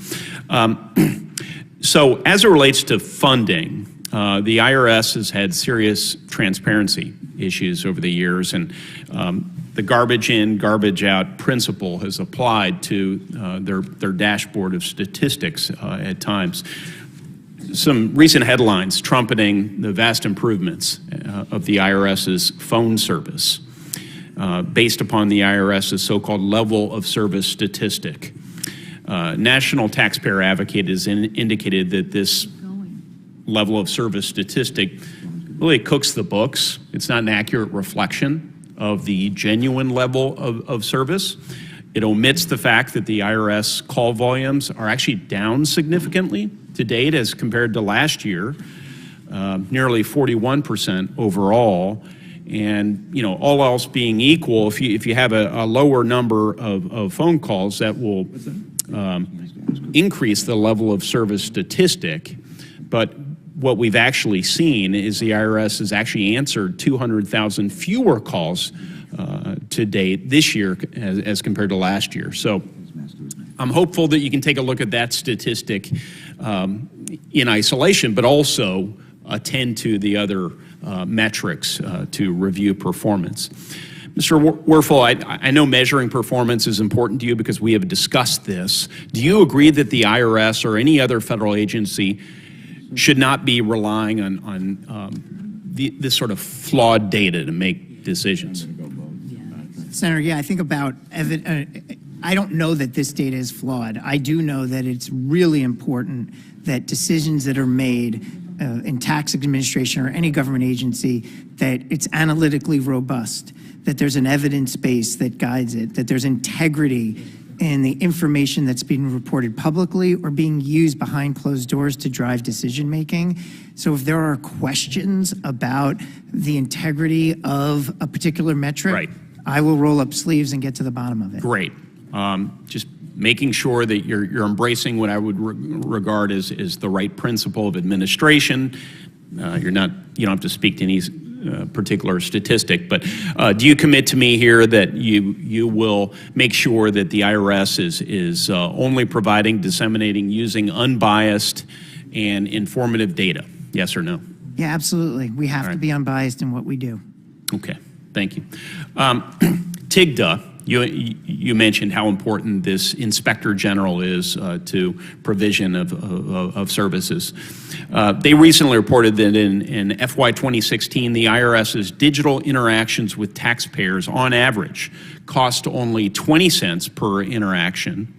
So as it relates to funding, the IRS has had serious transparency issues over the years, and the garbage in, garbage out principle has applied to their dashboard of statistics at times. Some recent headlines trumpeting the vast improvements of the IRS's phone service based upon the IRS's so-called level of service statistic. National Taxpayer Advocate has indicated that this level of service statistic really cooks the books. It's not an accurate reflection of the genuine level of service. It omits the fact that the IRS call volumes are actually down significantly to date as compared to last year, nearly 41% overall. And, you know, all else being equal, if you have a lower number of phone calls, that will increase the level of service statistic. But what we've actually seen is the IRS has actually answered 200,000 fewer calls to date this year as compared to last year. So I'm hopeful that you can take a look at that statistic in isolation, but also attend to the other metrics to review performance. Mr. Werfel, I know measuring performance is important to you because we have discussed this. Do you agree that the IRS or any other federal agency should not be relying on this sort of flawed data to make decisions? Senator, yeah, I think about I don't know that this data is flawed. I do know that it's really important that decisions that are made in tax administration or any government agency, that it's analytically robust, that there's an evidence base that guides it, that there's integrity in the information that's being reported publicly or being used behind closed doors to drive decision making. So if there are questions about the integrity of a particular metric, right, I will roll up sleeves and get to the bottom of it. Great. Just making sure that you're embracing what I would regard as the right principle of administration. You don't have to speak to any particular statistic, but do you commit to me here that you will make sure that the IRS is only providing, disseminating, using unbiased and informative data? Yes or no? Yeah, absolutely. We have to be unbiased in what we do. Okay, thank you. TIGTA, you mentioned how important this Inspector General is to provision of services. They recently reported that in FY 2016, the IRS's digital interactions with taxpayers on average cost only 20 cents per interaction,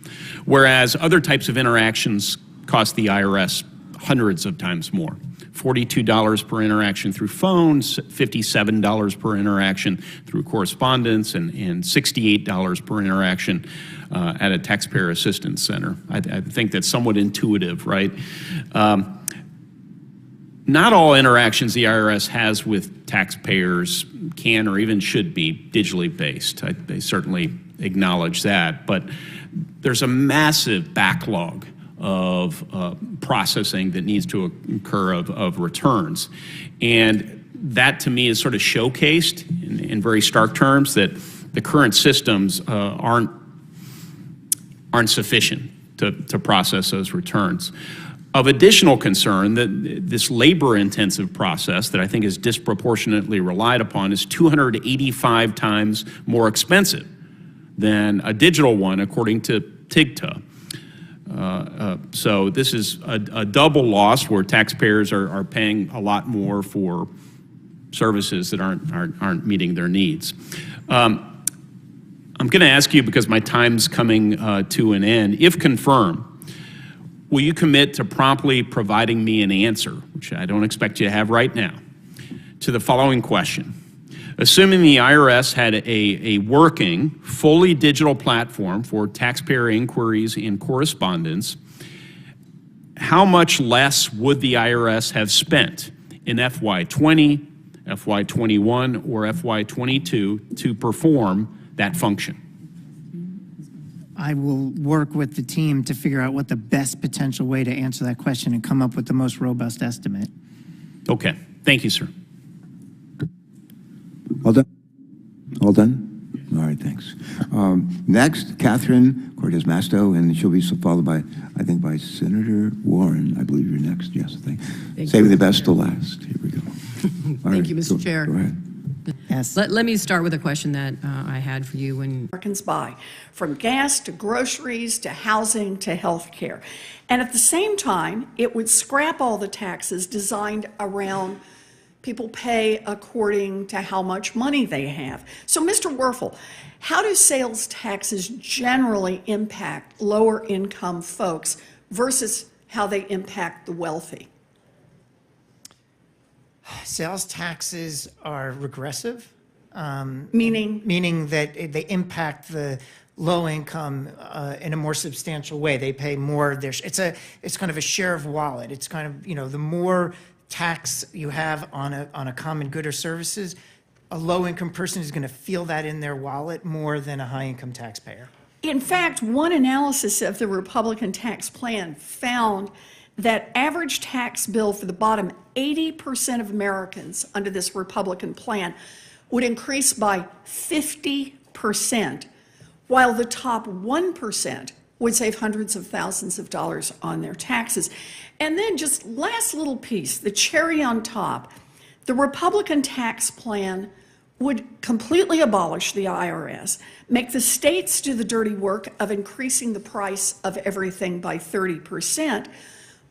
whereas other types of interactions cost the IRS hundreds of times more. $42 per interaction through phones, $57 per interaction through correspondence, and $68 per interaction at a taxpayer assistance center. I think that's somewhat intuitive, right? Not all interactions the IRS has with taxpayers can or even should be digitally based. They certainly acknowledge that, but there's a massive backlog of processing that needs to occur of returns. And that to me is sort of showcased in very stark terms that the current systems aren't sufficient to process those returns. Of additional concern, that this labor-intensive process that I think is disproportionately relied upon is 285 times more expensive than a digital one, according to TIGTA. So this is a double loss where taxpayers are paying a lot more for services that aren't meeting their needs. I'm going to ask you, because my time's coming to an end, if confirmed, will you commit to promptly providing me an answer, which I don't expect you to have right now, to the following question? Assuming the IRS had a working, fully digital platform for taxpayer inquiries and correspondence, how much less would the IRS have spent in FY20, FY21, or FY22 to perform that function? I will work with the team to figure out what the best potential way to answer that question and come up with the most robust estimate. Okay. Thank you, sir. All done? All done? All right, thanks. Next, Catherine Cortez Masto, and she'll be followed by, I think, by Senator Warren. I believe you're next. Yes, thank you. Saving the best to last. Here we go. Thank you, Mr. Chair. Go ahead. Yes. Let me start with a question that I had for you. When Americans buy, from gas to groceries to housing to health care. And at the same time, it would scrap all the taxes designed around people pay according to how much money they have. So, Mr. Werfel, how do sales taxes generally impact lower income folks versus how they impact the wealthy? Sales taxes are regressive. Meaning? Meaning that they impact the low income in a more substantial way. They pay more. It's kind of a share of wallet. It's kind of, the more tax you have on a common good or services, a low income person is going to feel that in their wallet more than a high income taxpayer. In fact, one analysis of the Republican tax plan found that average tax bill for the bottom 80% of Americans under this Republican plan would increase by 50%, while the top 1% would save hundreds of thousands of dollars on their taxes. And then just last little piece, the cherry on top, the Republican tax plan would completely abolish the IRS, make the states do the dirty work of increasing the price of everything by 30%.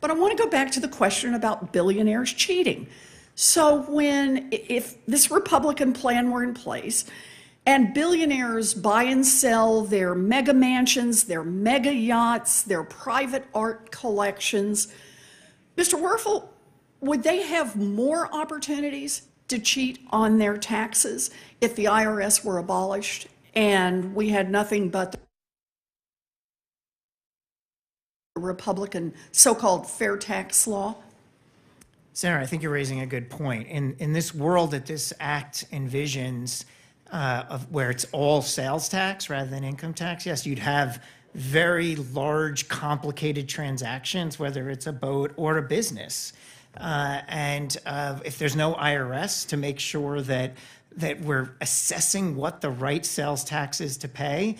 But I want to go back to the question about billionaires cheating. So if this Republican plan were in place and billionaires buy and sell their mega mansions, their mega yachts, their private art collections, Mr. Werfel, would they have more opportunities to cheat on their taxes if the IRS were abolished and we had nothing but the Republican so-called fair tax law? Senator, I think you're raising a good point. In this world that this act envisions, of where it's all sales tax rather than income tax, yes, you'd have very large, complicated transactions, whether it's a boat or a business. And if there's no IRS to make sure that we're assessing what the right sales tax is to pay,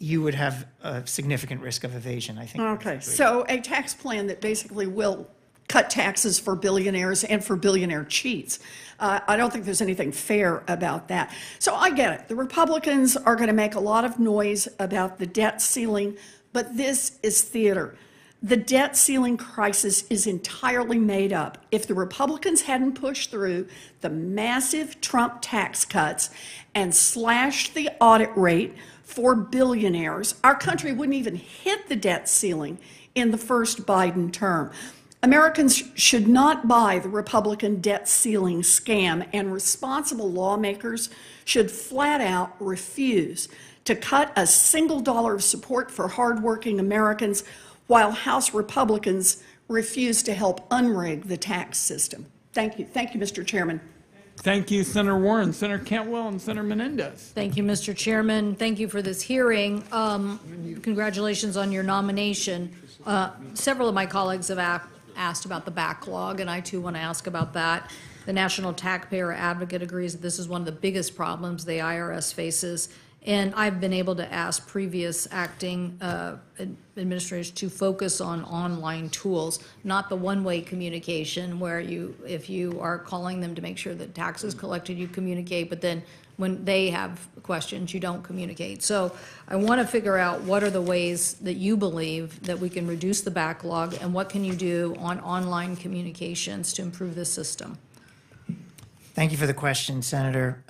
you would have a significant risk of evasion, I think. Okay, so a tax plan that basically will cut taxes for billionaires and for billionaire cheats. I don't think there's anything fair about that. So I get it. The Republicans are going to make a lot of noise about the debt ceiling, but this is theater. The debt ceiling crisis is entirely made up. If the Republicans hadn't pushed through the massive Trump tax cuts and slashed the audit rate for billionaires, our country wouldn't even hit the debt ceiling in the first Biden term. Americans should not buy the Republican debt ceiling scam, and responsible lawmakers should flat out refuse to cut a single dollar of support for hardworking Americans while House Republicans refuse to help unrig the tax system. Thank you. Thank you, Mr. Chairman. Thank you, Senator Warren, Senator Cantwell, and Senator Menendez. Thank you, Mr. Chairman. Thank you for this hearing. Congratulations on your nomination. Several of my colleagues have asked about the backlog, and I too want to ask about that. The National Taxpayer Advocate agrees that this is one of the biggest problems the IRS faces, And I've been able to ask previous acting administrators to focus on online tools, not the one-way communication where if you are calling them to make sure that tax is collected, you communicate, but then when they have questions, you don't communicate. So I want to figure out what are the ways that you believe that we can reduce the backlog, and what can you do on online communications to improve this system? Thank you for the question, Senator.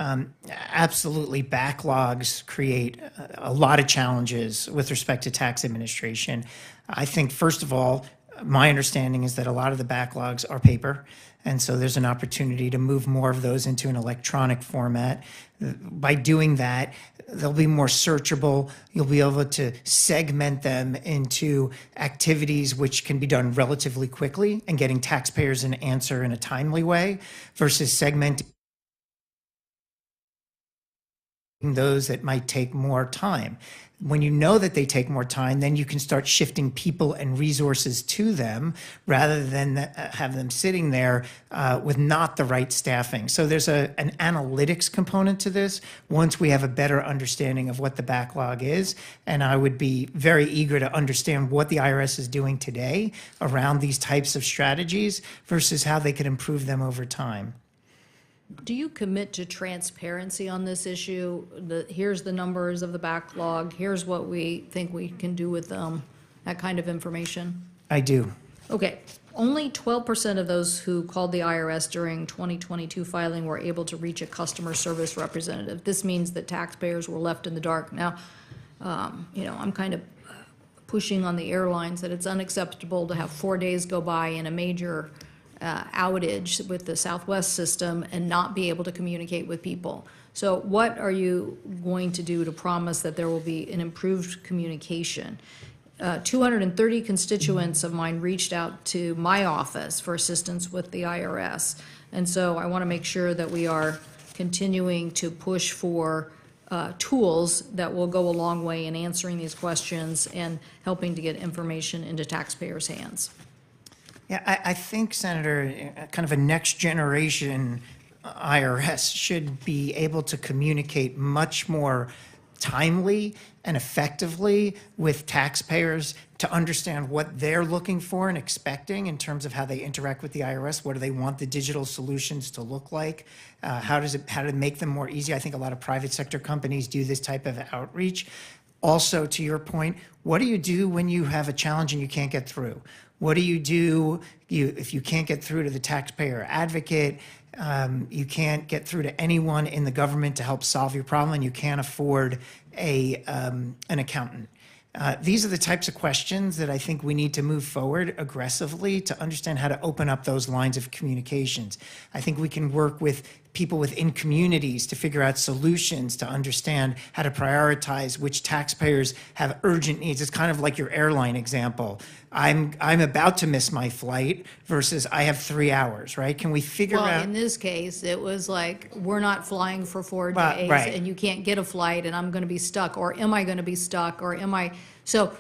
Absolutely, backlogs create a lot of challenges with respect to tax administration. I think, first of all, my understanding is that a lot of the backlogs are paper, and so there's an opportunity to move more of those into an electronic format. By doing that, they'll be more searchable. You'll be able to segment them into activities which can be done relatively quickly and getting taxpayers an answer in a timely way versus segmenting those that might take more time. When you know that they take more time, then you can start shifting people and resources to them rather than have them sitting there with not the right staffing. So there's an analytics component to this once we have a better understanding of what the backlog is. And I would be very eager to understand what the IRS is doing today around these types of strategies versus how they could improve them over time. Do you commit to transparency on this issue? Here's the numbers of the backlog, here's what we think we can do with them, that kind of information? I do. Okay. Only 12% of those who called the IRS during 2022 filing were able to reach a customer service representative. This means that taxpayers were left in the dark. Now, I'm kind of pushing on the airlines that it's unacceptable to have 4 days go by in a major outage with the Southwest system and not be able to communicate with people. So what are you going to do to promise that there will be an improved communication? 230 constituents of mine reached out to my office for assistance with the IRS. And so I want to make sure that we are continuing to push for tools that will go a long way in answering these questions and helping to get information into taxpayers' hands. Yeah, I think, Senator, kind of a next generation IRS should be able to communicate much more timely and effectively with taxpayers to understand what they're looking for and expecting in terms of how they interact with the IRS. What do they want the digital solutions to look like? How to make them more easy? I think a lot of private sector companies do this type of outreach. Also, to your point, what do you do when you have a challenge and you can't get through? What do you do if you can't get through to the taxpayer advocate? You can't get through to anyone in the government to help solve your problem, and you can't afford an accountant. These are the types of questions that I think we need to move forward aggressively to understand how to open up those lines of communications. I think we can work with people within communities to figure out solutions to understand how to prioritize which taxpayers have urgent needs. It's kind of like your airline example. I'm about to miss my flight versus I have 3 hours, right? Can we figure out? Well, in this case, it was like, we're not flying for 4 days, right. and you can't get a flight, and I'm going to be stuck, or am I going to be stuck, or am I? So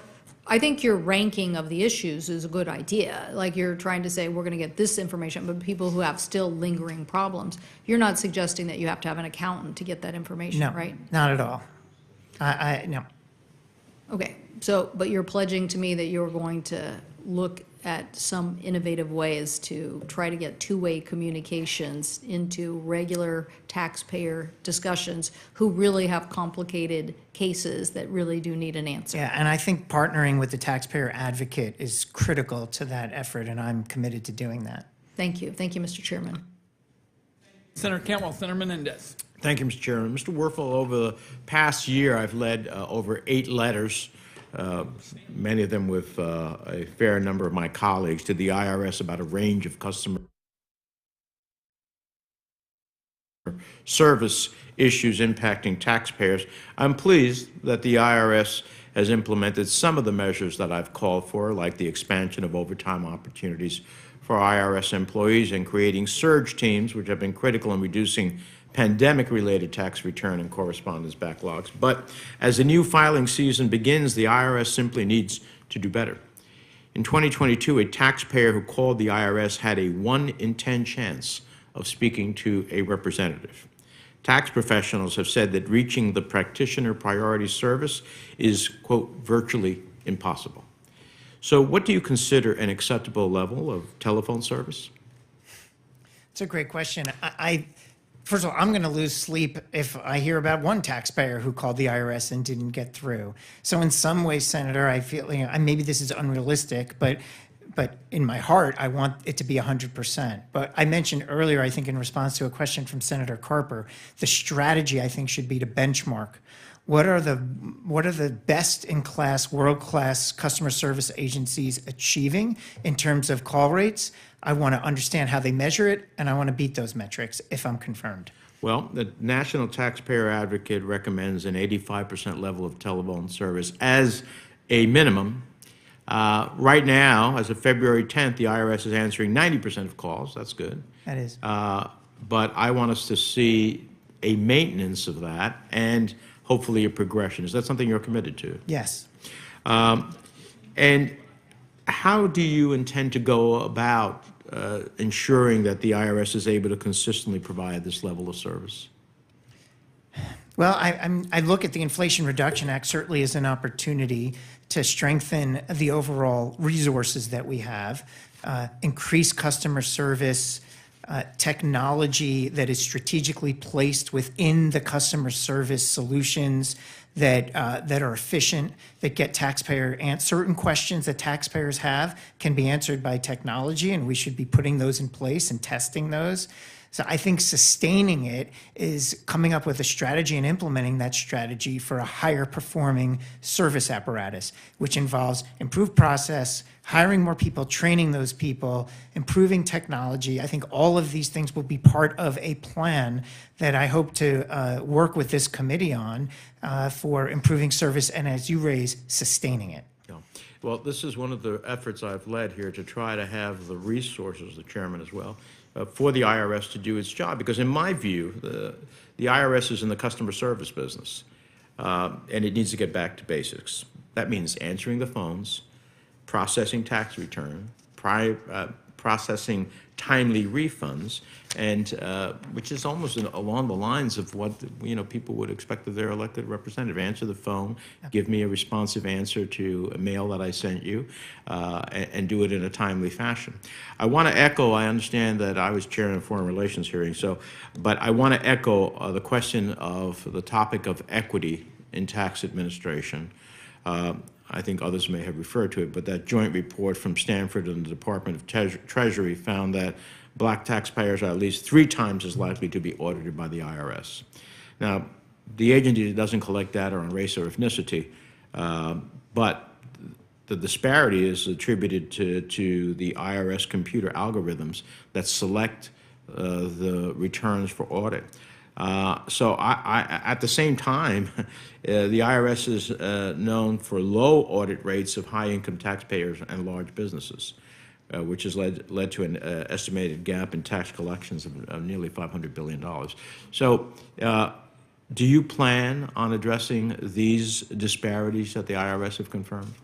I think your ranking of the issues is a good idea. Like, you're trying to say, we're going to get this information, but people who have still lingering problems, you're not suggesting that you have to have an accountant to get that information, No, right? not at all. No. Okay, so, but you're pledging to me that you're going to look at some innovative ways to try to get two-way communications into regular taxpayer discussions who really have complicated cases that really do need an answer. Yeah, and I think partnering with the taxpayer advocate is critical to that effort, and I'm committed to doing that. Thank you. Thank you, Mr. Chairman. Senator Cantwell, Senator Menendez. Thank you, Mr. Chairman. Mr. Werfel, over the past year, I've led over 8 letters, many of them with a fair number of my colleagues, to the IRS about a range of customer service issues impacting taxpayers. I'm pleased that the IRS has implemented some of the measures that I've called for, like the expansion of overtime opportunities for IRS employees and creating surge teams, which have been critical in reducing pandemic-related tax return and correspondence backlogs. But as the new filing season begins, the IRS simply needs to do better. In 2022, a taxpayer who called the IRS had a 1 in 10 chance of speaking to a representative. Tax professionals have said that reaching the practitioner priority service is, quote, virtually impossible. So what do you consider an acceptable level of telephone service? It's a great question. First of all, I'm going to lose sleep if I hear about one taxpayer who called the IRS and didn't get through. So in some ways, Senator, I feel, maybe this is unrealistic, but in my heart, I want it to be 100%. But I mentioned earlier, I think in response to a question from Senator Carper, the strategy, I think, should be to benchmark. What are the best-in-class, world-class customer service agencies achieving in terms of call rates? I want to understand how they measure it, and I want to beat those metrics if I'm confirmed. Well, the National Taxpayer Advocate recommends an 85% level of telephone service as a minimum. Right now, as of February 10th, the IRS is answering 90% of calls. That's good. That is. But I want us to see a maintenance of that and hopefully a progression. Is that something you're committed to? Yes. And how do you intend to go about ensuring that the IRS is able to consistently provide this level of service? Well, I look at the Inflation Reduction Act certainly as an opportunity to strengthen the overall resources that we have, increase customer service, technology that is strategically placed within the customer service solutions that are efficient, that get certain questions that taxpayers have can be answered by technology, and we should be putting those in place and testing those. So I think sustaining it is coming up with a strategy and implementing that strategy for a higher performing service apparatus, which involves improved process, hiring more people, training those people, improving technology. I think all of these things will be part of a plan that I hope to work with this committee on for improving service and, as you raise, sustaining it. Well, this is one of the efforts I've led here to try to have the resources, the chairman as well, for the IRS to do its job. Because in my view, the IRS is in the customer service business, and it needs to get back to basics. That means answering the phones, processing tax return, processing timely refunds, and which is almost along the lines of what people would expect of their elected representative. Answer the phone, give me a responsive answer to a mail that I sent you, and do it in a timely fashion. I want to echo, I understand that I was chairing a foreign relations hearing, but I want to echo the question of the topic of equity in tax administration. I think others may have referred to it, but that joint report from Stanford and the Department of Treasury found that black taxpayers are at least 3 times as likely to be audited by the IRS. Now, the agency doesn't collect data on race or ethnicity, but the disparity is attributed to the IRS computer algorithms that select the returns for audit. So at the same time, the IRS is known for low audit rates of high-income taxpayers and large businesses, which has led to an estimated gap in tax collections of nearly $500 billion. So do you plan on addressing these disparities that the IRS have confirmed?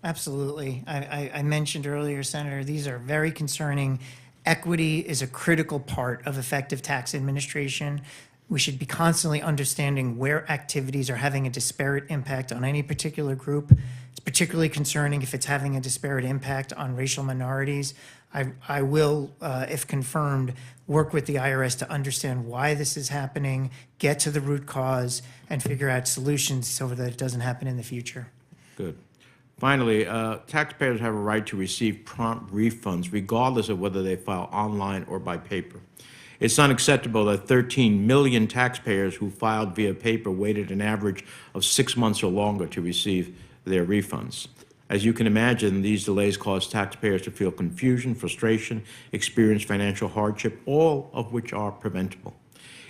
Absolutely. I mentioned earlier, Senator, these are very concerning. Equity is a critical part of effective tax administration. We should be constantly understanding where activities are having a disparate impact on any particular group. It's particularly concerning if it's having a disparate impact on racial minorities. I will, if confirmed, work with the IRS to understand why this is happening, get to the root cause, and figure out solutions so that it doesn't happen in the future. Good. Finally, taxpayers have a right to receive prompt refunds regardless of whether they file online or by paper. It's unacceptable that 13 million taxpayers who filed via paper waited an average of 6 months or longer to receive their refunds. As you can imagine, these delays cause taxpayers to feel confusion, frustration, experience financial hardship, all of which are preventable.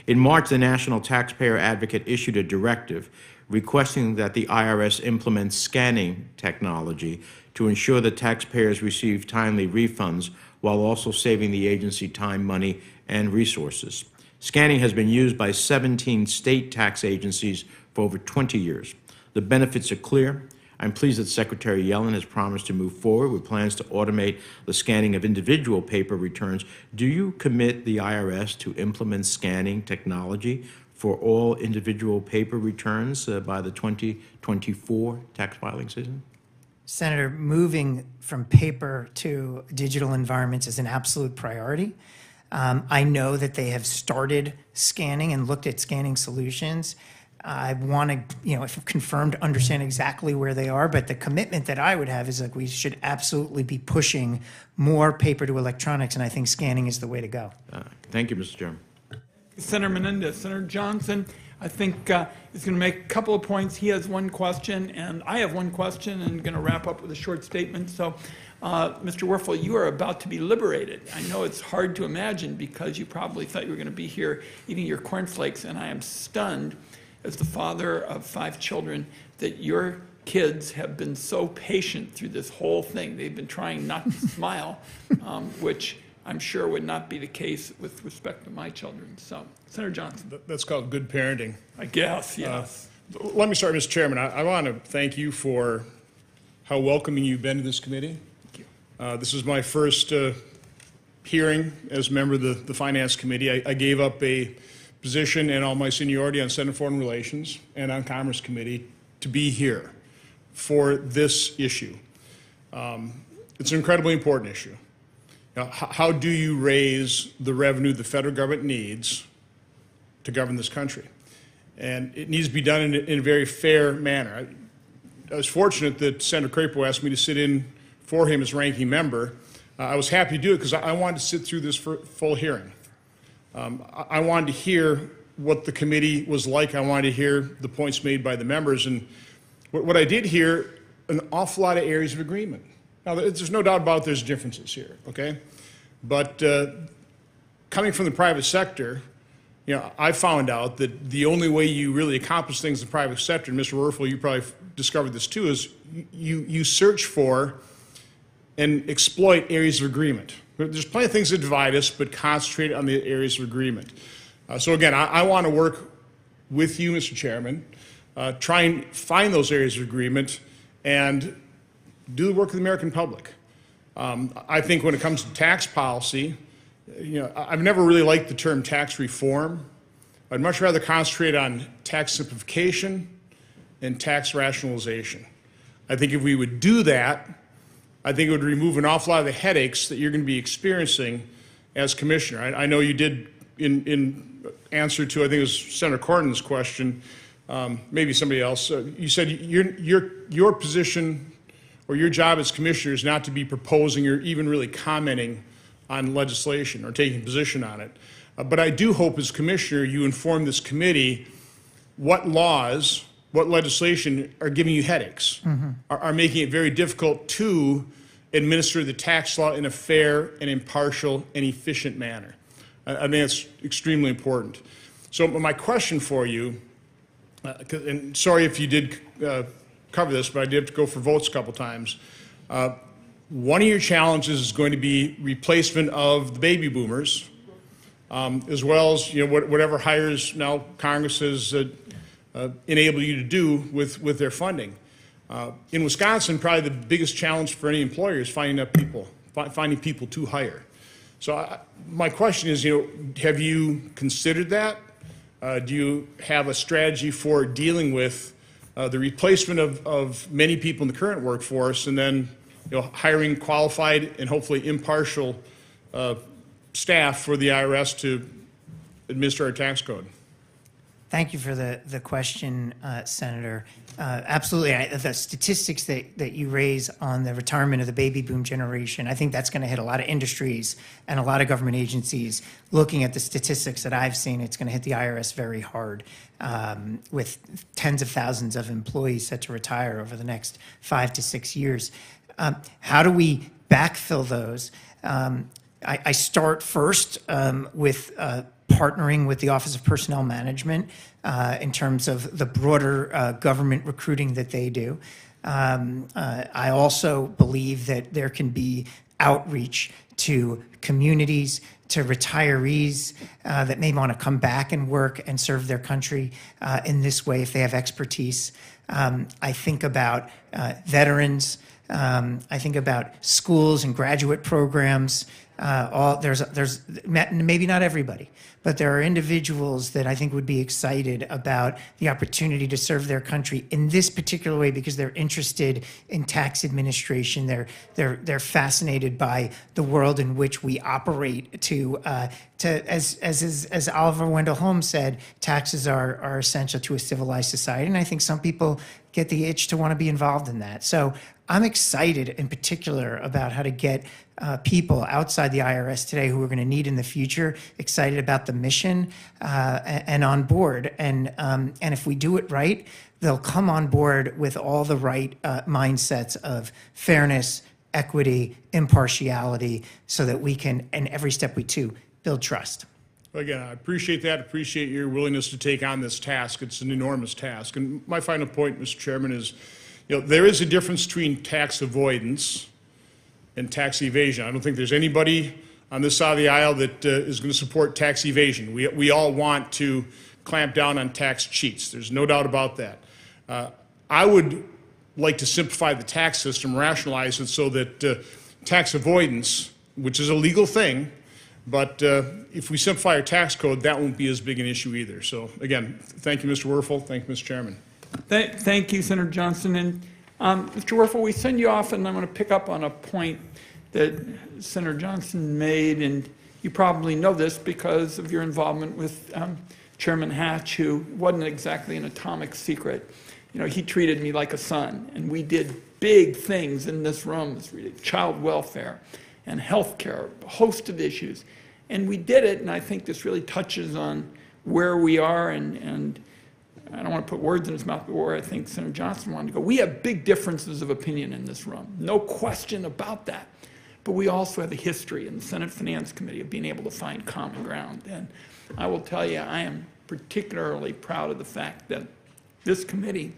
In March, the National Taxpayer Advocate issued a directive requesting that the IRS implement scanning technology to ensure that taxpayers receive timely refunds while also saving the agency time, money, and resources. Scanning has been used by 17 state tax agencies for over 20 years. The benefits are clear. I'm pleased that Secretary Yellen has promised to move forward with plans to automate the scanning of individual paper returns. Do you commit the IRS to implement scanning technology for all individual paper returns by the 2024 tax filing season? Senator, moving from paper to digital environments is an absolute priority. I know that they have started scanning and looked at scanning solutions. I want to, if confirmed, understand exactly where they are, but the commitment that I would have is we should absolutely be pushing more paper to electronics, and I think scanning is the way to go. Thank you, Mr. Chairman. Senator Menendez. Senator Johnson, I think is going to make a couple of points. He has one question, and I have one question, and I'm going to wrap up with a short statement. So, Mr. Werfel, you are about to be liberated. I know it's hard to imagine because you probably thought you were going to be here eating your cornflakes, and I am stunned as the father of 5 children that your kids have been so patient through this whole thing. They've been trying not to smile, which I'm sure would not be the case with respect to my children. So, Senator Johnson. That's called good parenting. I guess, yes. Let me start, Mr. Chairman. I want to thank you for how welcoming you've been to this committee. Thank you. This is my first hearing as a member of the Finance Committee. I gave up a position and all my seniority on Senate Foreign Relations and on Commerce Committee to be here for this issue. It's an incredibly important issue. Now, how do you raise the revenue the federal government needs to govern this country? And it needs to be done in a very fair manner. I was fortunate that Senator Crapo asked me to sit in for him as ranking member. I was happy to do it because I wanted to sit through this full hearing. I wanted to hear what the committee was like. I wanted to hear the points made by the members. And what I did hear, an awful lot of areas of agreement. Now, there's no doubt about there's differences here, okay? But coming from the private sector, I found out that the only way you really accomplish things in the private sector, and Mr. Werfel, you probably discovered this too, is you search for and exploit areas of agreement. There's plenty of things that divide us, but concentrate on the areas of agreement. So again, I want to work with you, Mr. Chairman, try and find those areas of agreement and do the work of the American public. I think when it comes to tax policy, I've never really liked the term tax reform. I'd much rather concentrate on tax simplification and tax rationalization. I think if we would do that, I think it would remove an awful lot of the headaches that you're going to be experiencing as commissioner. I know you did in answer to, I think it was Senator Cornyn's question, maybe somebody else, you said your position or your job as commissioner is not to be proposing or even really commenting on legislation or taking position on it. But I do hope as commissioner you inform this committee what laws, what legislation are giving you headaches, are making it very difficult to administer the tax law in a fair and impartial and efficient manner. I think that's extremely important. So my question for you, and sorry if you did cover this, but I did have to go for votes a couple times. One of your challenges is going to be replacement of the baby boomers, as well as whatever hires now Congress has enabled you to do with their funding. In Wisconsin, probably the biggest challenge for any employer is finding people to hire. So my question is, have you considered that? Do you have a strategy for dealing with the replacement of many people in the current workforce, and then hiring qualified and hopefully impartial staff for the IRS to administer our tax code? Thank you for the question, Senator. Absolutely. The statistics that you raise on the retirement of the baby boom generation, I think that's going to hit a lot of industries and a lot of government agencies. Looking at the statistics that I've seen, it's going to hit the IRS very hard, with tens of thousands of employees set to retire over the next 5 to 6 years. How do we backfill those? I start first with partnering with the Office of Personnel Management in terms of the broader government recruiting that they do. I also believe that there can be outreach to communities, to retirees that may want to come back and work and serve their country in this way if they have expertise. I think about veterans. I think about schools and graduate programs. There's maybe not everybody, but there are individuals that I think would be excited about the opportunity to serve their country in this particular way because they're interested in tax administration. They're fascinated by the world in which we operate. As Oliver Wendell Holmes said, taxes are essential to a civilized society, and I think some people get the itch to want to be involved in that. So I'm excited in particular about how to get people outside the IRS today who we're going to need in the future excited about the mission and on board. And if we do it right, they'll come on board with all the right mindsets of fairness, equity, impartiality, so that we can, in every step we do, build trust. Again, I appreciate that. Appreciate your willingness to take on this task. It's an enormous task. And my final point, Mr. Chairman, is there is a difference between tax avoidance and tax evasion. I don't think there's anybody on this side of the aisle that is going to support tax evasion. We all want to clamp down on tax cheats. There's no doubt about that. I would like to simplify the tax system, rationalize it so that tax avoidance, which is a legal thing, but if we simplify our tax code, that won't be as big an issue either. So again, thank you, Mr. Werfel. Thank you, Mr. Chairman. Thank you, Senator Johnson. And Mr. Werfel, we send you off, and I'm going to pick up on a point that Senator Johnson made, and you probably know this because of your involvement with Chairman Hatch, who wasn't exactly an atomic secret. He treated me like a son, and we did big things in this room, child welfare and health care, a host of issues. And we did it, and I think this really touches on where we are, and I don't want to put words in his mouth, but where I think Senator Johnson wanted to go. We have big differences of opinion in this room, no question about that. But we also have a history in the Senate Finance Committee of being able to find common ground. And I will tell you, I am particularly proud of the fact that this committee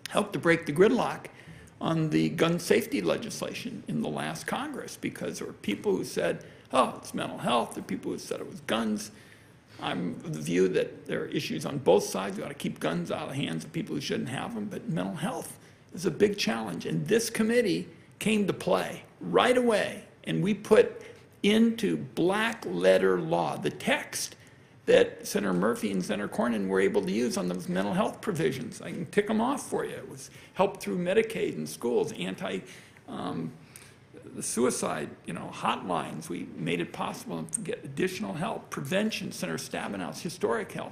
helped to break the gridlock on the gun safety legislation in the last Congress, because there were people who said, oh, it's mental health. There are people who said it was guns. I'm of the view that there are issues on both sides. We ought to keep guns out of the hands of people who shouldn't have them, but mental health is a big challenge. And this committee came to play right away, and we put into black letter law the text that Senator Murphy and Senator Cornyn were able to use on those mental health provisions. I can tick them off for you. It was help through Medicaid in schools, the suicide, hotlines. We made it possible to get additional help, prevention, Senator Stabenow's historic help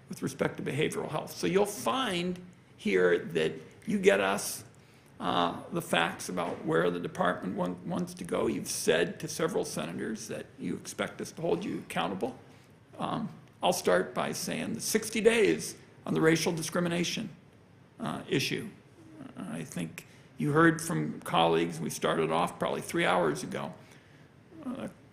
with respect to behavioral health. So you'll find here that you get us the facts about where the department wants to go. You've said to several senators that you expect us to hold you accountable. I'll start by saying the 60 days on the racial discrimination issue. I think you heard from colleagues, we started off probably 3 hours ago.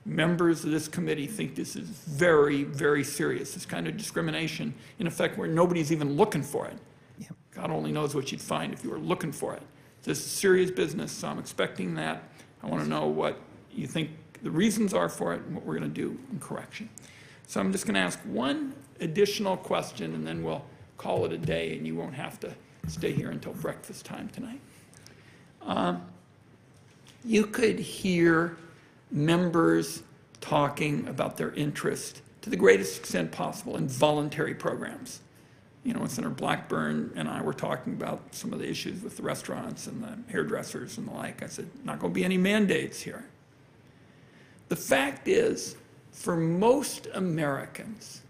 Members of this committee think this is very, very serious, this kind of discrimination, in effect, where nobody's even looking for it. Yep. God only knows what you'd find if you were looking for it. This is serious business, so I'm expecting that. I want to know what you think the reasons are for it and what we're going to do in correction. So I'm just going to ask one additional question, and then we'll call it a day, and you won't have to stay here until breakfast time tonight. You could hear members talking about their interest to the greatest extent possible in voluntary programs. When Senator Blackburn and I were talking about some of the issues with the restaurants and the hairdressers and the like, I said, not going to be any mandates here. The fact is, for most Americans,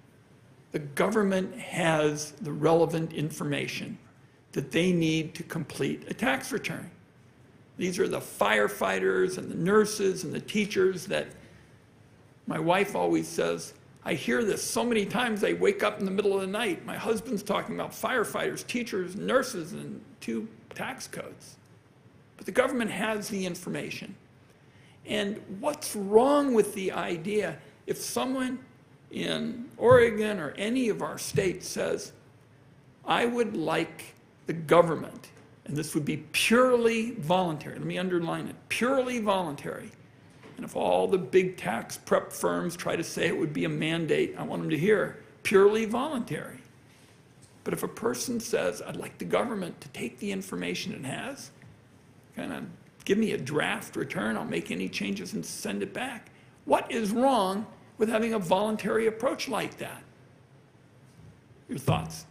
the government has the relevant information that they need to complete a tax return. These are the firefighters and the nurses and the teachers that my wife always says, I hear this so many times I wake up in the middle of the night. My husband's talking about firefighters, teachers, nurses, and 2 tax codes. But the government has the information. And what's wrong with the idea if someone in Oregon or any of our states says, I would like the government, and this would be purely voluntary, let me underline it, purely voluntary. And if all the big tax prep firms try to say it would be a mandate, I want them to hear purely voluntary. But if a person says, I'd like the government to take the information it has, kind of give me a draft return, I'll make any changes and send it back, What is wrong with having a voluntary approach like that? Your thoughts?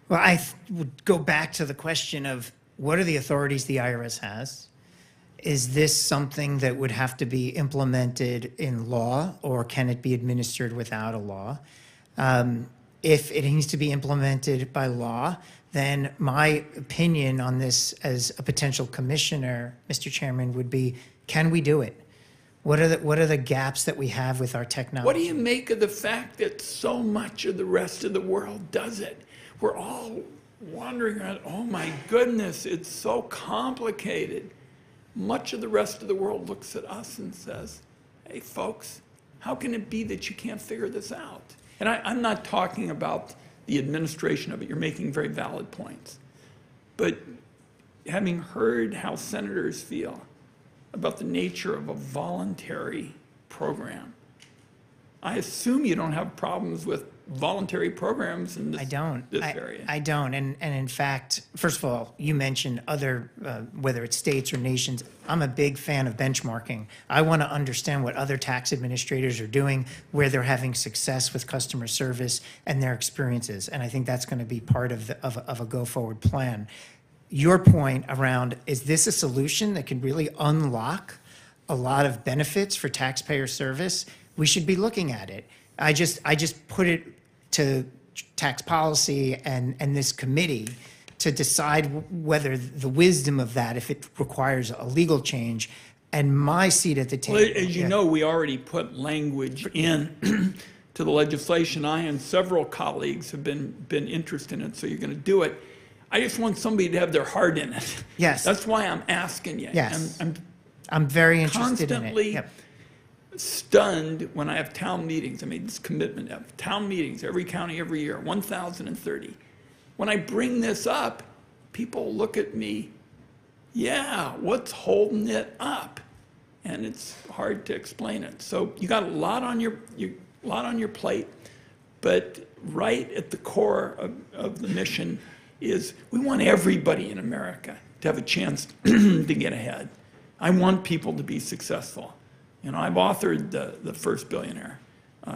Well, I would go back to the question of what are the authorities the IRS has? Is this something that would have to be implemented in law, or can it be administered without a law? If it needs to be implemented by law, then my opinion on this as a potential commissioner, Mr. Chairman, would be, can we do it? What are the gaps that we have with our technology? What do you make of the fact that so much of the rest of the world does it? We're all wondering around, oh my goodness, it's so complicated. Much of the rest of the world looks at us and says, hey folks, how can it be that you can't figure this out? And I'm not talking about the administration of it. You're making very valid points. But having heard how senators feel about the nature of a voluntary program, I assume you don't have problems with voluntary programs in this, this area. I don't. And in fact, first of all, you mentioned other, whether it's states or nations. I'm a big fan of benchmarking. I want to understand what other tax administrators are doing, where they're having success with customer service and their experiences. And I think that's going to be part of, of a go-forward plan. Your point around, is this a solution that can really unlock a lot of benefits for taxpayer service? We should be looking at it. I just put it to tax policy and this committee to decide whether the wisdom of that, if it requires a legal change, and my seat at the table. Well, as you know, we already put language in to the legislation. I and several colleagues have been interested in it, so you're going to do it. I just want somebody to have their heart in it. Yes. That's why I'm asking you. Yes. I'm very interested in it. Constantly stunned when I have town meetings. I made this commitment to have town meetings, every county, every year, 1,030. When I bring this up, people look at me, yeah, what's holding it up? And it's hard to explain it. So you got a lot on your plate, but right at the core of the mission is we want everybody in America to have a chance to get ahead. I want people to be successful. You know, I've authored the first billionaire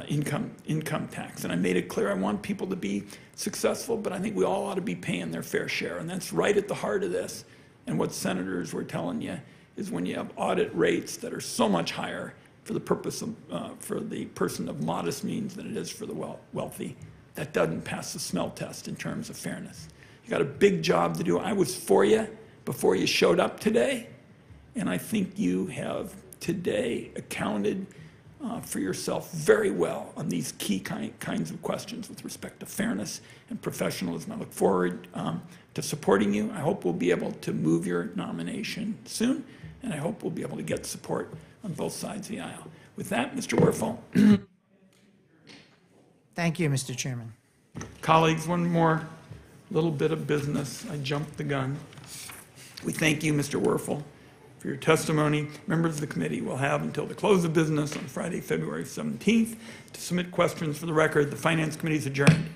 income tax, and I made it clear I want people to be successful, but I think we all ought to be paying their fair share, and that's right at the heart of this. And what senators were telling you is when you have audit rates that are so much higher for the purpose of for the person of modest means than it is for the wealthy, that doesn't pass the smell test in terms of fairness. You got a big job to do. I was for you before you showed up today, and I think you have today accounted for yourself very well on these key kinds of questions with respect to fairness and professionalism. I look forward to supporting you. I hope we'll be able to move your nomination soon, and I hope we'll be able to get support on both sides of the aisle. With that, Mr. Werfel. Thank you, Mr. Chairman. Colleagues, one more little bit of business. I jumped the gun. We thank you, Mr. Werfel, for your testimony. Members of the committee will have until the close of business on Friday, February 17th to submit questions for the record. The Finance Committee is adjourned.